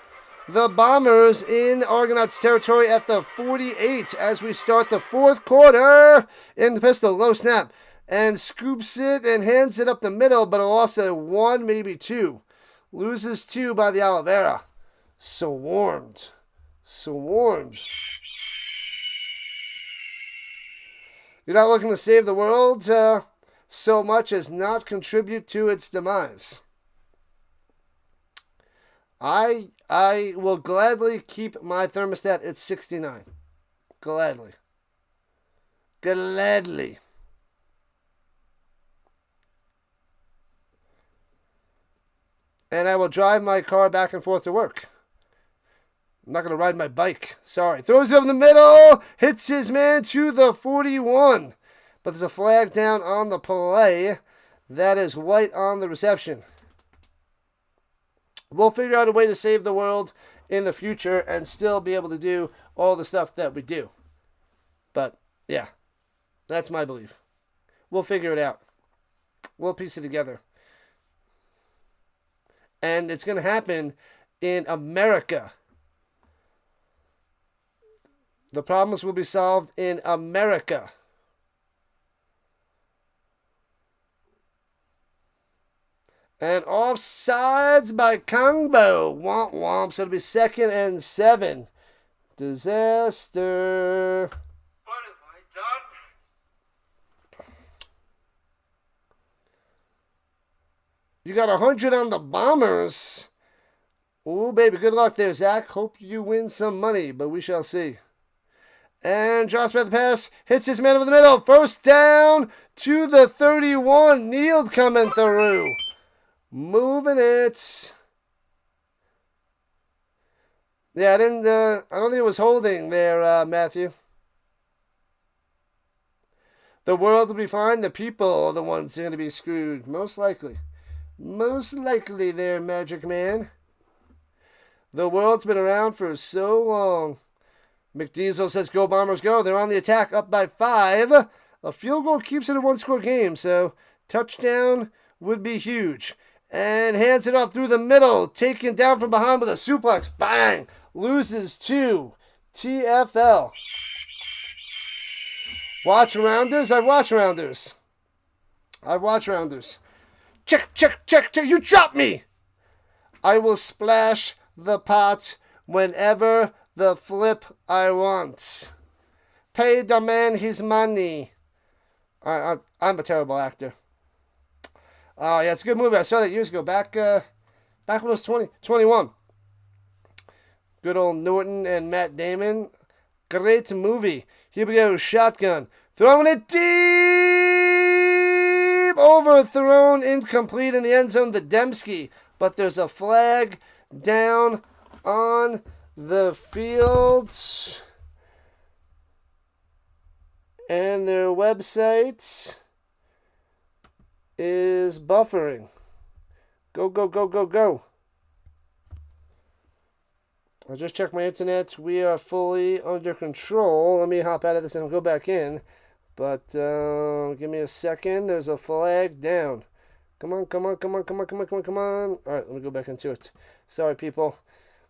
Speaker 1: The Bombers in Argonauts territory at the 48 as we start the fourth quarter. In the pistol, low snap. And scoops it and hands it up the middle, but a loss of 1, maybe 2. Loses 2 by the Oliveira. Swarmed. You're not looking to save the world so much as not contribute to its demise. I will gladly keep my thermostat at 69. Gladly. And I will drive my car back and forth to work. I'm not going to ride my bike. Sorry. Throws it over the middle. Hits his man to the 41. But there's a flag down on the play. That is white on the reception. We'll figure out a way to save the world in the future and still be able to do all the stuff that we do. But, yeah. That's my belief. We'll figure it out. We'll piece it together. And it's going to happen in America. The problems will be solved in America. And offsides by Kongbo. Womp womp. So it'll be 2nd and 7. Disaster.
Speaker 2: What have I done?
Speaker 1: You got 100 on the Bombers. Ooh, baby, good luck there, Zach. Hope you win some money, but we shall see. And drops back the pass. Hits his man over the middle. First down to the 31. Neal coming through. Moving it. Yeah, I don't think it was holding there, Matthew. The world will be fine. The people are the ones going to be screwed. Most likely. Most likely there, Magic Man. The world's been around for so long. McDiesel says, go Bombers, go. They're on the attack, up by 5. A field goal keeps it a one-score game, so touchdown would be huge. And hands it off through the middle. Taken down from behind with a suplex. Bang! Loses 2. TFL. Watch rounders? I've watched rounders. Check, check, check, check. You dropped me! I will splash the pot whenever the flip I want. Pay the man his money. I'm a terrible actor. Oh, yeah, it's a good movie. I saw that years ago. Back when I was 21. Good old Norton and Matt Damon. Great movie. Here we go. Shotgun. Throwing it deep. Overthrown. Incomplete in the end zone. The Dembski. But there's a flag down on the field. And their website is buffering. Go, go, go, go, go. I just checked my internet. We are fully under control. Let me hop out of this and go back in. But give me a second. There's a flag down. Come on, come on, come on, come on, come on, come on, come on. All right, let me go back into it. Sorry, people.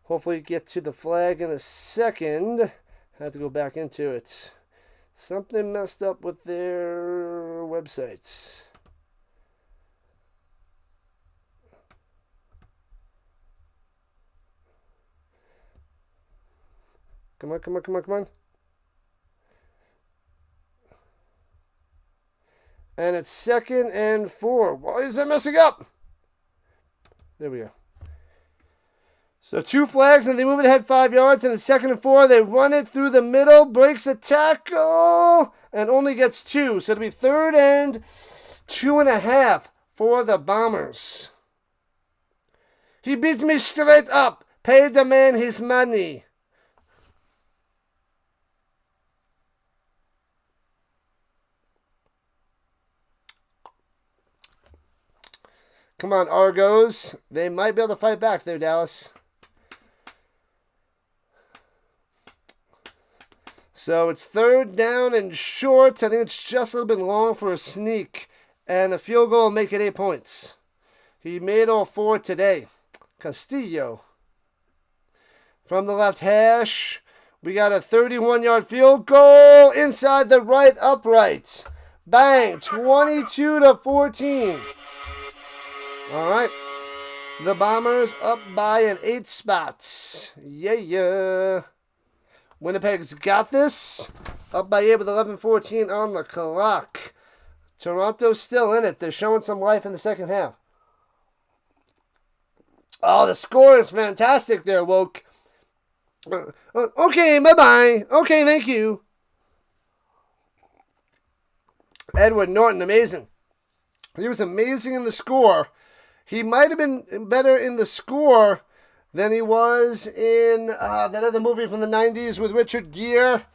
Speaker 1: Hopefully get to the flag in a second. Had to go back into it. Something messed up with their websites. Come on, come on, come on, come on. And it's 2nd and 4. Why is that messing up? There we go. So 2 flags, and they move it ahead 5 yards, and it's 2nd and 4. They run it through the middle, breaks a tackle, and only gets 2. So it'll be 3rd and 2.5 for the Bombers. He beat me straight up. Pay the man his money. Come on, Argos. They might be able to fight back there, Dallas. So it's 3rd down and short. I think it's just a little bit long for a sneak. And a field goal will make it 8 points. He made all 4 today. Castillo. From the left hash, we got a 31-yard field goal inside the right upright. Bang! 22-14. All right. The Bombers up by an 8 spots. Yeah. Winnipeg's got this. Up by 8 with 11:14 on the clock. Toronto's still in it. They're showing some life in the second half. Oh, the score is fantastic there, Woke. Okay, bye-bye. Okay, thank you. Edward Norton, amazing. He was amazing in the score. He might have been better in the score than he was in that other movie from the 90s with Richard Gere.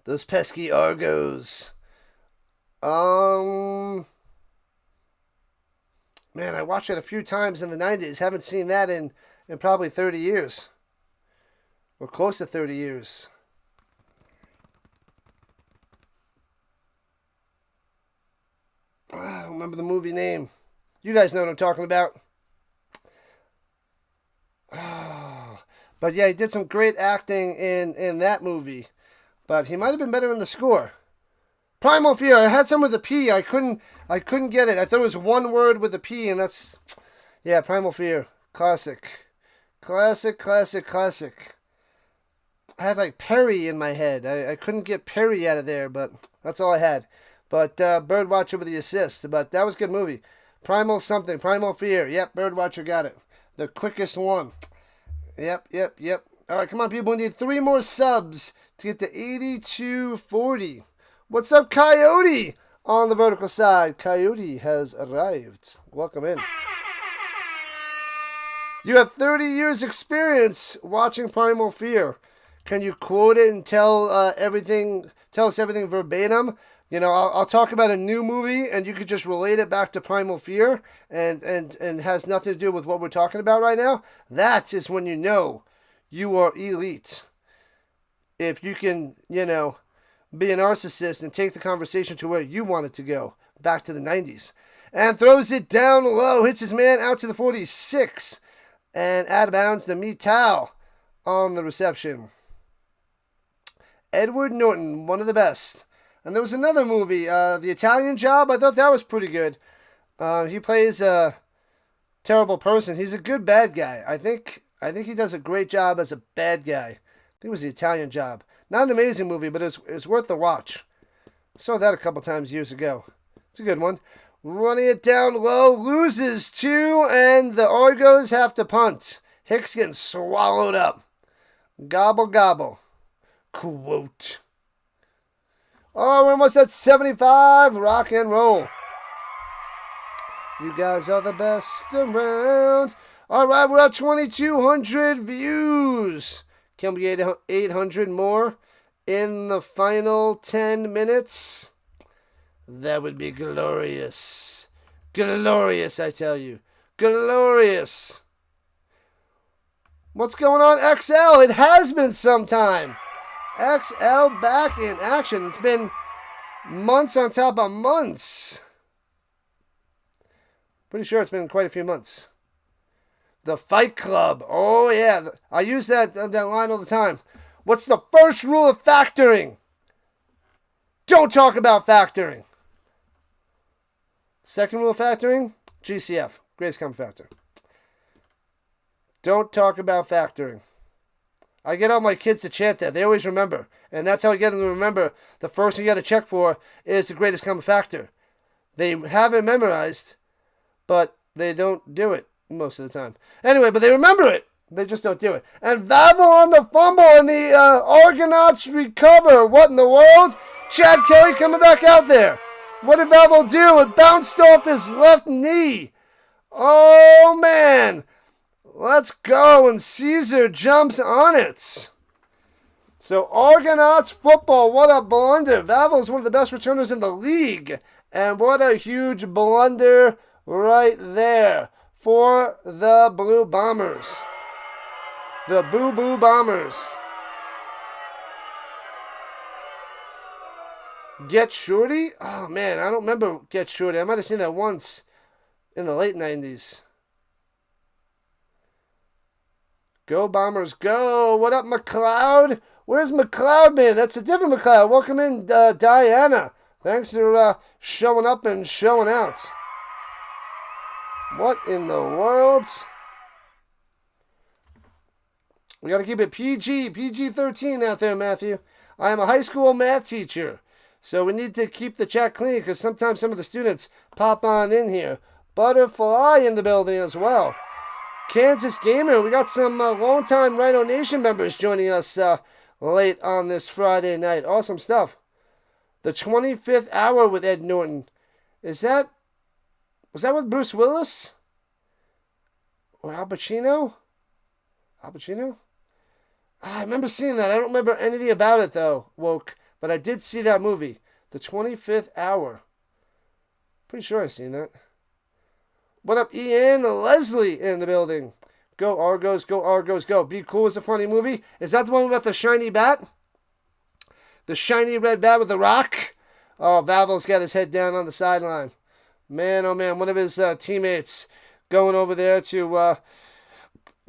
Speaker 1: Those pesky Argos. Man, I watched it a few times in the 90s. Haven't seen that in probably 30 years. Or close to 30 years. I don't remember the movie name. You guys know what I'm talking about. But yeah, he did some great acting in that movie. But he might have been better in the score. Primal Fear. I had some with a P. I couldn't get it. I thought it was one word with a P, and that's, yeah, Primal Fear. Classic. Classic. I had like Perry in my head. I couldn't get Perry out of there, but that's all I had. But Birdwatcher with the assist. But that was a good movie. Primal something. Primal Fear. Yep, Birdwatcher got it. The quickest one. Yep. All right, come on, people. We need 3 more subs to get to 8240. What's up, Coyote? On the vertical side, Coyote has arrived. Welcome in. You have 30 years experience watching Primal Fear. Can you quote it and tell us everything verbatim? You know, I'll talk about a new movie, and you could just relate it back to Primal Fear, and has nothing to do with what we're talking about right now. That is when you know you are elite. If you can, you know, be a narcissist and take the conversation to where you want it to go, back to the 90s. And throws it down low, hits his man out to the 46, and out of bounds to Mitao on the reception. Edward Norton, one of the best. And there was another movie, The Italian Job. I thought that was pretty good. He plays a terrible person. He's a good bad guy. I think he does a great job as a bad guy. I think it was The Italian Job. Not an amazing movie, but it's worth the watch. Saw that a couple times years ago. It's a good one. Running it down low, loses 2, and the Argos have to punt. Hicks getting swallowed up. Gobble, gobble. Quote. Oh, we're almost at 75. Rock and roll. You guys are the best around. All right, we're at 2,200 views. Can we get 800 more in the final 10 minutes? That would be glorious. Glorious, I tell you. Glorious. What's going on, XL? It has been some time. XL back in action. It's been months on top of months. Pretty sure it's been quite a few months. The Fight Club. Oh, yeah. I use that line all the time. What's the first rule of factoring? Don't talk about factoring. Second rule of factoring? GCF. Greatest common factor. Don't talk about factoring. I get all my kids to chant that. They always remember. And that's how I get them to remember. The first thing you got to check for is the greatest common factor. They have it memorized, but they don't do it most of the time. Anyway, but they remember it. They just don't do it. And Vavel on the fumble, and the Argonauts recover. What in the world? Chad Kelly coming back out there. What did Vavel do? It bounced off his left knee. Oh, man. Let's go, and Caesar jumps on it. So Argonauts football, what a blunder. Vavel is one of the best returners in the league. And what a huge blunder right there for the Blue Bombers. The Boo Boo Bombers. Get Shorty? Oh, man, I don't remember Get Shorty. I might have seen that once in the late 90s. Go Bombers, go. What up, McLeod? Where's McLeod, man? That's a different McLeod. Welcome in, Diana. Thanks for showing up and showing out. What in the world? We got to keep it PG-13 out there, Matthew. I am a high school math teacher, so we need to keep the chat clean because sometimes some of the students pop on in here. Butterfly in the building as well. Kansas Gamer, we got some longtime Rhino Nation members joining us late on this Friday night. Awesome stuff. The 25th hour with Ed Norton. Was that with Bruce Willis? Or Al Pacino? Al Pacino? I remember seeing that. I don't remember anything about it, though, Woke. But I did see that movie. The 25th hour. Pretty sure I've seen that. What up, Ian? Leslie in the building. Go Argos, go Argos, go. Be Cool is a funny movie. Is that the one about the shiny bat? The shiny red bat with the rock? Oh, Vavel's got his head down on the sideline. Man, oh man, one of his teammates going over there to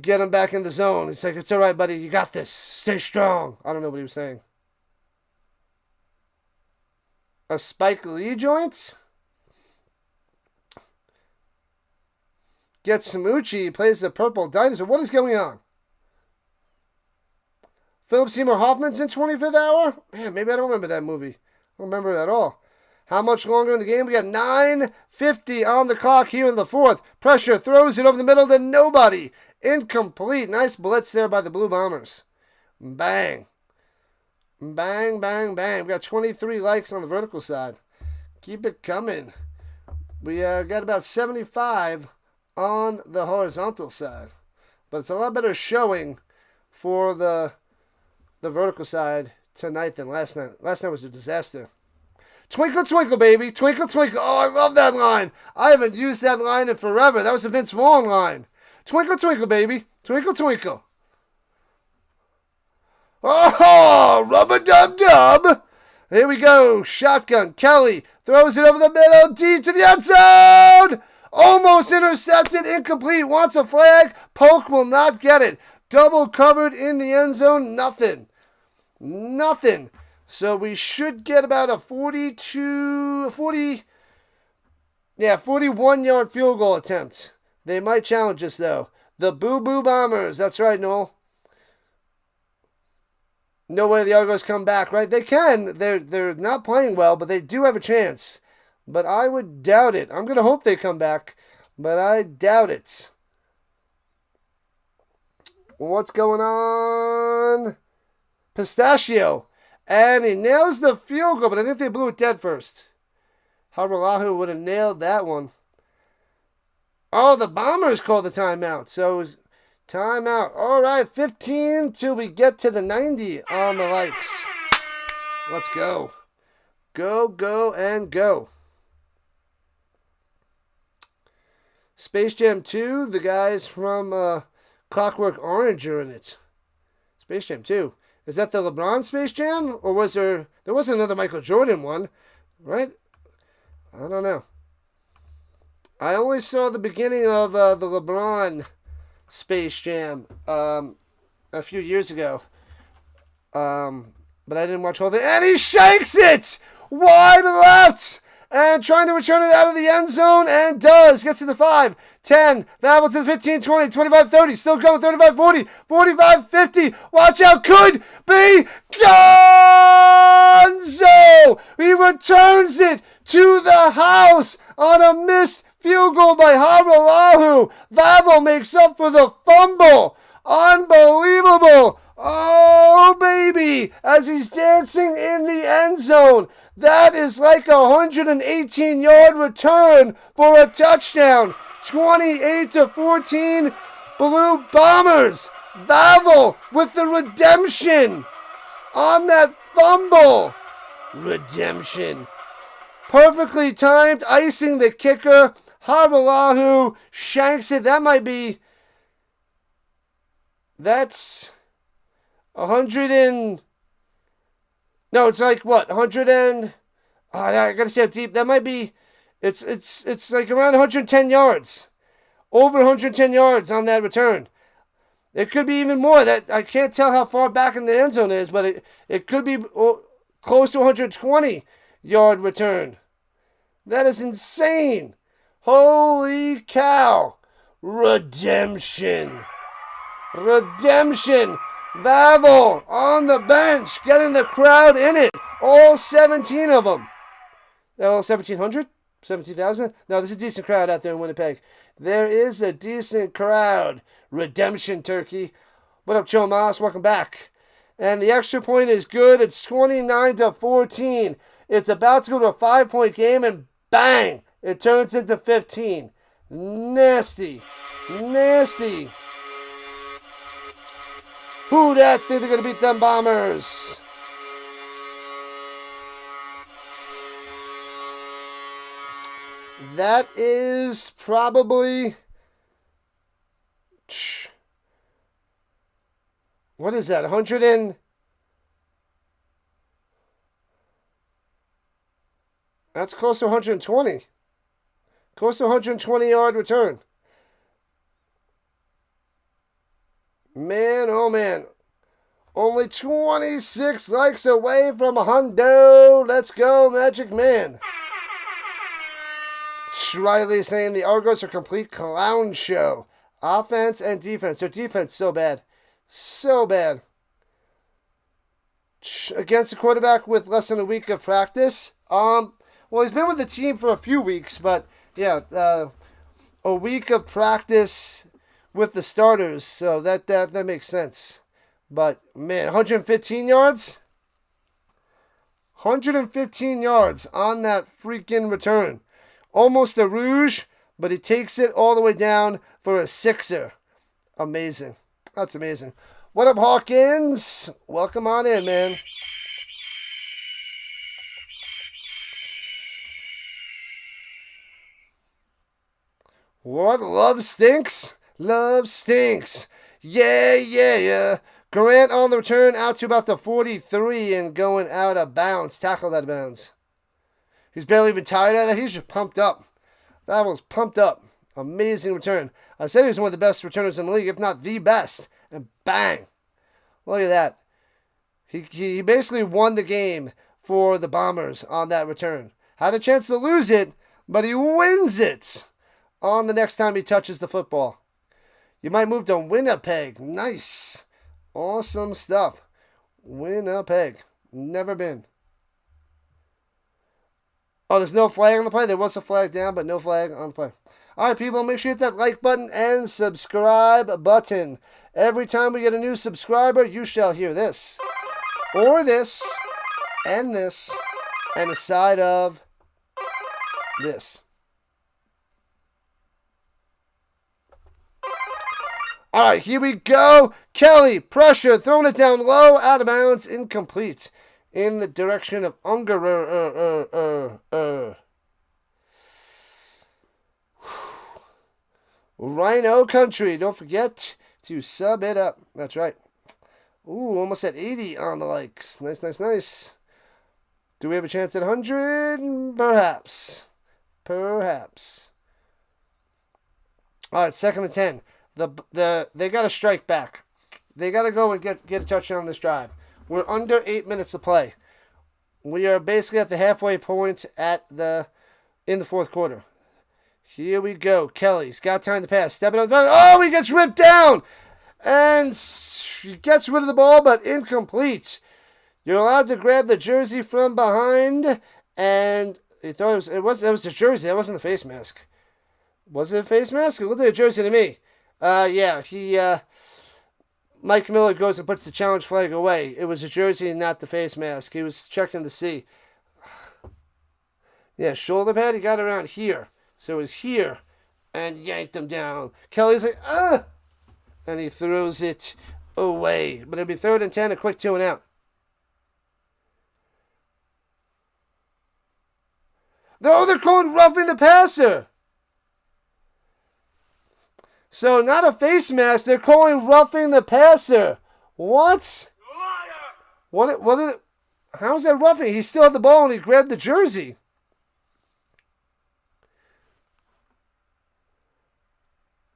Speaker 1: get him back in the zone. He's like, it's all right, buddy. You got this. Stay strong. I don't know what he was saying. A Spike Lee joint. Gets Samucci, plays the Purple Dinosaur. What is going on? Philip Seymour Hoffman's in 25th Hour? Man, maybe I don't remember that movie. I don't remember it at all. How much longer in the game? We got 9:50 on the clock here in the fourth. Pressure throws it over the middle to nobody. Incomplete. Nice blitz there by the Blue Bombers. Bang. Bang, bang, bang. We got 23 likes on the vertical side. Keep it coming. We got about 75 on the horizontal side. But it's a lot better showing for the vertical side tonight than last night. Last night was a disaster. Twinkle, twinkle, baby. Twinkle, twinkle. Oh, I love that line. I haven't used that line in forever. That was a Vince Vaughn line. Twinkle, twinkle, baby. Twinkle, twinkle. Oh, rub-a-dub-dub. Here we go. Shotgun. Kelly throws it over the middle, deep to the end zone. Almost intercepted. Incomplete. Wants a flag. Polk will not get it. Double covered in the end zone. Nothing. Nothing. So we should get about a 41-yard field goal attempt. They might challenge us, though. The Boo Boo Bombers. That's right, Noel. No way the Argos come back, right? They can. They're not playing well, but they do have a chance. But I would doubt it. I'm going to hope they come back, but I doubt it. What's going on? Pistachio. And he nails the field goal, but I think they blew it dead first. Haralahu would have nailed that one. Oh, the Bombers called the timeout. So it was timeout. All right, 15 till we get to the 90 on the likes. Let's go. Go, go, and go. Space Jam 2, the guys from Clockwork Orange are in it. Space Jam 2. Is that the LeBron Space Jam? Or was there wasn't another Michael Jordan one, right? I don't know. I only saw the beginning of the LeBron Space Jam a few years ago. But I didn't watch all the... And he shakes it! Wide left! And trying to return it out of the end zone, and does. Gets to the 5, 10, Babel to the 15, 20, 25, 30. Still going, 35, 40, 45, 50. Watch out, could be Gonzo! He returns it to the house on a missed field goal by Haralahu. Vavel makes up for the fumble. Unbelievable. Oh, baby, as he's dancing in the end zone. That is like a 118-yard return for a touchdown. 28-14, Blue Bombers. Vavel with the redemption on that fumble. Redemption. Perfectly timed, icing the kicker. Haralahu shanks it. That's 100 and... No, it's like what? 100 and... Oh, I gotta see how deep. That might be... It's like around 110 yards. Over 110 yards on that return. It could be even more. That I can't tell how far back in the end zone it is, but it could be close to 120-yard return. That is insane. Holy cow. Redemption. Redemption. Vavel on the bench, getting the crowd in it. All 17 of them. They're all 1,700? 17,000? No, there's a decent crowd out there in Winnipeg. There is a decent crowd. Redemption, Turkey. What up, Joe Moss? Welcome back. And the extra point is good. It's 29-14. It's about to go to a 5-point game, and bang! It turns into 15. Nasty. Nasty. Who that think they're going to beat them Bombers? That is probably... What is that? 100 and... That's close to 120. Close to 120-yard return. Man, oh man. Only 26 likes away from a hundo. Let's go, Magic Man. Riley saying the Argos are a complete clown show. Offense and defense. Their defense so bad. So bad. Against a quarterback with less than a week of practice. Well, he's been with the team for a few weeks, but yeah, a week of practice with the starters, so that makes sense. But man, 115 yards? 115 yards on that freaking return. Almost a rouge, but he takes it all the way down for a sixer. Amazing. That's amazing. What up, Hawkins? Welcome on in, man. What? Love stinks? Love stinks. Yeah. Grant on the return out to about the 43 and going out of bounds. Tackled out of bounds. He's barely even tired of that. He's just pumped up. That was pumped up. Amazing return. I said he was one of the best returners in the league, if not the best. And bang. Look at that. He basically won the game for the Bombers on that return. Had a chance to lose it, but he wins it on the next time he touches the football. You might move to Winnipeg. Nice. Awesome stuff. Winnipeg. Never been. Oh, there's no flag on the play? There was a flag down, but no flag on the play. All right, people, make sure you hit that like button and subscribe button. Every time we get a new subscriber, you shall hear this, or this, and a side of this. All right, here we go. Kelly, pressure, throwing it down low, out of bounds, incomplete. In the direction of Rhino country. Don't forget to sub it up. That's right. Ooh, almost at 80 on the likes. Nice. Do we have a chance at 100? Perhaps. All right, 2nd and 10. They got to strike back. They got to go and get a touchdown on this drive. We're under 8 minutes to play. We are basically at the halfway point in the 4th quarter. Here we go. Kelly's got time to pass. Step it up. Oh, he gets ripped down. And he gets rid of the ball, but incomplete. You're allowed to grab the jersey from behind. And he thought it was a jersey. That wasn't a face mask. Was it a face mask? It looked like a jersey to me. Yeah, Mike Miller goes and puts the challenge flag away. It was a jersey and not the face mask. He was checking to see. Yeah, shoulder pad, he got around here. So it was here and yanked him down. Kelly's like, and he throws it away. But it'll be 3rd and 10, a quick 2 and out. No, they're calling roughing the passer. So not a face mask, they're calling roughing the passer. What? Liar! How is that roughing? He still had the ball and he grabbed the jersey.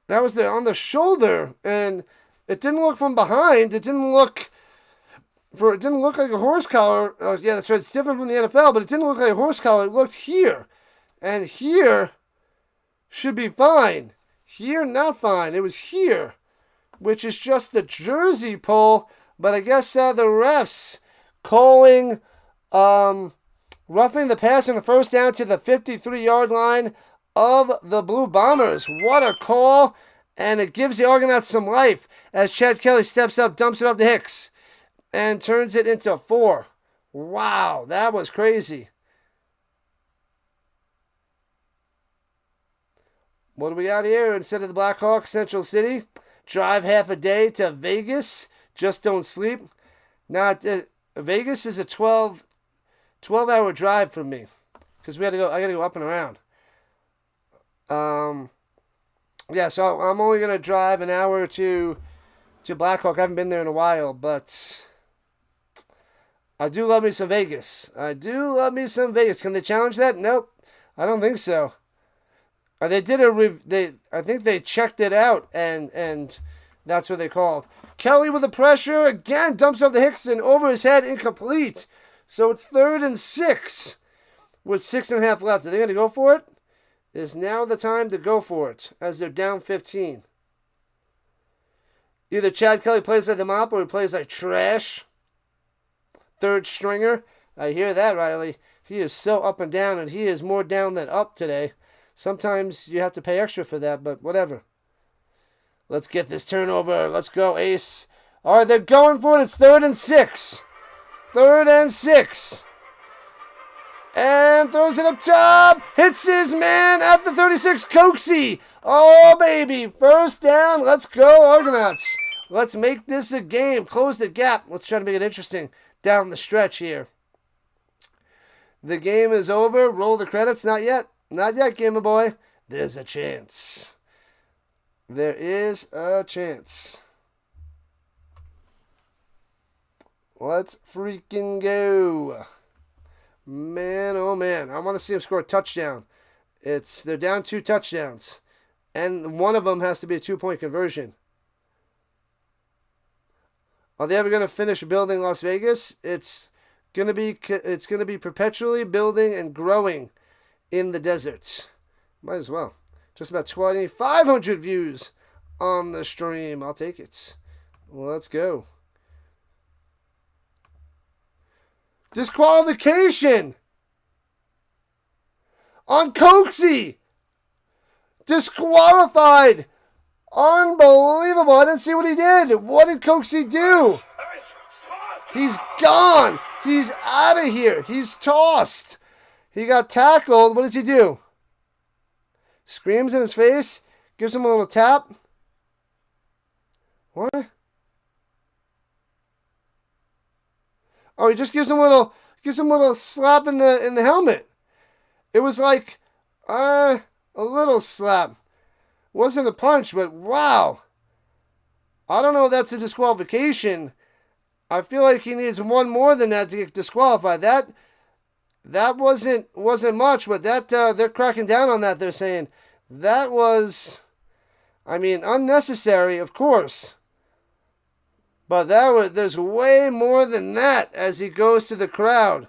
Speaker 1: That was on the shoulder, and it didn't look from behind. It didn't look like a horse collar. Yeah, that's right. It's different from the NFL, but it didn't look like a horse collar. It looked here, and here should be fine. Here, not fine. It was here, which is just the jersey pull. But I guess the refs calling roughing the pass on the first down to the 53-yard line of the Blue Bombers. What a call. And it gives the Argonauts some life as Chad Kelly steps up, dumps it off to Hicks, and turns it into 4. Wow, that was crazy. What do we got here? Instead of the Blackhawks, Central City. Drive half a day to Vegas. Just don't sleep. Vegas is a 12-hour drive from me. Because I got to go up and around. Yeah, so I'm only going to drive an hour to Blackhawk. I haven't been there in a while, but I do love me some Vegas. Can they challenge that? Nope. I don't think so. They did I think they checked it out and That's what they called. Kelly with the pressure. Again, dumps off the Hickson. Over his head, incomplete. So it's 3rd and 6 with 6.5 left. Are they going to go for it? Is now the time to go for it as they're down 15. Either Chad Kelly plays like the mop or he plays like trash. 3rd stringer. I hear that, Riley. He is so up and down, and he is more down than up today. Sometimes you have to pay extra for that, but whatever. Let's get this turnover. Let's go, Ace. All right, they're going for it. It's 3rd and 6. 3rd and 6. And throws it up top. Hits his man at the 36. Coxie. Oh, baby. 1st down. Let's go, Argonauts. Let's make this a game. Close the gap. Let's try to make it interesting down the stretch here. The game is over. Roll the credits. Not yet. Not yet, Gamer Boy. There's a chance. There is a chance. Let's freaking go. Man, oh man. I want to see him score a touchdown. They're down 2 touchdowns. And one of them has to be a 2-point conversion. Are they ever going to finish building Las Vegas? It's going to be perpetually building and growing in the deserts. Might as well. Just about 2,500 views on the stream. I'll take it. Let's go. Disqualification on Coxie. Disqualified. Unbelievable. I didn't see what he did. What did Coxie do? He's gone. He's out of here. He's tossed. He got tackled. What does he do? Screams in his face. Gives him a little tap. What? Oh, he just gives him a little slap in the helmet. It was like a little slap. Wasn't a punch, but wow. I don't know if that's a disqualification. I feel like he needs one more than that to get disqualified. That wasn't much, but that they're cracking down on that. They're saying that was, unnecessary, of course. But there's way more than that as he goes to the crowd.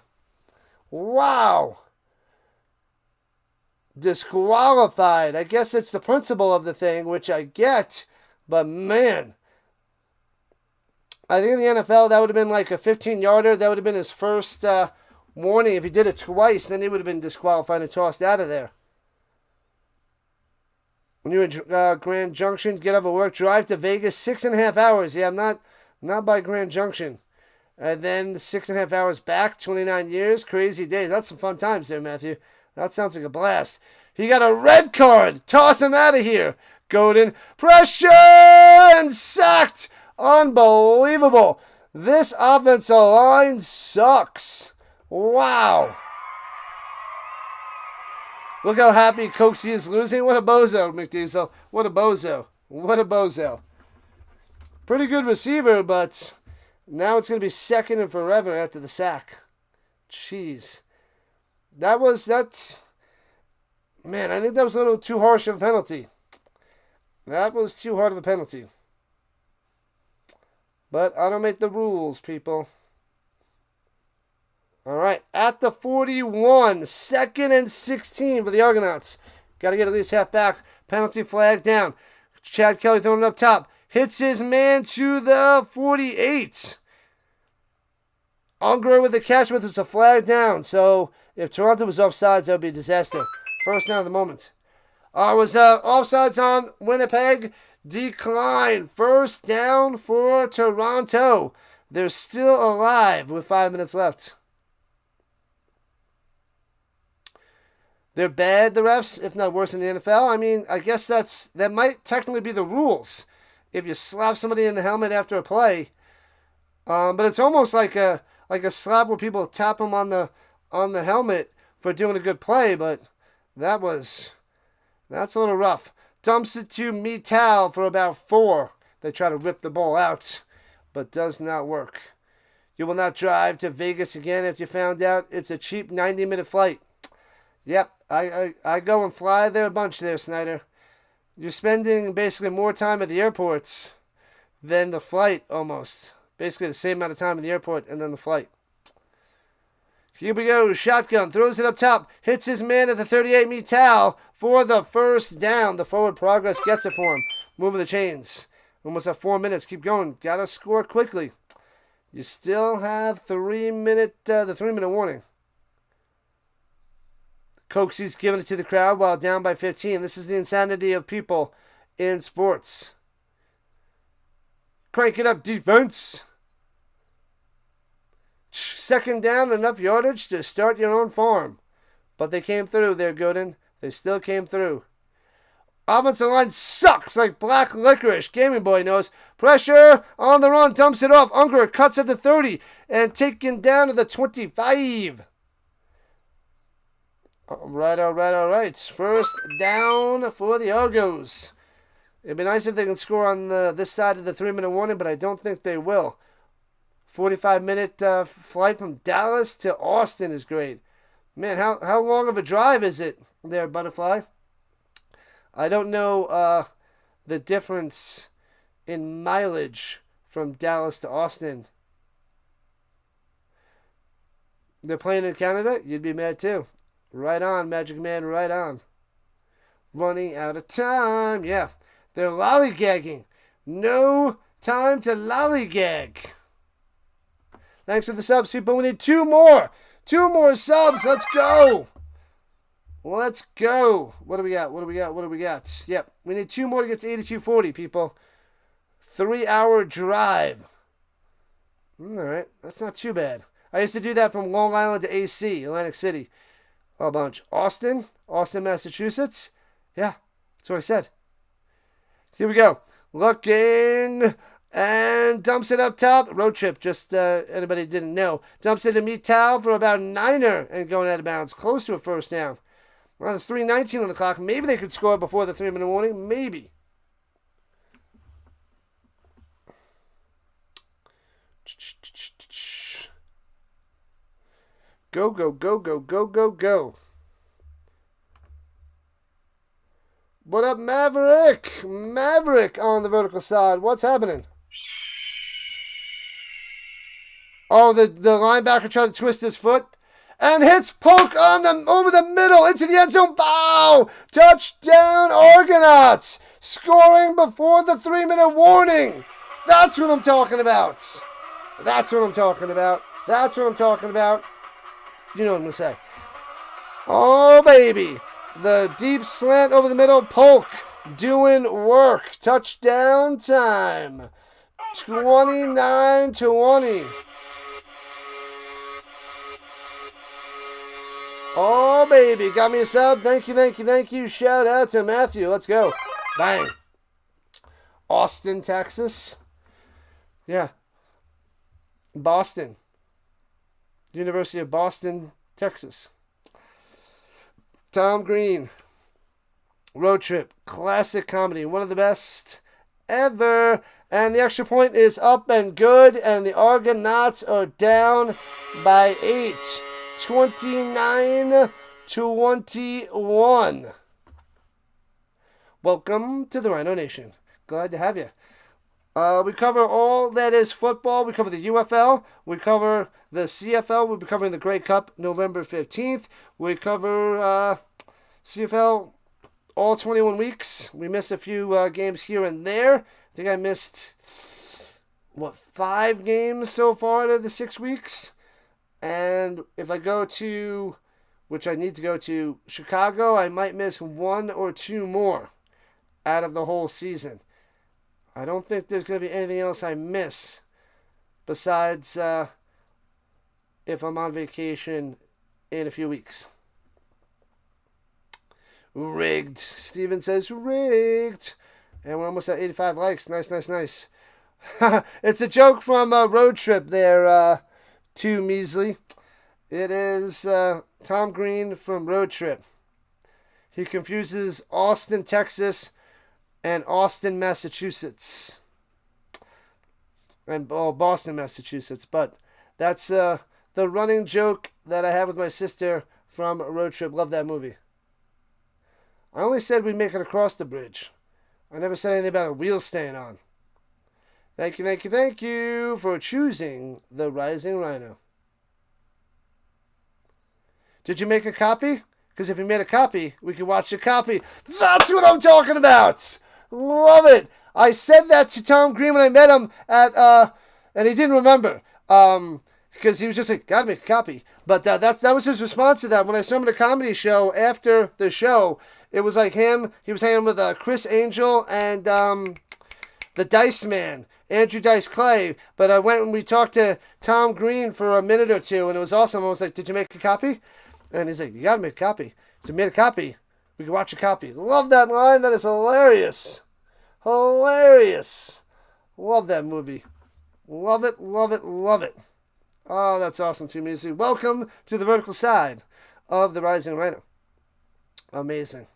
Speaker 1: Wow. Disqualified. I guess it's the principle of the thing, which I get. But man, I think in the NFL that would have been like a 15-yarder. That would have been his first warning. If he did it twice, then he would have been disqualified and tossed out of there. When you're in Grand Junction, get off of work, drive to Vegas, 6.5 hours. Yeah, I'm not by Grand Junction. And then 6.5 hours back, 29 years, crazy days. That's some fun times there, Matthew. That sounds like a blast. He got a red card. Toss him out of here. Godin. Pressure and sacked. Unbelievable. This offensive line sucks. Wow. Look how happy Coxie is losing. What a bozo, McDiesel. What a bozo. What a bozo. Pretty good receiver, but now it's going to be second and forever after the sack. Jeez. Man, I think that was a little too harsh of a penalty. That was too hard of a penalty. But I don't make the rules, people. All right, at the 41, 2nd and 16 for the Argonauts. Got to get at least half back. Penalty flag down. Chad Kelly throwing it up top. Hits his man to the 48. Unger with the catch, but it's a flag down. So if Toronto was offsides, that would be a disaster. First down of the moment. Was offsides on Winnipeg. Decline. First down for Toronto. They're still alive with 5 minutes left. They're bad, the refs, if not worse than the NFL. I guess that might technically be the rules. If you slap somebody in the helmet after a play. But it's almost like a slap where people tap them on the helmet for doing a good play, but that's a little rough. Dumps it to Mittal for about 4. They try to rip the ball out, but does not work. You will not drive to Vegas again if you found out it's a cheap 90-minute flight. Yep, I go and fly there a bunch there, Snyder. You're spending basically more time at the airports then the flight almost. Basically the same amount of time in the airport and then the flight. Here we go. Shotgun. Throws it up top. Hits his man at the 38 Mittal for the first down. The forward progress gets it for him. Moving the chains. Almost at 4 minutes. Keep going. Gotta score quickly. You still have the 3-minute warning. Coxie's giving it to the crowd while down by 15. This is the insanity of people in sports. Crank it up, defense. Second down, enough yardage to start your own farm. But they came through there, Gooden. They still came through. Offensive line sucks like black licorice. Gaming Boy knows. Pressure on the run. Dumps it off. Unger cuts at the 30 and taken down to the 25. All right. First down for the Argos. It'd be nice if they can score on this side of the 3-minute warning, but I don't think they will. 45-minute flight from Dallas to Austin is great. Man, how long of a drive is it there, Butterfly? I don't know the difference in mileage from Dallas to Austin. They're playing in Canada? You'd be mad too. Right on, Magic Man, right on. Running out of time. Yeah, they're lollygagging. No time to lollygag. Thanks for the subs, people. We need 2 more. 2 more subs. Let's go. Let's go. What do we got? Yep, we need 2 more to get to 8240, people. 3-hour drive. All right, that's not too bad. I used to do that from Long Island to AC, Atlantic City. A bunch. Austin, Massachusetts. Yeah, that's what I said. Here we go. Looking and dumps it up top. Road trip, just anybody didn't know. Dumps it to Mittal for about 9er and going out of bounds. Close to a first down. Well, there's 3:19 on the clock. Maybe they could score before the 3-minute warning. Maybe. Go, go, go, go, go, go, go. What up, Maverick? Maverick on the vertical side. What's happening? Oh, the linebacker tried to twist his foot. And hits Polk over the middle into the end zone. Bow! Touchdown, Argonauts! Scoring before the 3-minute warning. That's what I'm talking about. That's what I'm talking about. That's what I'm talking about. You know what I'm going to say. Oh, baby. The deep slant over the middle. Polk doing work. Touchdown time. 29-20. Oh, baby. Got me a sub. Thank you. Shout out to Matthew. Let's go. Bang. Austin, Texas. Yeah. Boston. University of Boston, Texas. Tom Green. Road trip. Classic comedy. One of the best ever. And the extra point is up and good. And the Argonauts are down by 8. 29-21. Welcome to the Rhino Nation. Glad to have you. We cover all that is football. We cover the UFL. We cover the CFL. We'll be covering the Grey Cup November 15th. We cover CFL all 21 weeks. We miss a few games here and there. I think I missed, 5 games so far out of the 6 weeks. And if I go to, which I need to go to, Chicago, I might miss 1 or 2 more out of the whole season. I don't think there's going to be anything else I miss besides if I'm on vacation in a few weeks. Rigged. Steven says rigged. And we're almost at 85 likes. Nice. It's a joke from a road trip there, too measly. It is Tom Green from Road Trip. He confuses Austin, Texas, and Austin, Massachusetts. And Boston, Massachusetts. But that's the running joke that I have with my sister from Road Trip. Love that movie. I only said we'd make it across the bridge. I never said anything about a wheel staying on. Thank you, thank you, thank you for choosing the Rising Rhino. Did you make a copy? Because if you made a copy, we could watch the copy. That's what I'm talking about. Love it. I said that to Tom Green when I met him and he didn't remember. Because he was just like, gotta make a copy. But that was his response to that. When I saw him at a comedy show after the show, it was like him. He was hanging with Chris Angel and the Dice Man, Andrew Dice Clay. But I went and we talked to Tom Green for a minute or two, and it was awesome. I was like, did you make a copy? And he's like, you gotta make a copy. So made a copy. We can watch a copy. Love that line. That is hilarious. Hilarious. Love that movie. Love it, love it, love it. Oh, that's awesome too, music. Welcome to the vertical side of the Rising Rhino. Amazing.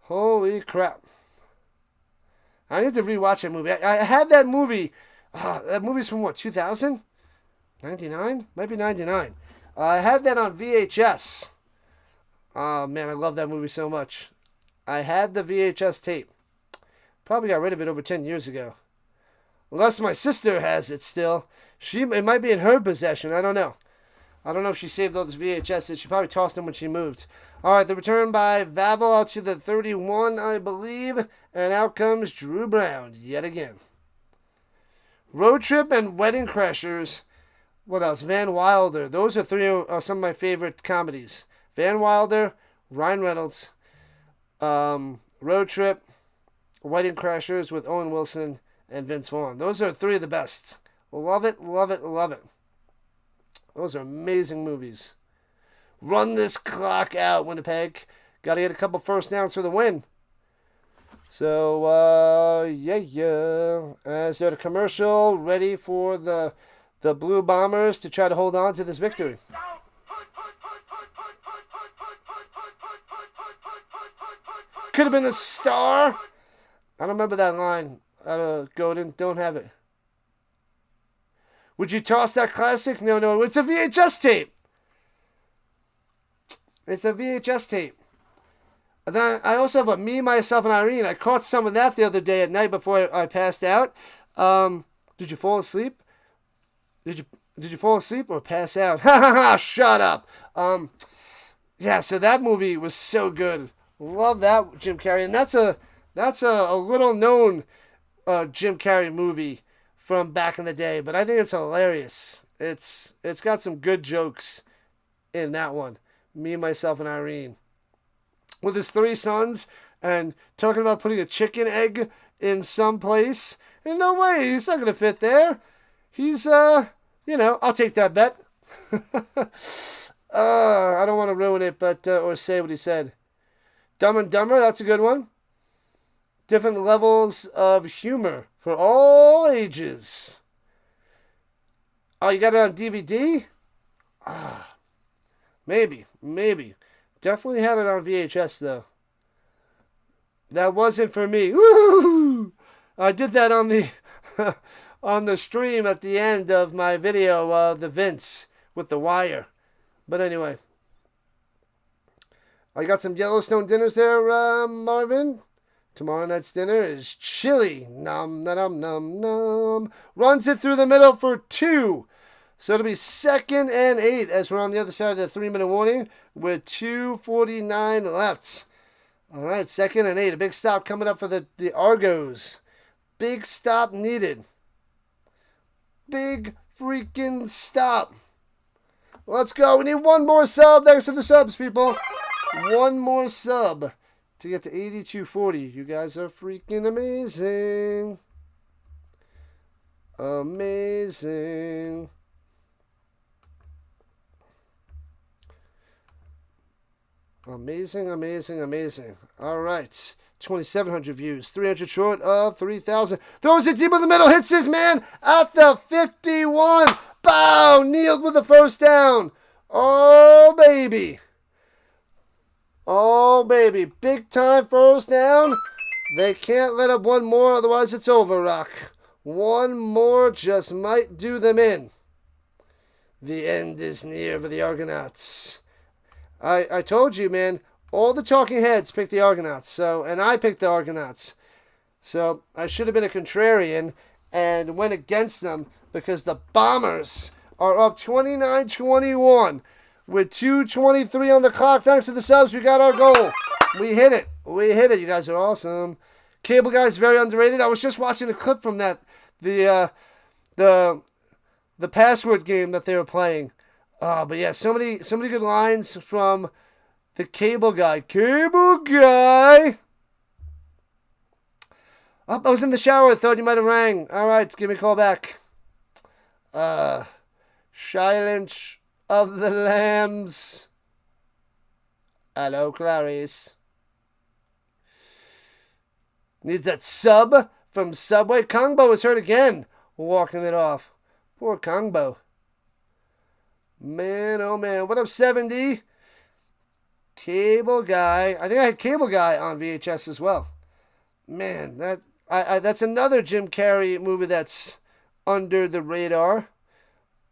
Speaker 1: Holy crap. I need to rewatch that movie. I had that movie. That movie's from what, 2000? 99? Might be 99. I had that on VHS. Oh, man, I love that movie so much. I had the VHS tape. Probably got rid of it over 10 years ago. Unless my sister has it still. It might be in her possession. I don't know. I don't know if she saved all those VHSs. She probably tossed them when she moved. All right, the return by Vavel out to the 31, I believe. And out comes Drew Brown yet again. Road Trip and Wedding Crashers. What else? Van Wilder. Those are some of my favorite comedies. Van Wilder, Ryan Reynolds, Road Trip, Wedding Crashers with Owen Wilson and Vince Vaughn. Those are three of the best. Love it, love it, love it. Those are amazing movies. Run this clock out, Winnipeg. Got to get a couple first downs for the win. So, yeah. Is there a commercial ready for the Blue Bombers to try to hold on to this victory? Could have been a star. I don't remember that line out of Godin. Don't have it. Would you toss that classic? No. It's a VHS tape. It's a VHS tape. And then I also have a Me, Myself, and Irene. I caught some of that the other day at night before I passed out. Did you fall asleep? Did you fall asleep or pass out? Ha ha ha! Shut up. Yeah. So that movie was so good. Love that Jim Carrey, and that's a little known Jim Carrey movie from back in the day, but I think it's hilarious. It's got some good jokes in that one. Me, Myself, and Irene. With his three sons and talking about putting a chicken egg in some place. And no way, he's not going to fit there. He's, I'll take that bet. I don't want to ruin it, but or say what he said. Dumb and Dumber, that's a good one. Different levels of humor for all ages. Oh, you got it on DVD? Maybe. Definitely had it on VHS, though. That wasn't for me. Woo! I did that on the on the stream at the end of my video of the Vince with the wire. But anyway. I got some Yellowstone dinners there, Marvin. Tomorrow night's dinner is chili. Nom, nom, nom, nom. Runs it through the middle for 2. So it'll be 2nd and 8 as we're on the other side of the 3-minute warning with 2:49 left. All right, 2nd and 8. A big stop coming up for the Argos. Big stop needed. Big freaking stop. Let's go. We need one more sub. Thanks for the subs, people. One more sub to get to 8240. You guys are freaking amazing. Amazing. Amazing. All right. 2,700 views. 300 short of 3,000. Throws it deep in the middle. Hits his man at the 51. Bow. Kneeled with the first down. Oh, baby. Big time first down. They can't let up one more, otherwise it's over, Rock. One more just might do them in. The end is near for the Argonauts. I told you, man, all the talking heads picked the Argonauts, and I picked the Argonauts. So I should have been a contrarian and went against them because the Bombers are up 29-21 with 2:23 on the clock. Thanks to the subs, we got our goal. We hit it. We hit it. You guys are awesome. Cable Guy's very underrated. I was just watching a clip from that, the password game that they were playing. But yeah, so many good lines from the Cable Guy. Cable Guy. Oh, I was in the shower. I thought you might have rang. All right, give me a call back. Silence of the Lambs. Hello, Clarice. Needs that sub from Subway. Kongbo is hurt again. Walking it off. Poor Kongbo. Man, oh man. What up, 70? Cable Guy. I think I had Cable Guy on VHS as well. Man, that's another Jim Carrey movie that's under the radar.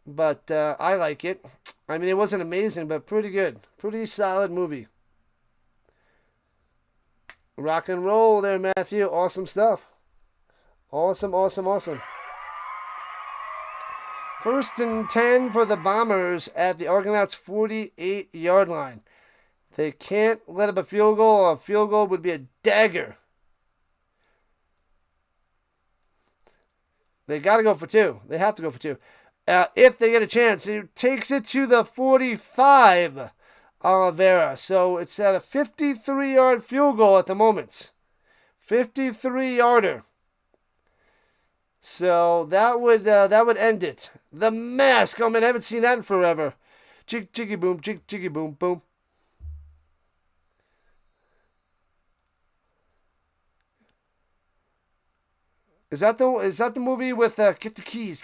Speaker 1: But I like it. I mean, it wasn't amazing, but pretty good. Pretty solid movie. Rock and roll there, Matthew. Awesome stuff. Awesome. First and 10 for the Bombers at the Argonauts' 48-yard line. They can't let up a field goal. A field goal would be a dagger. They got to go for two. They have to go for two. If they get a chance. He takes it to the 45, Oliveira. So it's at a 53-yard field goal at the moment. 53-yarder. So that would end it. The mask. Oh man, I haven't seen that in forever. Jig jiggy boom, jig jiggy boom boom. Is that the movie with get the keys?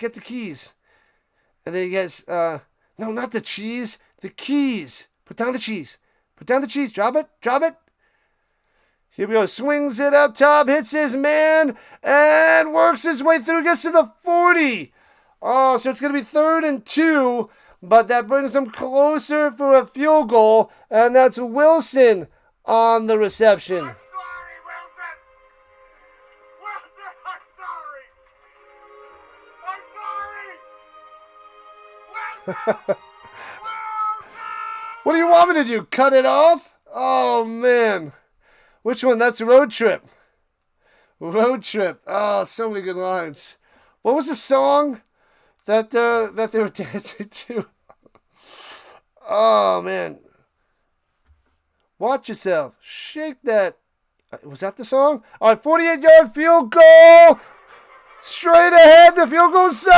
Speaker 1: And then he gets no, not the cheese, the keys. Put down the cheese. Drop it. Here we go. Swings it up top, hits his man, and works his way through. Gets to the 40. Oh, so it's going to be 3rd and 2, but that brings them closer for a field goal, and that's Wilson on the reception.
Speaker 2: I'm sorry, Wilson! Wilson, I'm sorry! Wilson!
Speaker 1: What do you want me to do? Cut it off? Oh, man. Which one? That's Road Trip. Oh, so many good lines. What was the song that they were dancing to? Oh, man. Watch yourself. Shake that. Was that the song? All right, 48-yard field goal. Straight ahead. The field goal sub.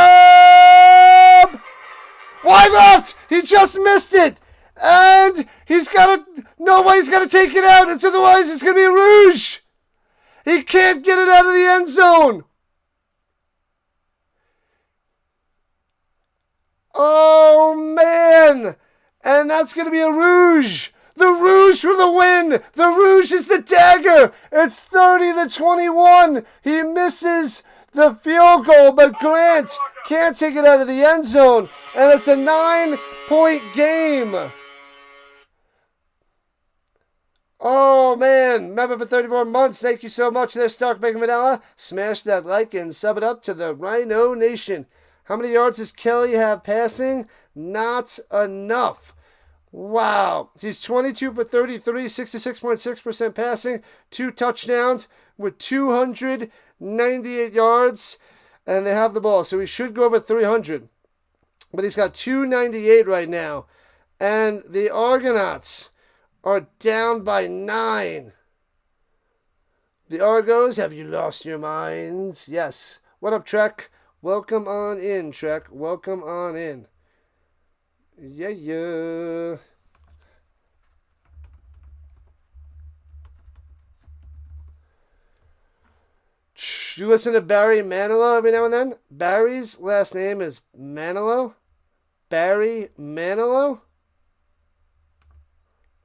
Speaker 1: Wide left. He just missed it. And nobody's got to take it out. It's otherwise it's going to be a rouge. He can't get it out of the end zone. Oh, man. And that's going to be a rouge. The rouge for the win. The rouge is the dagger. It's 30-21. He misses the field goal, but Grant can't take it out of the end zone. And it's a 9-point game. Oh, man. Member for 34 months. Thank you so much there, Stark Bacon Vanilla. Smash that like and sub it up to the Rhino Nation. How many yards does Kelly have passing? Not enough. Wow. He's 22 for 33, 66.6% passing, 2 touchdowns with 298 yards, and they have the ball. So he should go over 300. But he's got 298 right now. And the Argonauts are down by 9. The Argos, have you lost your minds? Yes. What up, Trek? Welcome on in, Trek. Welcome on in. Yeah. You listen to Barry Manilow every now and then? Barry's last name is Manilow? Barry Manilow?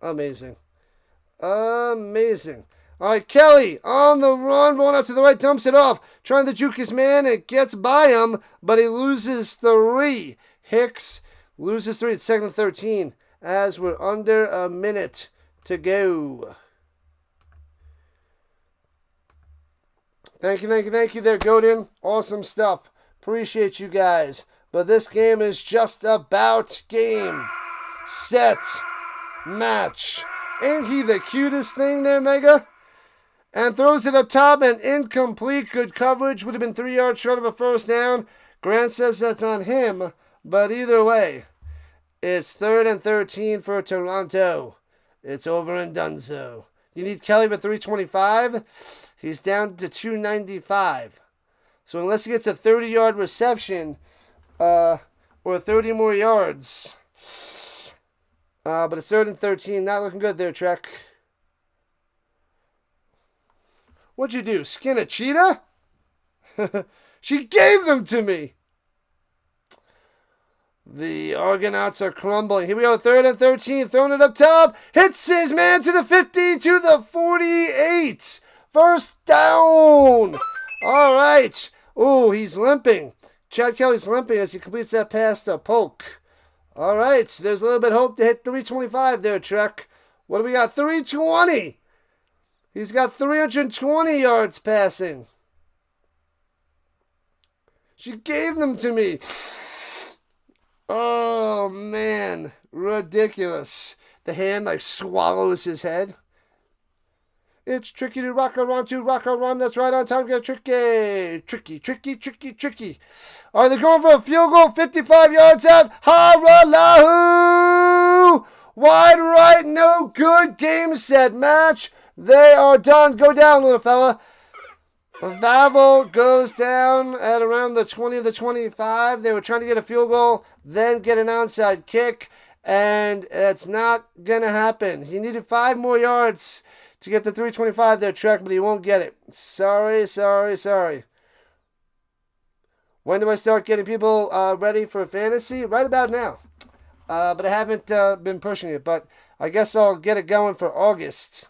Speaker 1: Amazing. All right, Kelly on the run, rolling up to the right, dumps it off, trying to juke his man, and gets by him, but he loses 3. Hicks loses 3. It's 2nd and 13 as we're under a minute to go. Thank you there, Godin. Awesome stuff. Appreciate you guys. But this game is just about game, set, match. Ain't he the cutest thing there, Mega? And throws it up top and incomplete. Good coverage. Would have been 3 yards short of a first down. Grant says that's on him. But either way, it's 3rd and 13 for Toronto. It's over and done so. You need Kelly for 325. He's down to 295. So unless he gets a 30-yard reception or 30 more yards. But it's 3rd and 13. Not looking good there, Trek. What'd you do? Skin a cheetah? She gave them to me. The Argonauts are crumbling. Here we go, 3rd and 13. Throwing it up top. Hits his man to the 50, to the 48. First down. All right. Oh, he's limping. Chad Kelly's limping as he completes that pass to Polk. All right. There's a little bit of hope to hit 325 there, Trek. What do we got? 320. He's got 320 yards passing. She gave them to me. Oh, man. Ridiculous. The hand, like, swallows his head. It's tricky to rock around, to rock around. That's right on time. Get tricky. Tricky. Are they going for a field goal? 55 yards out. Haralahu! Wide right. No good. Game, set, match. They are done. Go down, little fella. Vavel goes down at around the 20 of the 25. They were trying to get a field goal, then get an onside kick, and it's not going to happen. He needed 5 more yards to get the 325 there, Trek, but he won't get it. Sorry. When do I start getting people ready for fantasy? Right about now. But I haven't been pushing it, but I guess I'll get it going for August.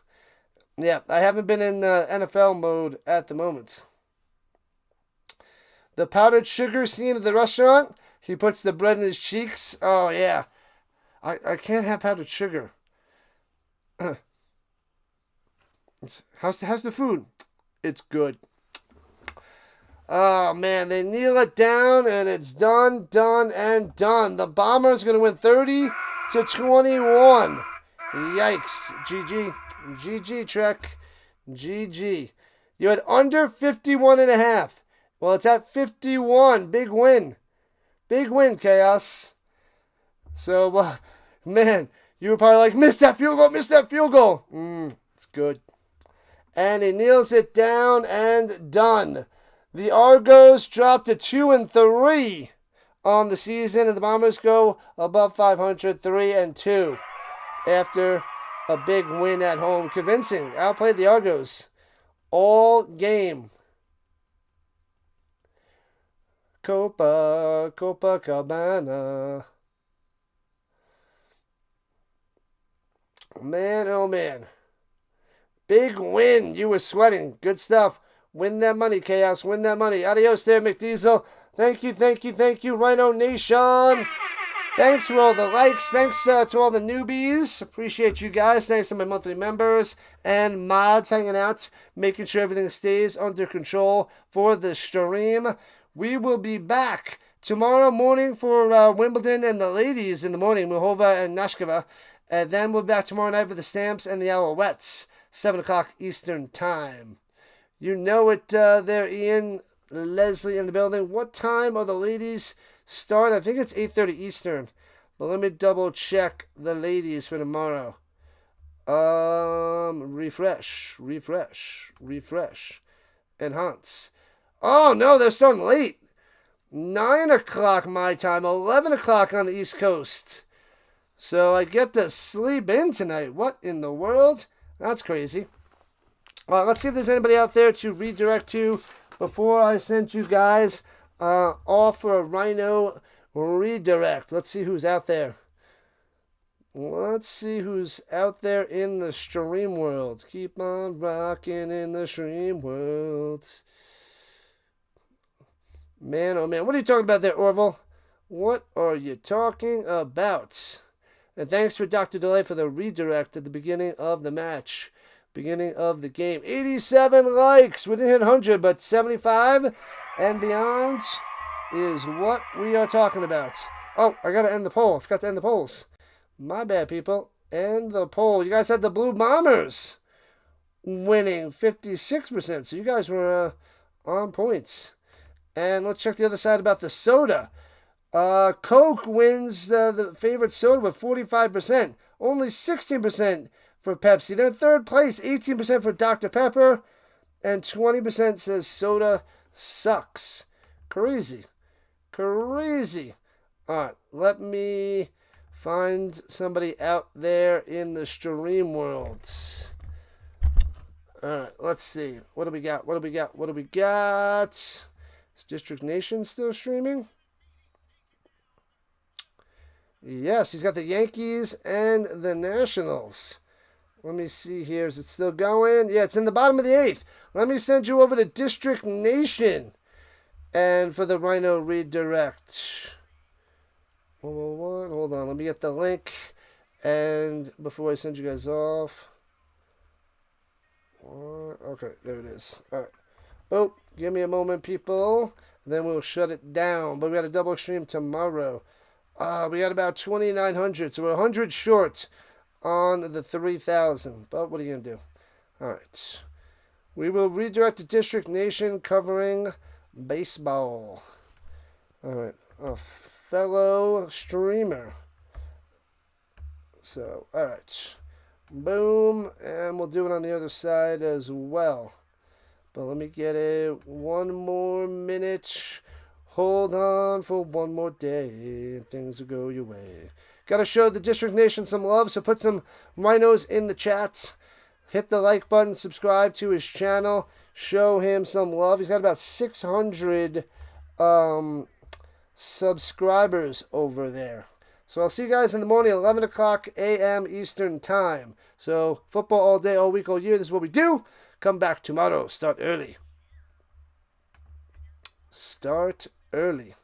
Speaker 1: Yeah, I haven't been in NFL mode at the moment. The powdered sugar scene at the restaurant. He puts the bread in his cheeks. Oh, yeah. I can't have powdered sugar. How's the food? It's good. Oh, man. They kneel it down, and it's done. The Bombers going to win 30-21. Yikes. GG, Trek. GG. You had under 51.5. Well, it's at 51. Big win. Chaos. So, man, you were probably like, missed that field goal. It's good. And he kneels it down and done. The Argos drop to 2-3 on the season, and the Bombers go above 500, 3-2 after a big win at home. Convincing. Outplayed the Argos all game. Copacabana. Man, oh man. Big win. You were sweating. Good stuff. Win that money, Chaos. Win that money. Adios there, McDiesel. Thank you, Rhino Nation. Thanks for all the likes. Thanks to all the newbies. Appreciate you guys. Thanks to my monthly members and mods hanging out, making sure everything stays under control for the stream. We will be back tomorrow morning for Wimbledon and the ladies in the morning, Muhova and Nashkova. And then we'll be back tomorrow night for the Stamps and the Alouettes, 7 o'clock Eastern Time. You know it there, Ian, Leslie in the building. What time are the ladies start? I think it's 8:30 Eastern. But let me double check the ladies for tomorrow. Refresh. Enhance. Oh, no, they're starting late. 9 o'clock my time, 11 o'clock on the East Coast. So I get to sleep in tonight. What in the world? That's crazy. Let's see if there's anybody out there to redirect to before I send you guys off for a Rhino redirect. Let's see who's out there. Let's see who's out there in the stream world. Keep on rocking in the stream world. Man, oh man. What are you talking about there, Orville? What are you talking about? And thanks for Dr. Delay for the redirect at the beginning of the match. beginning of the game. 87 likes. We didn't hit 100, but 75 and beyond is what we are talking about. Oh, I got to end the poll. I forgot to end the polls. My bad, people. End the poll. You guys had the Blue Bombers winning 56%. So you guys were on points. And let's check the other side about the soda. Coke wins the favorite soda with 45%. Only 16% for Pepsi. They're in third place. 18% for Dr. Pepper. And 20% says soda sucks. Crazy. Crazy. Alright, let me find somebody out there in the stream worlds. Alright, let's see. What do we got? What do we got? What do we got? Is District Nation still streaming? Yes, he's got the Yankees and the Nationals. Let me see here. Is it still going? Yeah, it's in the bottom of the 8th. Let me send you over to District Nation. And for the Rhino redirect. Hold on. Let me get the link. And before I send you guys off. Okay, there it is. All right. Oh, give me a moment, people. Then we'll shut it down. But we got a double stream tomorrow. We got about 2,900. So we're 100 short on the 3,000. But what are you going to do? All right. We will redirect to District Nation covering baseball. All right. A fellow streamer. So, all right. Boom. And we'll do it on the other side as well. But let me get it. One more minute. Hold on for one more day, and things will go your way. Got to show the District Nation some love, so put some rhinos in the chats. Hit the like button, subscribe to his channel, show him some love. He's got about 600 subscribers over there. So I'll see you guys in the morning, 11 o'clock a.m. Eastern Time. So football all day, all week, all year. This is what we do. Come back tomorrow. Start early. Start early.